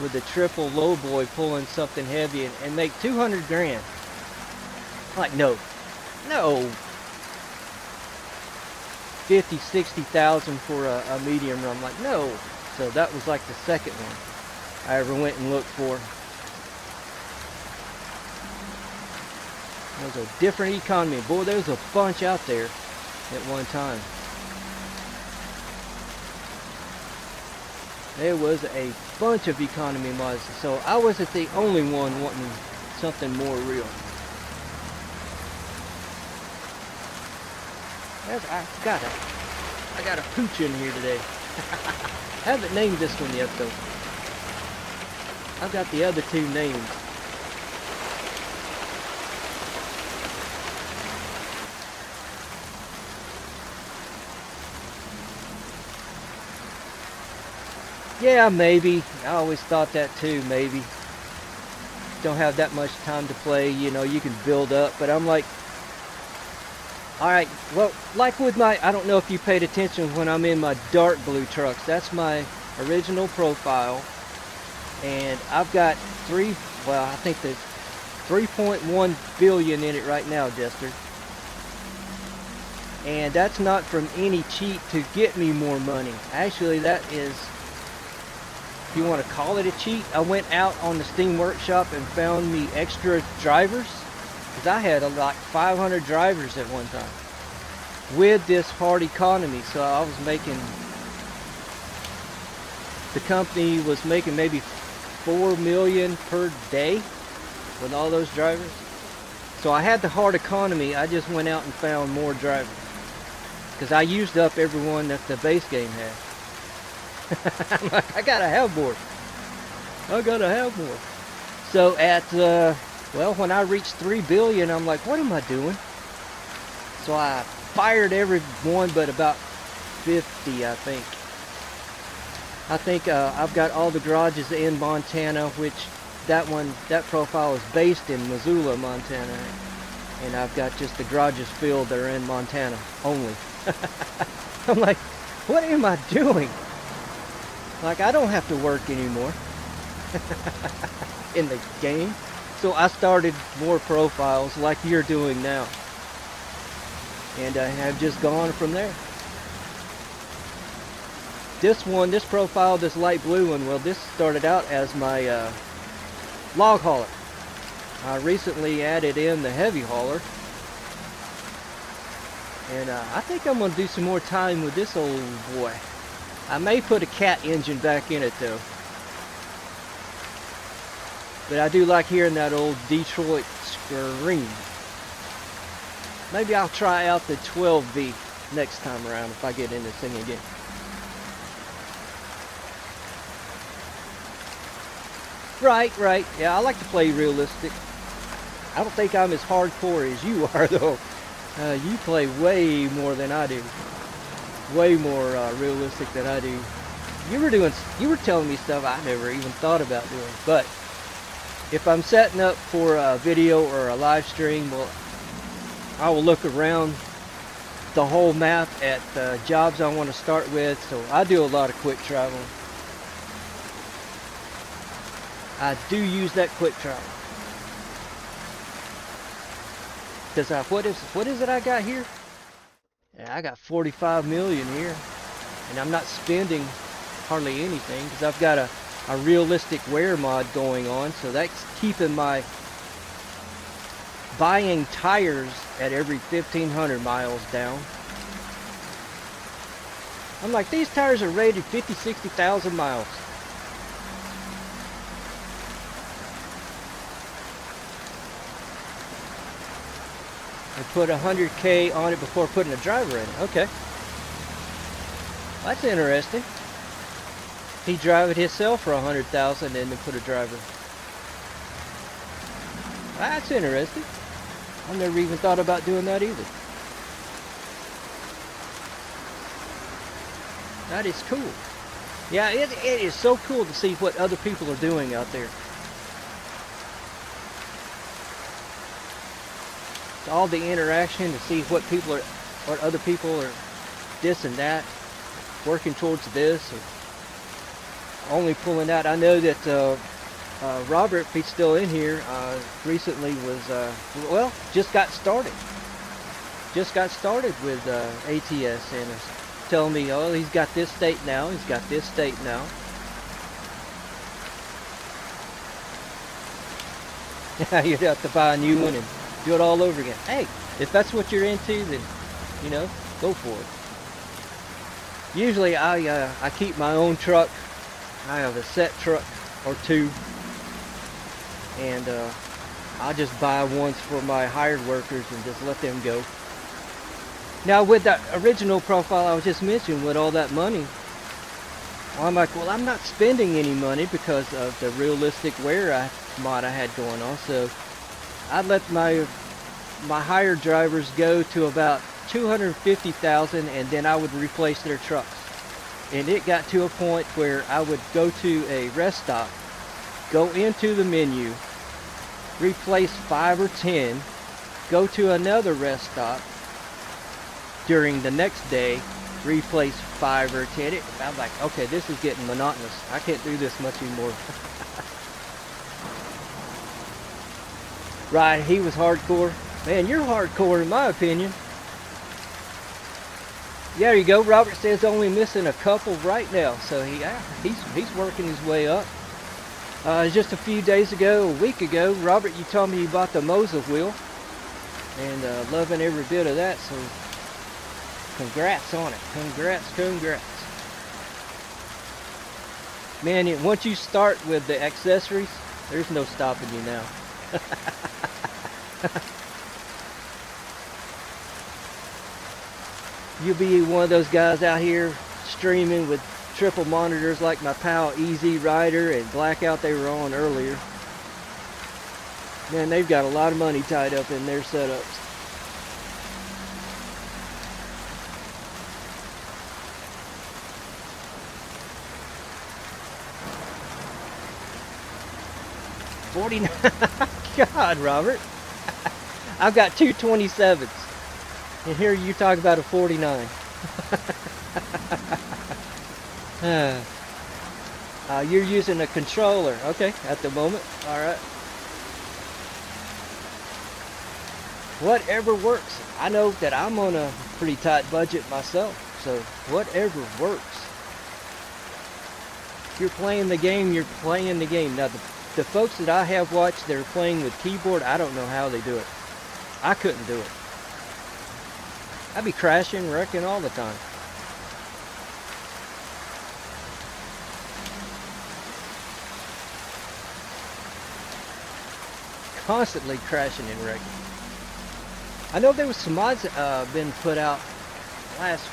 with the triple lowboy pulling something heavy and make 200 grand. Like, no, 50, 60,000 for a medium run. I'm like, no. So that was like the second one I ever went and looked for. It was a different economy. Boy, there was a bunch out there at one time. There was a bunch of economy mods, so I wasn't the only one wanting something more real. I got a pooch in here today. I haven't named this one yet though. I've got the other two named. Yeah, maybe. I always thought that too, maybe. Don't have that much time to play, you know, you can build up, but I'm like, alright, well, like with my, I don't know if you paid attention when I'm in my dark blue trucks, that's my original profile, and I've got I think there's 3.1 billion in it right now, Jester. And that's not from any cheat to get me more money. Actually, that is, if you want to call it a cheat, I went out on the Steam Workshop and found me extra drivers, because I had like 500 drivers at one time with this hard economy. So I was making, the company was making maybe 4 million per day with all those drivers. So I had the hard economy. I just went out and found more drivers because I used up everyone that the base game had. I'm like, I gotta have more. So at well, when I reached 3 billion, I'm like, what am I doing? So I fired everyone but about 50, I think. I've got all the garages in Montana, which that profile is based in Missoula, Montana. And I've got just the garages filled that are in Montana only. I'm like, what am I doing? Like, I don't have to work anymore in the game. So I started more profiles like you're doing now. And I have just gone from there. This profile, this light blue one, well, this started out as my log hauler. I recently added in the heavy hauler. And I think I'm going to do some more time with this old boy. I may put a cat engine back in it though. But I do like hearing that old Detroit scream. Maybe I'll try out the 12V next time around if I get in this thing again. Right. Yeah, I like to play realistic. I don't think I'm as hardcore as you are though. You play way more than I do. Way more realistic than I do. You were telling me stuff I never even thought about doing. But if I'm setting up for a video or a live stream, well, I will look around the whole map at the jobs I want to start with. So I do a lot of quick travel. I do use that quick travel. Cause what is it I got here? Yeah, I got 45 million here, and I'm not spending hardly anything because I've got a realistic wear mod going on, so that's keeping my buying tires at every 1,500 miles down. I'm like, these tires are rated 50, 60,000 miles. I put 100K on it before putting a driver in. Okay. That's interesting. He drive it himself for 100,000 and then put a driver. That's interesting. I never even thought about doing that either. That is cool. Yeah, it is so cool to see what other people are doing out there. All the interaction to see what other people are this and that, working towards this. Or, only pulling out. I know that Robert, if he's still in here, recently was, well, just got started. Just got started with ATS and is telling me, oh, he's got this state now, he's got this state now. You'd have to buy a new one and do it all over again. Hey, if that's what you're into, then, you know, go for it. Usually I keep my own truck. I have a set truck or two, and I just buy ones for my hired workers and just let them go. Now with that original profile I was just mentioning, with all that money, I'm like, well, I'm not spending any money because of the realistic wear mod I had going on. So I'd let my hired drivers go to about 250,000, and then I would replace their trucks. And it got to a point where I would go to a rest stop, go into the menu, replace 5 or 10, go to another rest stop during the next day, replace 5 or 10. I'm like, okay, this is getting monotonous. I can't do this much anymore. Right, he was hardcore. Man, you're hardcore in my opinion. Yeah, there you go. Robert says only missing a couple right now. So he's working his way up. Just a few days ago, a week ago, Robert, you told me you bought the Mosa wheel. And loving every bit of that. So congrats on it. Congrats. Man, once you start with the accessories, there's no stopping you now. You'll be one of those guys out here streaming with triple monitors like my pal Easy Rider and Blackout they were on earlier. Man, they've got a lot of money tied up in their setups. God, Robert. I've got two 27s. And here you talk about a 49. You're using a controller. Okay, at the moment. Alright. Whatever works. I know that I'm on a pretty tight budget myself. So whatever works. If you're playing the game, you're playing the game. Now the folks that I have watched that are playing with keyboard, I don't know how they do it. I couldn't do it. I'd be crashing, wrecking all the time. Constantly crashing and wrecking. I know there was some mods been put out last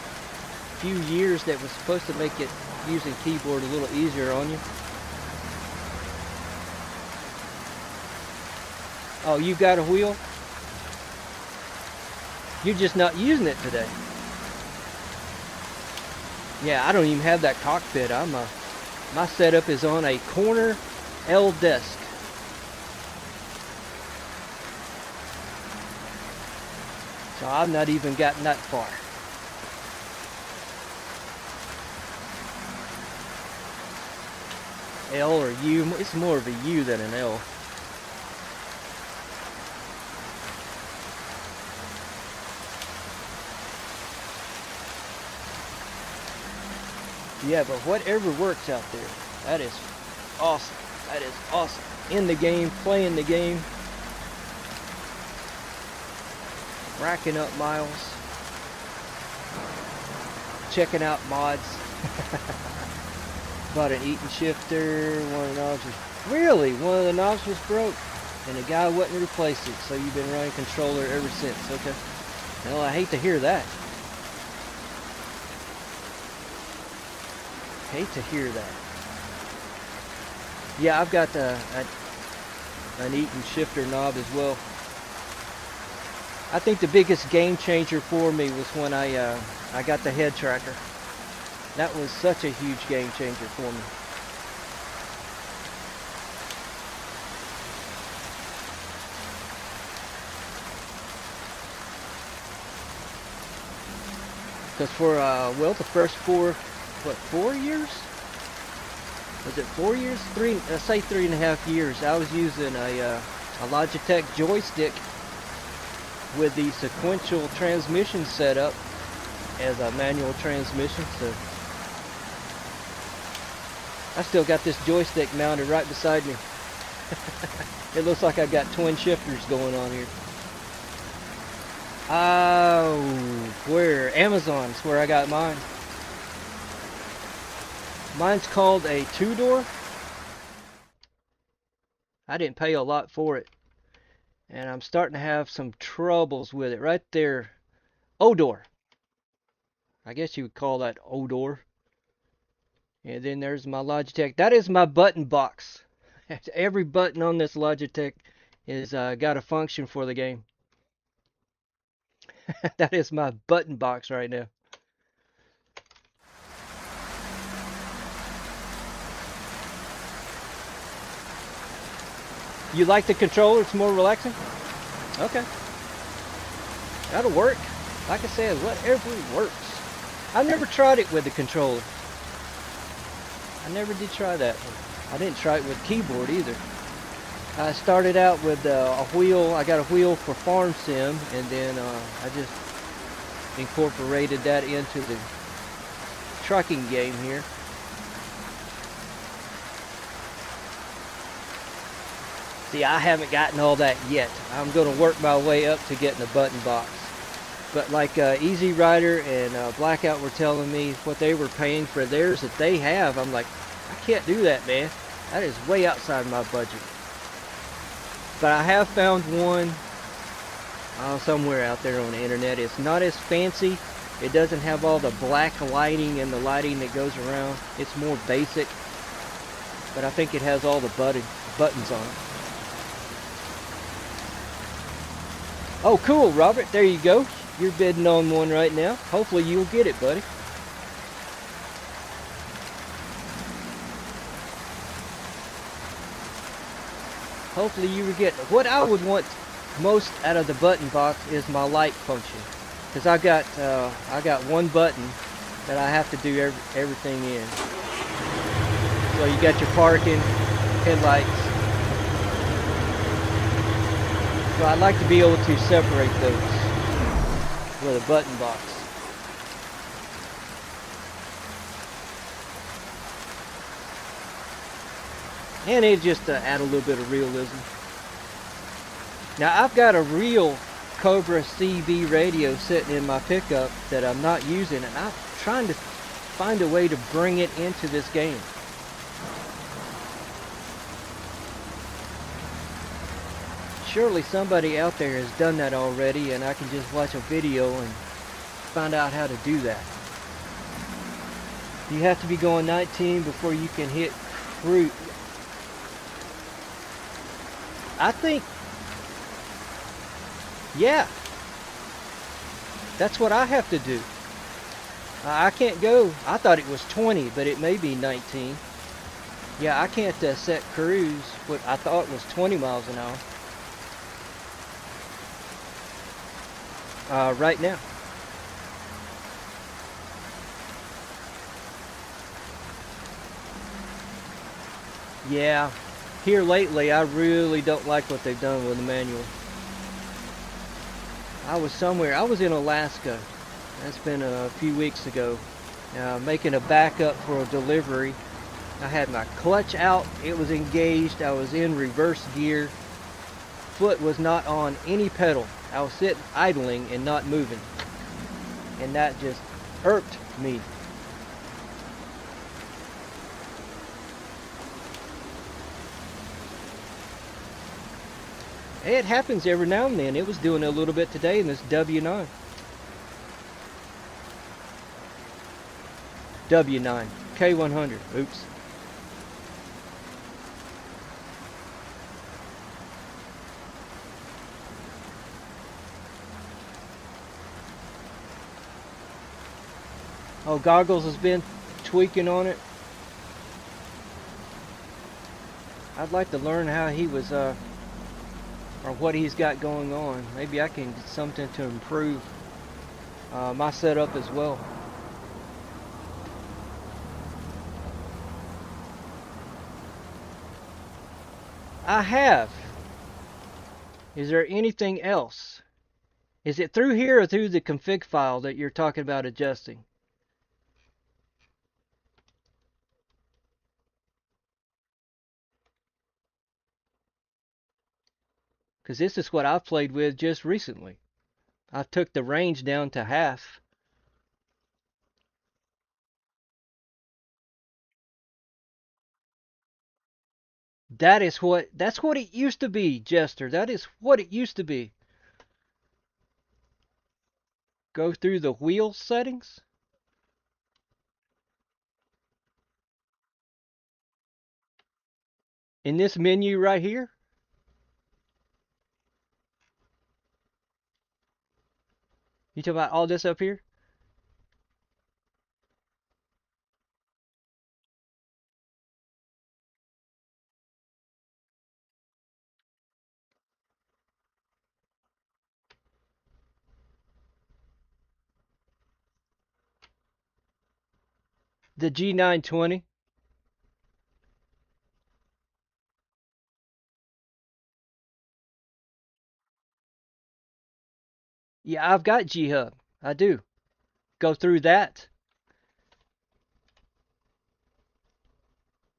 few years that was supposed to make it using keyboard a little easier on you. Oh, you got a wheel? You're just not using it today. Yeah, I don't even have that cockpit. My setup is on a corner L desk. So I've not even gotten that far. L or U, it's more of a U than an L. Yeah, but whatever works out there, that is awesome. That is awesome. In the game, playing the game, racking up miles, checking out mods. Bought an Eaton shifter, one of the knobs was, really, one of the knobs was broke, and the guy wouldn't replace it, so you've been running controller ever since. Okay. Well, I hate to hear that. Hate to hear that. Yeah, I've got an Eaton shifter knob as well. I think the biggest game changer for me was when I got the head tracker. That was such a huge game changer for me. Because for, well, the first 4 years? was it 4 years? Let's say 3.5 years. I was using a Logitech joystick with the sequential transmission setup as a manual transmission. So I still got this joystick mounted right beside me. It looks like I've got twin shifters going on here. Oh, where? Amazon's where I got mine. Mine's called a 2-door. I didn't pay a lot for it. And I'm starting to have some troubles with it. Right there. O-door. I guess you would call that O-door. And then there's my Logitech. That is my button box. Every button on this Logitech is got a function for the game. That is my button box right now. You like the controller? It's more relaxing? Okay. That'll work. Like I said, whatever works. I've never tried it with the controller. I never did try that. I didn't try it with keyboard either. I started out with a wheel. I got a wheel for Farm Sim, and then I just incorporated that into the trucking game here. See, I haven't gotten all that yet. I'm going to work my way up to getting a button box. But like Easy Rider and Blackout were telling me what they were paying for theirs that they have, I'm like, I can't do that, man. That is way outside my budget. But I have found one somewhere out there on the internet. It's not as fancy. It doesn't have all the black lighting and the lighting that goes around. It's more basic. But I think it has all the buttons on it. Oh, cool, Robert. There you go. You're bidding on one right now. Hopefully you'll get it, buddy. Hopefully you will get it. What I would want most out of the button box is my light function, because I got one button that I have to do everything in. So you got your parking, headlights. So I'd like to be able to separate those with a button box. And it just add a little bit of realism. Now I've got a real Cobra CV radio sitting in my pickup that I'm not using, and I'm trying to find a way to bring it into this game. Surely somebody out there has done that already, and I can just watch a video and find out how to do that. You have to be going 19 before you can hit cruise. I think, yeah, that's what I have to do. I can't go. I thought it was 20, but it may be 19. Yeah, I can't set cruise. What I thought was 20 miles an hour. Right now. Yeah, here lately I really don't like what they've done with the manual. I was in Alaska. That's been a few weeks ago. Making a backup for a delivery. I had my clutch out, it was engaged, I was in reverse gear. Foot was not on any pedal. I was sitting idling and not moving. And that just irked me. It happens every now and then. It was doing a little bit today in this W9. W9. K100. Oops. Oh, Goggles has been tweaking on it. I'd like to learn how he was, or what he's got going on. Maybe I can get something to improve my setup as well. I have. Is there anything else? Is it through here or through the config file that you're talking about adjusting? Because this is what I've played with just recently. I took the range down to half. That's what it used to be, Jester. That is what it used to be. Go through the wheel settings. In this menu right here. You talk about all this up here? The G920. Yeah, I've got G-Hub. I do. Go through that.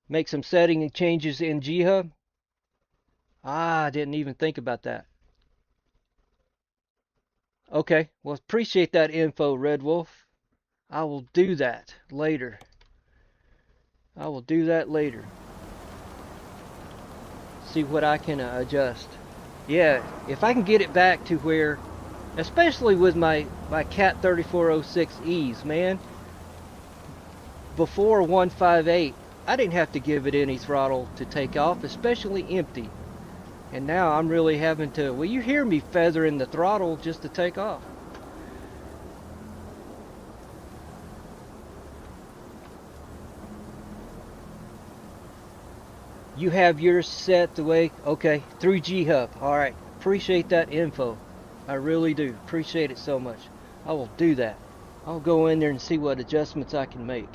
Make some setting changes in G-Hub. Ah, I didn't even think about that. Okay, well, appreciate that info, Red Wolf. I will do that later. I will do that later. See what I can adjust. Yeah, if I can get it back to where, especially with my Cat 3406Es, man, before 158, I didn't have to give it any throttle to take off, especially empty. And now I'm really having to, well, you hear me feathering the throttle just to take off. You have yours set the way, okay, through G-Hub. All right, appreciate that info. I really do, appreciate it so much. I will do that. I'll go in there and see what adjustments I can make.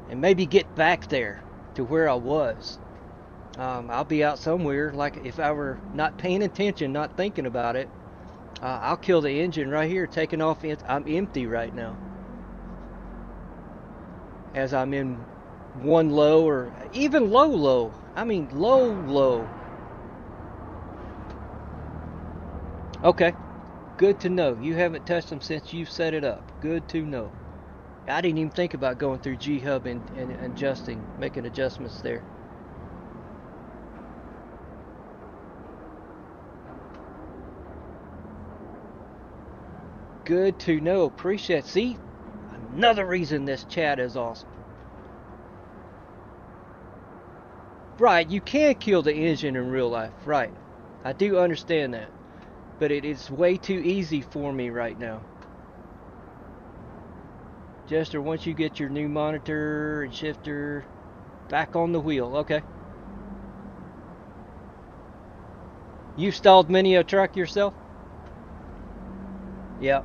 And maybe get back there to where I was. I'll be out somewhere, like if I were not paying attention, not thinking about it, I'll kill the engine right here, taking off. I'm empty right now. As I'm in one low or even low. I mean low. Okay, good to know. You haven't touched them since you've set it up. Good to know. I didn't even think about going through G-Hub and adjusting, making adjustments there. Good to know. Appreciate it. See, another reason this chat is awesome. Right, you can kill the engine in real life. Right, I do understand that. But it is way too easy for me right now. Jester, once you get your new monitor and shifter back on the wheel, okay. You stalled many a truck yourself? Yep.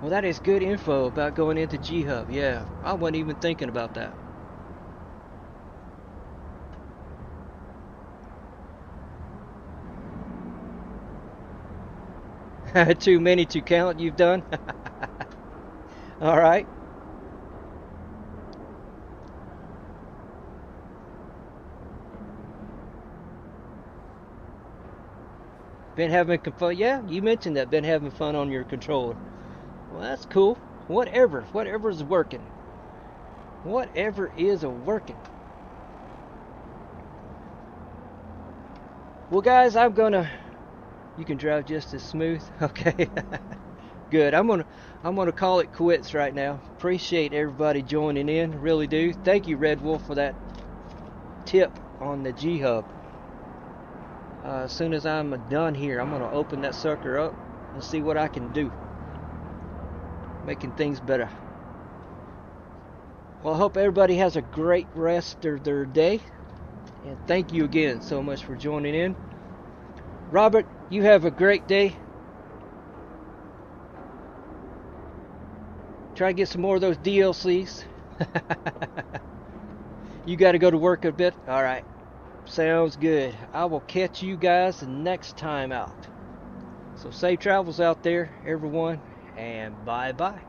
Well, that is good info about going into G-Hub. Yeah, I wasn't even thinking about that. Too many to count you've done? All right. Been having fun? Yeah, you mentioned that. Been having fun on your controller. Well, that's cool. Whatever's working. Whatever is working. Well, guys, you can drive just as smooth. Okay. Good. I'm gonna call it quits right now. Appreciate everybody joining in. Really do. Thank you, Red Wolf, for that tip on the G-Hub. As soon as I'm done here, I'm gonna open that sucker up and see what I can do. Making things better. Well, I hope everybody has a great rest of their day. And thank you again so much for joining in. Robert, you have a great day. Try to get some more of those DLCs. You got to go to work a bit? Alright. Sounds good. I will catch you guys the next time out. So safe travels out there, everyone, and bye-bye.